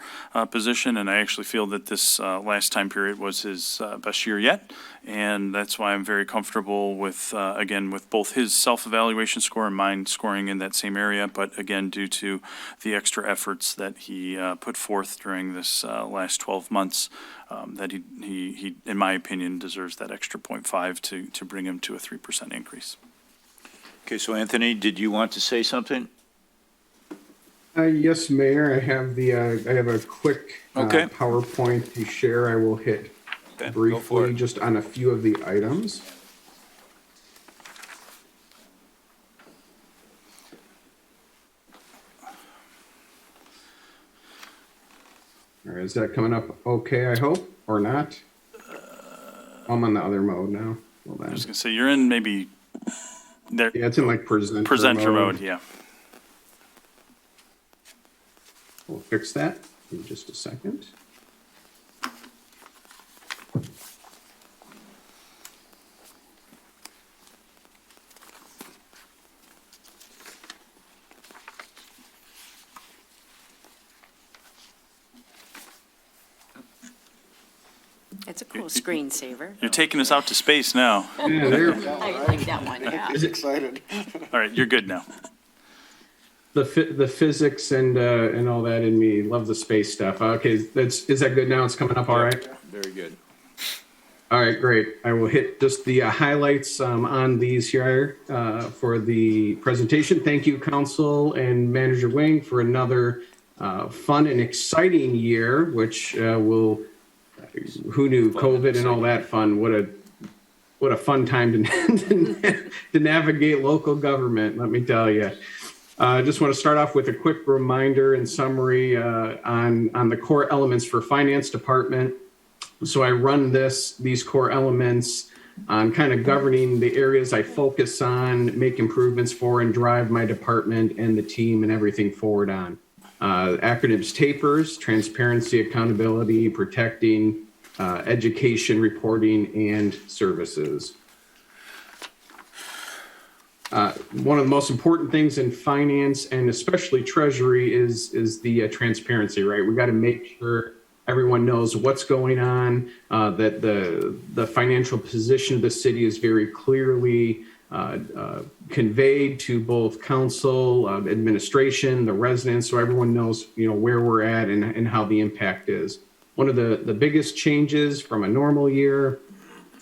position, and I actually feel that this last time period was his best year yet, and that's why I'm very comfortable with, again, with both his self-evaluation score and mine scoring in that same area, but again, due to the extra efforts that he put forth during this last 12 months, that he, in my opinion, deserves that extra 0.5 to bring him to a 3% increase. Okay, so Anthony, did you want to say something? Yes, Mayor, I have a quick PowerPoint to share. I will hit briefly just on a few of the items. All right, is that coming up okay, I hope, or not? I'm on the other mode now. I was going to say, you're in maybe... There, yeah, it's in like presenter mode, yeah. We'll fix that in just a second. It's a cool screensaver. You're taking us out to space now. I like that one, yeah. He's excited. All right, you're good now. The physics and all that in me love the space stuff. Okay, is that good now? It's coming up all right? Very good. All right, great. I will hit just the highlights on these here for the presentation. Thank you, Council and Manager Wing, for another fun and exciting year, which will who knew COVID and all that fun? What a fun time to navigate local government, let me tell you. I just want to start off with a quick reminder and summary on the core elements for finance department. So I run these core elements on kind of governing the areas I focus on, make improvements for, and drive my department and the team and everything forward on. Acronyms TAPERS, transparency, accountability, protecting, education, reporting, and services. One of the most important things in finance and especially treasury is the transparency, right? We got to make sure everyone knows what's going on, that the financial position of the city is very clearly conveyed to both council, administration, the residents, so everyone knows, where we're at and how the impact is. One of the biggest changes from a normal year,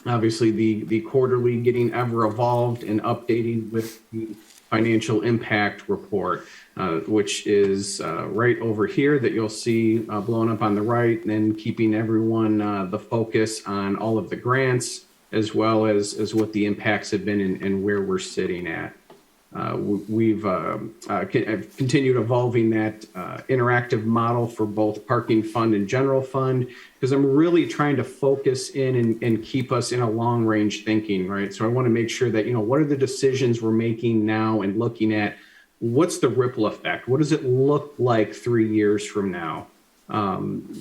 obviously the quarterly getting ever evolved and updating with the financial impact report, which is right over here that you'll see blown up on the right, and then keeping everyone the focus on all of the grants, as well as what the impacts have been and where we're sitting at. We've continued evolving that interactive model for both parking fund and general fund, because I'm really trying to focus in and keep us in a long range thinking, right? So I want to make sure that, what are the decisions we're making now and looking at what's the ripple effect? What does it look like 3 years from now?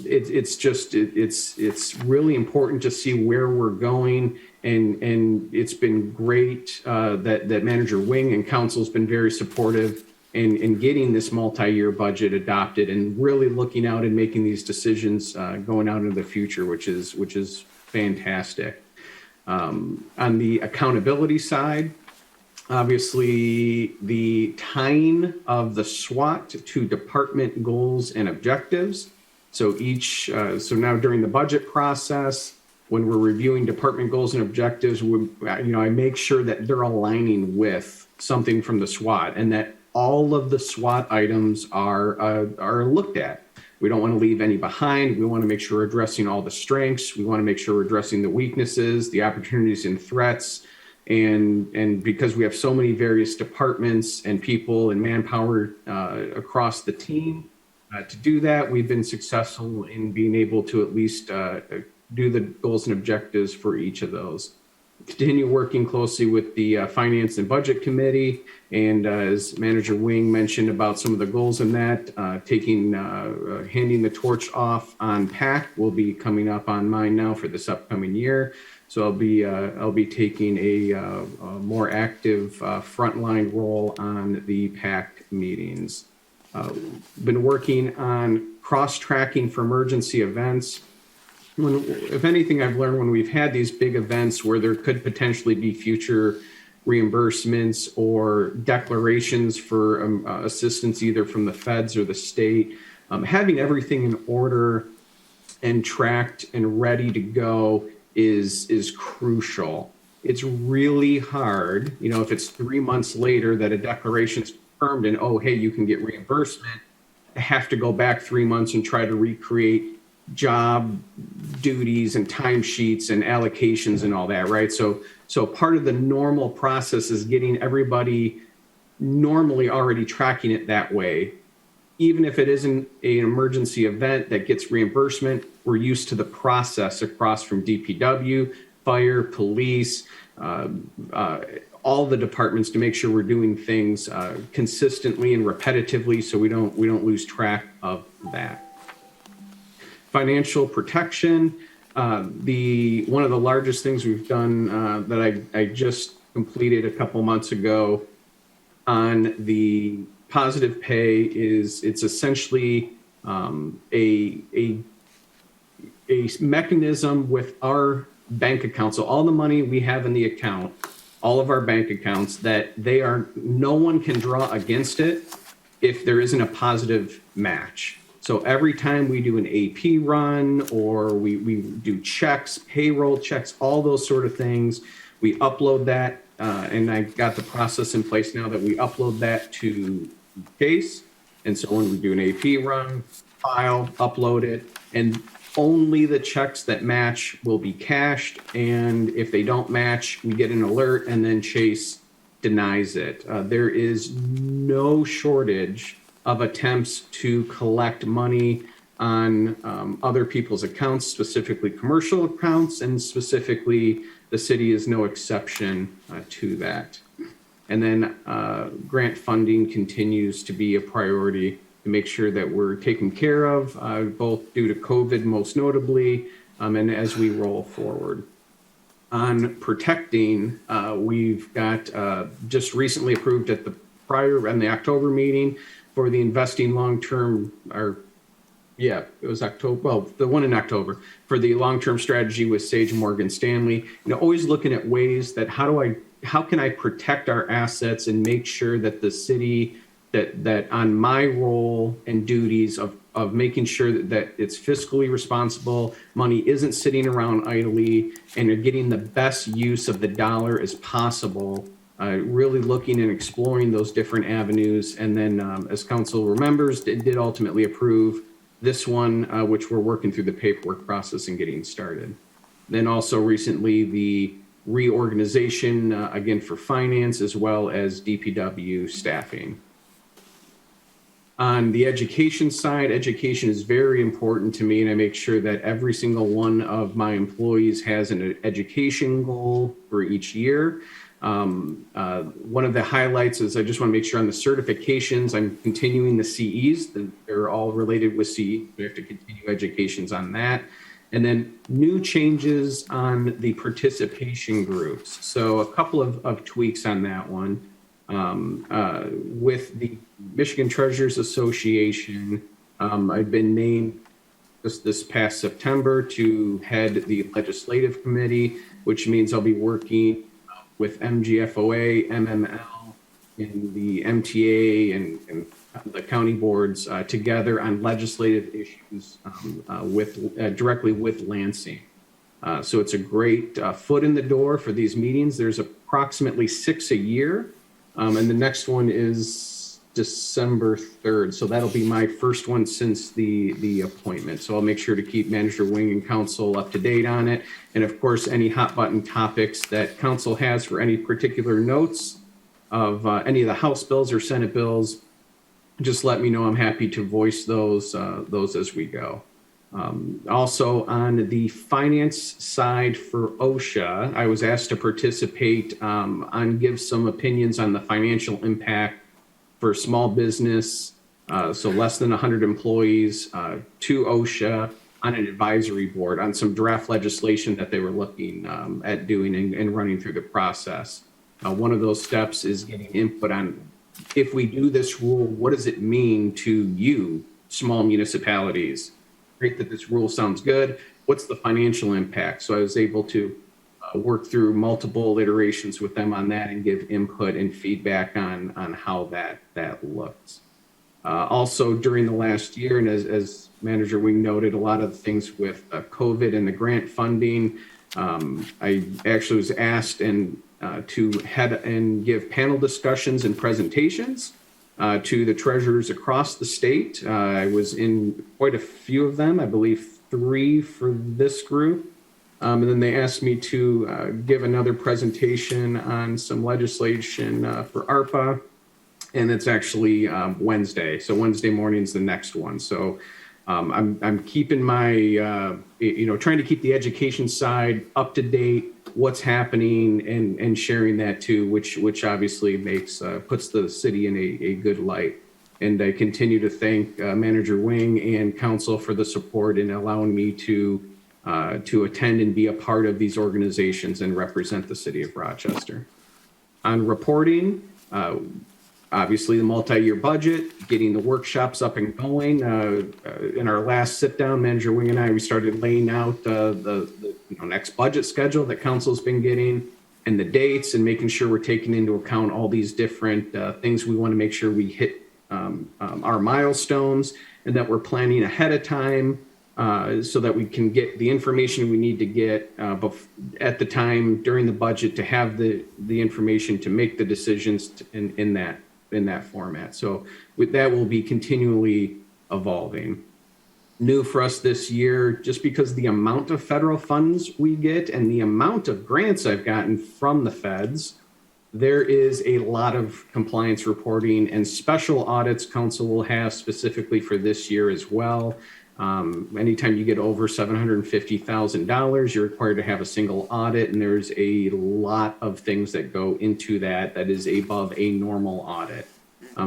It's really important to see where we're going, and it's been great that Manager Wing and Council's been very supportive in getting this multi-year budget adopted and really looking out and making these decisions going out into the future, which is fantastic. On the accountability side, obviously the tying of the SWOT to department goals and objectives. So so now during the budget process, when we're reviewing department goals and objectives, I make sure that they're aligning with something from the SWOT, and that all of the SWOT items are looked at. We don't want to leave any behind. We want to make sure we're addressing all the strengths. We want to make sure we're addressing the weaknesses, the opportunities and threats. And because we have so many various departments and people and manpower across the team, to do that, we've been successful in being able to at least do the goals and objectives for each of those. Continue working closely with the Finance and Budget Committee, and as Manager Wing mentioned about some of the goals in that, handing the torch off on PAC will be coming up on mine now for this upcoming year. So I'll be taking a more active frontline role on the PAC meetings. Been working on cross-tracking for emergency events. If anything, I've learned when we've had these big events where there could potentially be future reimbursements or declarations for assistance either from the feds or the state, having everything in order and tracked and ready to go is crucial. It's really hard, if it's 3 months later that a declaration's confirmed and, oh, hey, you can get reimbursement, I have to go back 3 months and try to recreate job duties and timesheets and allocations and all that, right? So part of the normal process is getting everybody normally already tracking it that way. Even if it isn't an emergency event that gets reimbursement, we're used to the process across from DPW, fire, police, all the departments to make sure we're doing things consistently and repetitively so we don't lose track of that. Financial protection, one of the largest things we've done that I just completed a couple months ago on the positive pay is it's essentially a mechanism with our bank account. So all the money we have in the account, all of our bank accounts, that no one can draw against it if there isn't a positive match. So every time we do an AP run or we do checks, payroll checks, all those sort of things, we upload that. And I got the process in place now that we upload that to Case. And so when we do an AP run, file, upload it, and only the checks that match will be cashed, and if they don't match, we get an alert, and then Chase denies it. There is no shortage of attempts to collect money on other people's accounts, specifically commercial accounts, and specifically the city is no exception to that. And then grant funding continues to be a priority to make sure that we're taken care of, both due to COVID most notably, and as we roll forward. On protecting, we've got just recently approved at the the October meeting for the investing long-term, it was October, well, the one in October, for the long-term strategy with Sage Morgan Stanley. Always looking at ways that how can I protect our assets and make sure that the city, that on my role and duties of making sure that it's fiscally responsible, money isn't sitting around idly, and you're getting the best use of the dollar as possible, really looking and exploring those different avenues. And then as council remembers, did ultimately approve this one, which we're working through the paperwork process and getting started. Then also recently, the reorganization, again, for finance, as well as DPW staffing. On the education side, education is very important to me, and I make sure that every single one of my employees has an education goal for each year. One of the highlights is I just want to make sure on the certifications, I'm continuing the CEs. They're all related with CE. We have to continue educations on that. And then new changes on the participation groups. So a couple of tweaks on that one. With the Michigan Treasurers Association, I've been named this past September to head the legislative committee, which means I'll be working with MGFOA, MML, and the MTA and the county boards together on legislative issues directly with Lansing. So it's a great foot in the door for these meetings. There's approximately 6 a year. And the next one is December 3rd. So that'll be my first one since the appointment. So I'll make sure to keep Manager Wing and council up to date on it. And of course, any hot button topics that council has for any particular notes of any of the House bills or Senate bills, just let me know. I'm happy to voice those as we go. Also on the finance side for OSHA, I was asked to participate on give some opinions on the financial impact for small business, so less than 100 employees, to OSHA on an advisory board on some draft legislation that they were looking at doing and running through the process. One of those steps is getting input on, if we do this rule, what does it mean to you, small municipalities? Great that this rule sounds good. What's the financial impact? So I was able to work through multiple iterations with them on that and give input and feedback on how that looks. Also during the last year, and as Manager Wing noted, a lot of things with COVID and the grant funding, I actually was asked to head and give panel discussions and presentations to the treasurers across the state. I was in quite a few of them, I believe 3 for this group. And then they asked me to give another presentation on some legislation for ARPA. And it's actually Wednesday. So Wednesday morning is the next one. So I'm keeping my, trying to keep the education side up to date, what's happening, and sharing that too, which obviously puts the city in a good light. And I continue to thank Manager Wing and council for the support in allowing me to attend and be a part of these organizations and represent the city of Rochester. On reporting, obviously the multi-year budget, getting the workshops up and going. In our last sit down, Manager Wing and I, we started laying out the next budget schedule that council's been getting and the dates, and making sure we're taking into account all these different things we want to make sure we hit our milestones, and that we're planning ahead of time so that we can get the information we need to get at the time during the budget to have the information to make the decisions in that format. So with that, will be continually evolving. new for us this year, just because the amount of federal funds we get and the amount of grants I've gotten from the feds, there is a lot of compliance reporting and special audits council will have specifically for this year as well. Anytime you get over $750,000, you're required to have a single audit, and there's a lot of things that go into that is above a normal audit.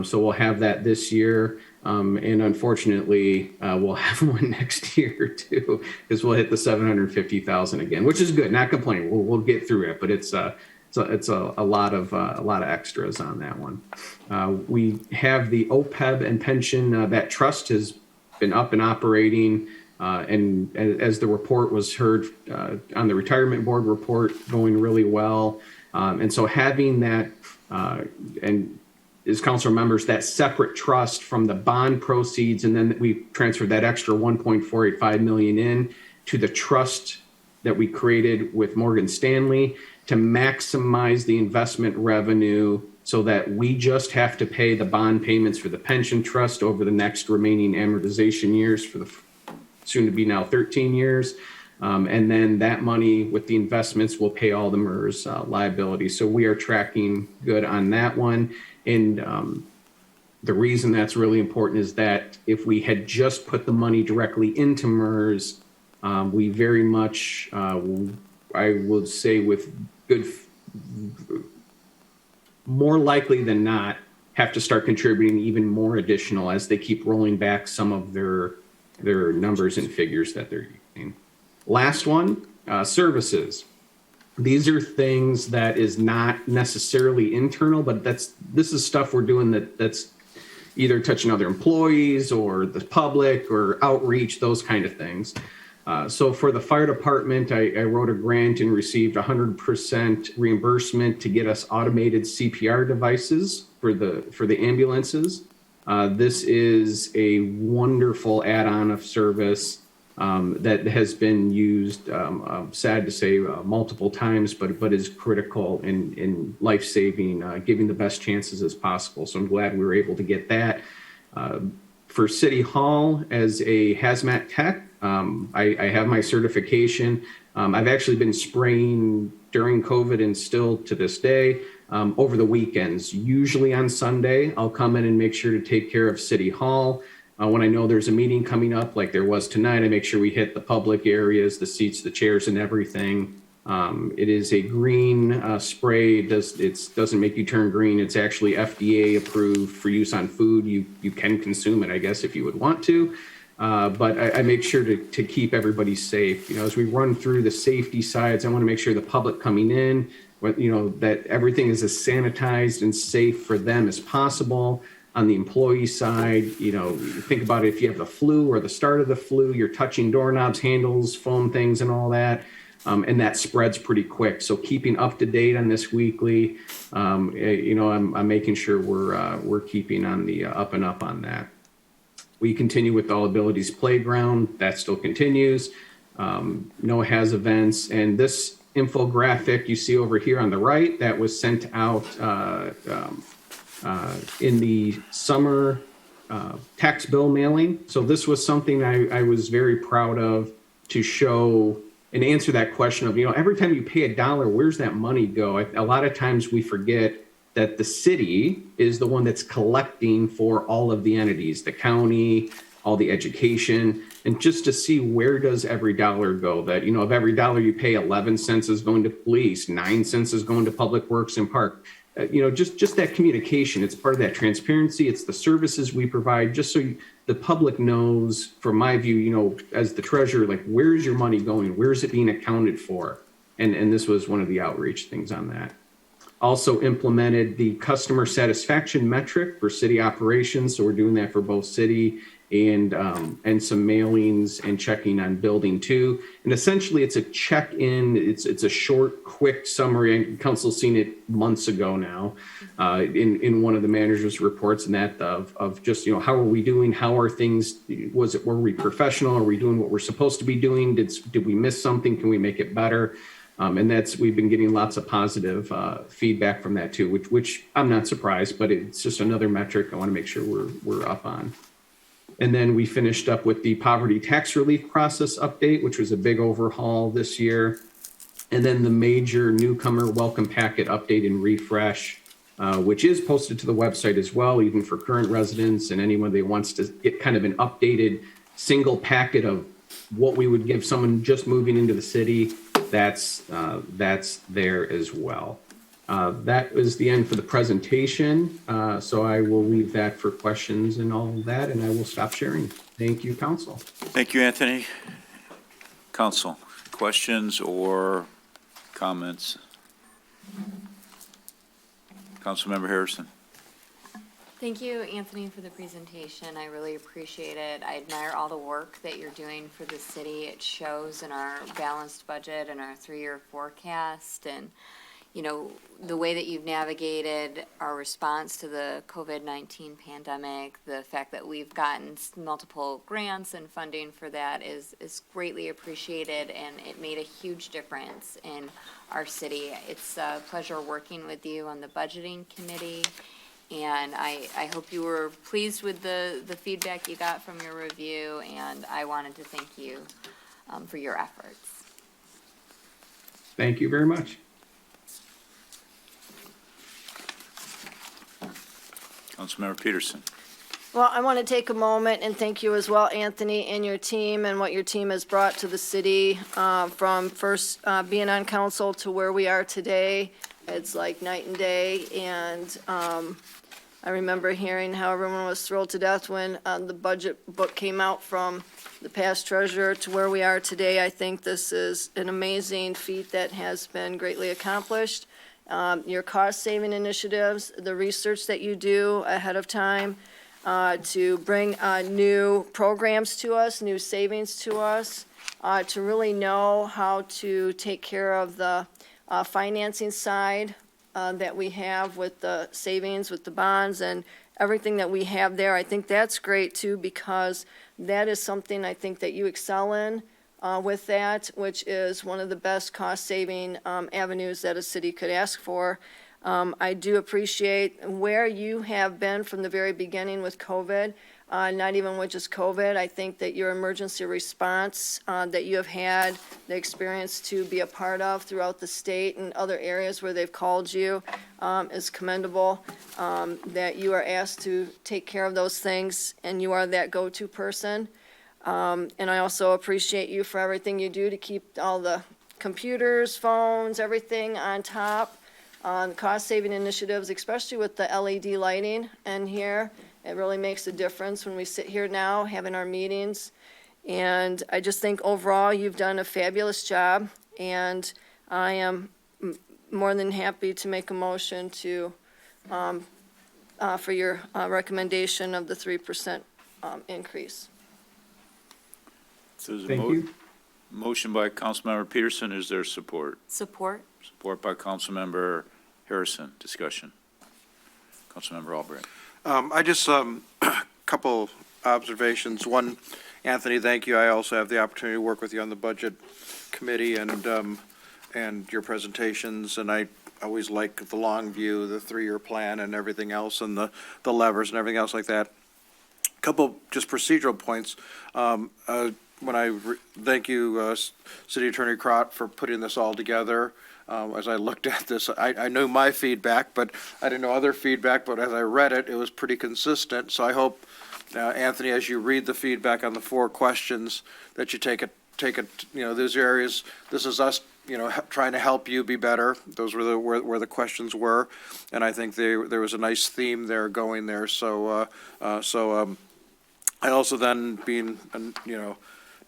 So we'll have that this year, and unfortunately, we'll have one next year too, because we'll hit the 750,000 again, which is good. Not complaining. We'll get through it, but it's a lot of extras on that one. We have the OPEB and pension. That trust has been up and operating, and as the report was heard on the retirement board report, going really well. And so having that, and as council members, that separate trust from the bond proceeds, and then we transferred that extra 1.485 million in to the trust that we created with Morgan Stanley to maximize the investment revenue, so that we just have to pay the bond payments for the pension trust over the next remaining amortization years for the soon to be now 13 years. And then that money with the investments will pay all the MERS liabilities. So we are tracking good on that one. And the reason that's really important is that if we had just put the money directly into MERS, we very much, I would say with good, more likely than not, have to start contributing even more additional as they keep rolling back some of their numbers and figures that they're using. Last one, services. These are things that is not necessarily internal, but this is stuff we're doing that's either touching other employees or the public or outreach, those kind of things. So for the fire department, I wrote a grant and received 100% reimbursement to get us automated CPR devices for the ambulances. This is a wonderful add-on of service that has been used, sad to say, multiple times, but is critical in life-saving, giving the best chances as possible. So I'm glad we were able to get that. For City Hall, as a hazmat tech, I have my certification. I've actually been spraying during COVID and still to this day over the weekends. Usually on Sunday, I'll come in and make sure to take care of City Hall. When I know there's a meeting coming up like there was tonight, I make sure we hit the public areas, the seats, the chairs, and everything. It is a green spray. It doesn't make you turn green. It's actually FDA approved for use on food. You can consume it, I guess, if you would want to. But I make sure to keep everybody safe. You know, as we run through the safety sides, I want to make sure the public coming in, that everything is as sanitized and safe for them as possible. On the employee side, think about it, if you have the flu or the start of the flu, you're touching doorknobs, handles, phone things and all that. And that spreads pretty quick. So keeping up to date on this weekly, I'm making sure we're keeping on the up and up on that. We continue with the All Abilities Playground. That still continues. NOAA has events. And this infographic you see over here on the right, that was sent out in the summer tax bill mailing. So this was something I was very proud of to show and answer that question of, every time you pay $1, where's that money go? A lot of times we forget that the city is the one that's collecting for all of the entities, the county, all the education, and just to see where does every dollar go, that, of every dollar you pay, 11 cents is going to police, 9 cents is going to public works and park. Just that communication, it's part of that transparency. It's the services we provide, just so the public knows, from my view, as the treasurer, like, where's your money going? Where is it being accounted for? And this was one of the outreach things on that. Also implemented the customer satisfaction metric for city operations. So we're doing that for both city and some mailings and checking on building 2. And essentially it's a check-in. It's a short, quick summary. Council's seen it months ago now in one of the manager's reports, and that of just, how are we doing? How are things? Were we professional? Are we doing what we're supposed to be doing? Did we miss something? Can we make it better? And we've been getting lots of positive feedback from that too, which I'm not surprised, but it's just another metric I want to make sure we're up on. And then we finished up with the poverty tax relief process update, which was a big overhaul this year. And then the major newcomer welcome packet update and refresh, which is posted to the website as well, even for current residents and anyone that wants to get kind of an updated single packet of what we would give someone just moving into the city. That's there as well. That is the end for the presentation. So I will leave that for questions and all that, and I will stop sharing. Thank you, Council. Thank you, Anthony. Council, questions or comments? Councilmember Harrison. Thank you, Anthony, for the presentation. I really appreciate it. I admire all the work that you're doing for the city. It shows in our balanced budget and our 3-year forecast, and you know, the way that you've navigated our response to the COVID-19 pandemic, the fact that we've gotten multiple grants and funding for that is greatly appreciated, and it made a huge difference in our city. It's a pleasure working with you on the budgeting committee, and I hope you were pleased with the feedback you got from your review, and I wanted to thank you for your efforts. Thank you very much. Councilmember Peterson. Well, I want to take a moment and thank you as well, Anthony, and your team, and what your team has brought to the city from first being on council to where we are today. It's like night and day, and I remember hearing how everyone was thrilled to death when the budget book came out from the past treasurer to where we are today. I think this is an amazing feat that has been greatly accomplished. Your cost-saving initiatives, the research that you do ahead of time to bring new programs to us, new savings to us, to really know how to take care of the financing side that we have with the savings, with the bonds, and everything that we have there. I think that's great, too, because that is something I think that you excel in. With that, which is one of the best cost-saving avenues that a city could ask for. I do appreciate where you have been from the very beginning with COVID, not even with just COVID. I think that your emergency response that you have had the experience to be a part of throughout the state and other areas where they've called you is commendable, that you are asked to take care of those things and you are that go-to person. And I also appreciate you for everything you do to keep all the computers, phones, everything on top, on cost-saving initiatives, especially with the LED lighting in here. It really makes a difference when we sit here now having our meetings. And I just think overall you've done a fabulous job, and I am more than happy to make a motion to for your recommendation of the 3% increase. So there's a Thank you. motion by Councilmember Peterson. Is there support? Support? Support by Councilmember Harrison. Discussion. Councilmember Albrecht. I just, couple observations. One, Anthony, thank you. I also have the opportunity to work with you on the budget committee and your presentations, and I always like the long view, the 3-year plan and everything else, and the levers and everything else like that. Couple just procedural points. Thank you, City Attorney Crott, for putting this all together. As I looked at this, I knew my feedback, but I didn't know other feedback, but as I read it, it was pretty consistent. So I hope, Anthony, as you read the feedback on the 4 questions, that you take it, these areas, this is us, trying to help you be better. Those were where the questions were. And I think there was a nice theme there going there. So I also then being,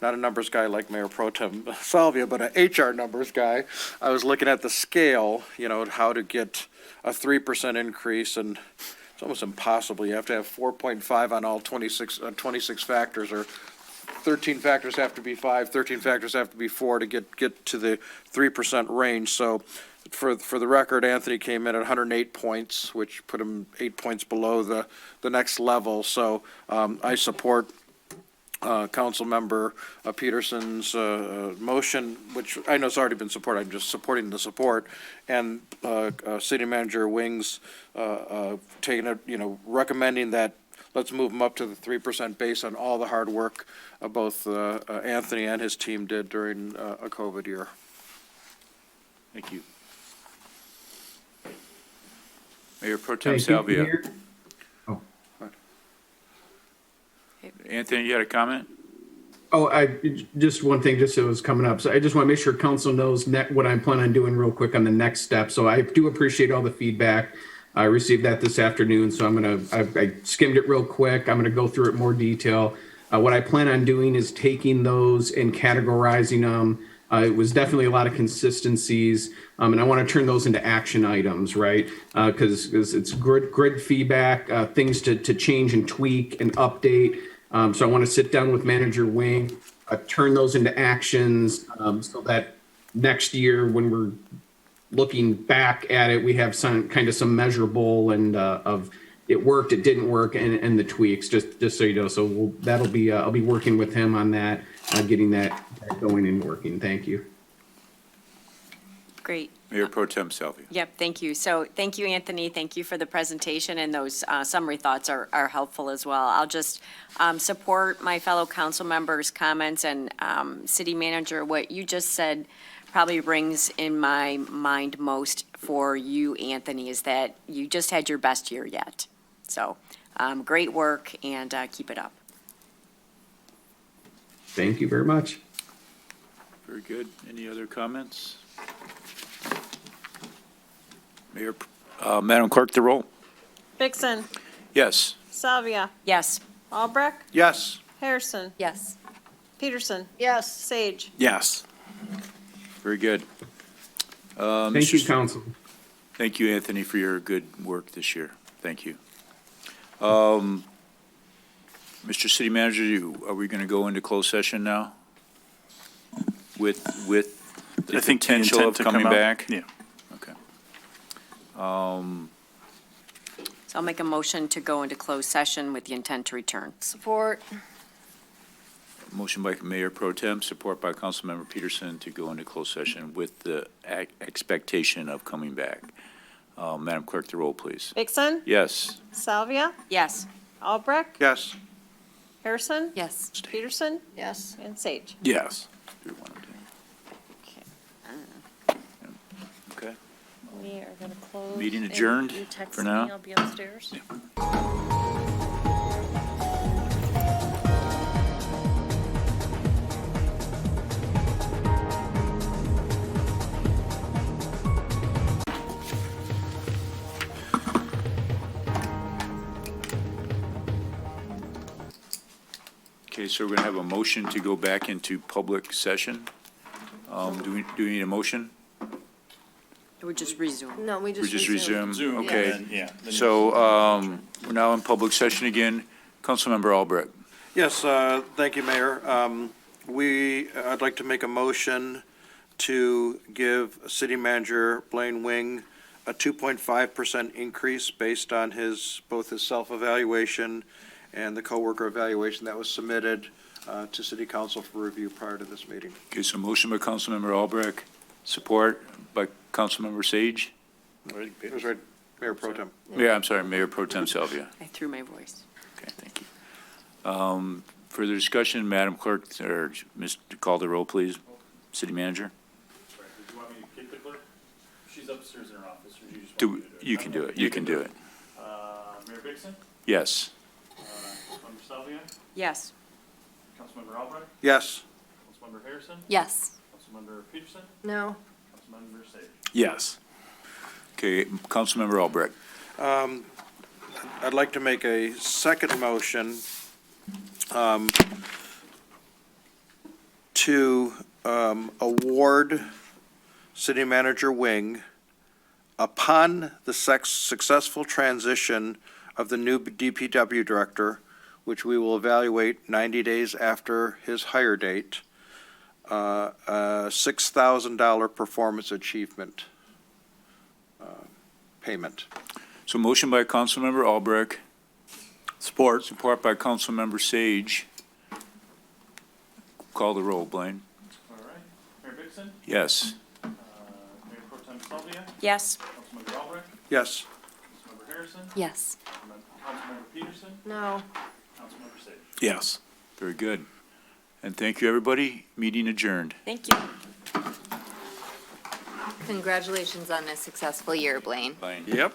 not a numbers guy like Mayor Pro Tem Salvia, but an HR numbers guy, I was looking at the scale, how to get a 3% increase, and it's almost impossible. You have to have 4.5 on all 26 factors, or 13 factors have to be 5, 13 factors have to be 4 to get to the 3% range. So for the record, Anthony came in at 108 points, which put him 8 points below the next level. So I support Councilmember Peterson's motion, which I know it's already been supported. I'm just supporting the support, and City Manager Wing's taking recommending that let's move them up to the 3% based on all the hard work of both Anthony and his team did during a COVID year. Thank you. Mayor Pro Tem Thank you, Salvia. Mayor. Anthony, you had a comment? Oh, just one thing, just so it was coming up. So I just want to make sure council knows what I'm planning on doing real quick on the next step. So I do appreciate all the feedback. I received that this afternoon, so I skimmed it real quick. I'm gonna go through it in more detail. What I plan on doing is taking those and categorizing them. It was definitely a lot of consistencies, and I want to turn those into action items, right? Because it's grid feedback, things to change and tweak and update. So I want to sit down with Manager Wing, turn those into actions, so that next year when we're looking back at it, we have some measurable and of it worked, it didn't work, and the tweaks. Just so you know, so that'll be I'll be working with him on that, getting that going and working. Thank you. Great. Mayor Pro Tem Salvia. Yep, thank you. So thank you, Anthony. Thank you for the presentation, and those summary thoughts are helpful as well. I'll just support my fellow council members' comments, and City Manager, what you just said probably rings in my mind most for you, Anthony, is that you just had your best year yet. So great work, and keep it up. Thank you very much. Very good. Any other comments? Mayor, Madam Clerk, the roll. Vixen, Yes. Salvia, Yes. Albrecht, Yes. Harrison, Yes. Peterson, Yes. Sage. Yes. Very good. Thank you, council. Thank you, Anthony, for your good work this year. Thank you. Mr. City Manager, are we going to go into closed session now? With the I think the potential intent of to coming come out- back? Yeah. Okay. So I'll make a motion to go into closed session with the intent to return. Support. Motion by Mayor Pro Tem, support by Councilmember Peterson to go into closed session with the expectation of coming back. Madam Clerk, the roll, please. Vixen, Yes. Salvia, Yes. Albrecht, Yes. Harrison, Yes. Peterson, Yes. and Sage. Yes. Okay. We are going to close. Meeting and adjourned you text for me, now. I'll be upstairs. Okay, so we're going to have a motion to go back into public session. Do we need a motion? We just resume. No, we We just just resumed. resume? Okay. And then, yeah, then So we're now in public session again. Councilmember Albrecht. Yes, thank you, Mayor. I'd like to make a motion to give City Manager Blaine Wing a 2.5% increase based on both his self-evaluation and the coworker evaluation that was submitted to City Council for review prior to this meeting. Okay, so motion by Councilmember Albrecht, support by Councilmember Sage. It was right, Mayor Pro Tem. Yeah, I'm sorry, Mayor Pro Tem Salvia. I threw my voice. Okay, thank you. Further discussion, Madam Clerk, or Mr. Call the roll, please. City Manager? Do you want me to kick the clerk? She's upstairs in her office, or do you just want me to do it? You can do it, you can do it. Mayor Vixen? Yes. Councilmember Salvia? Yes. Councilmember Albrecht? Yes. Councilmember Harrison? Yes. Councilmember Peterson? No. Councilmember Sage? Yes. Okay, Councilmember Albrecht. I'd like to make a second motion to award City Manager Wing upon the successful transition of the new DPW director, which we will evaluate 90 days after his hire date, a $6,000 performance achievement payment. So motion by Councilmember Albrecht. Support. Support by Councilmember Sage. Call the roll, Blaine. All right. Mayor Vixen? Yes. Mayor Pro Tem Salvia? Yes. Councilmember Albrecht? Yes. Councilmember Harrison? Yes. Councilmember Peterson? No. Councilmember Sage? Yes. Very good. And thank you, everybody. Meeting adjourned. Thank you. Congratulations on a successful year, Blaine. Bye. Yep.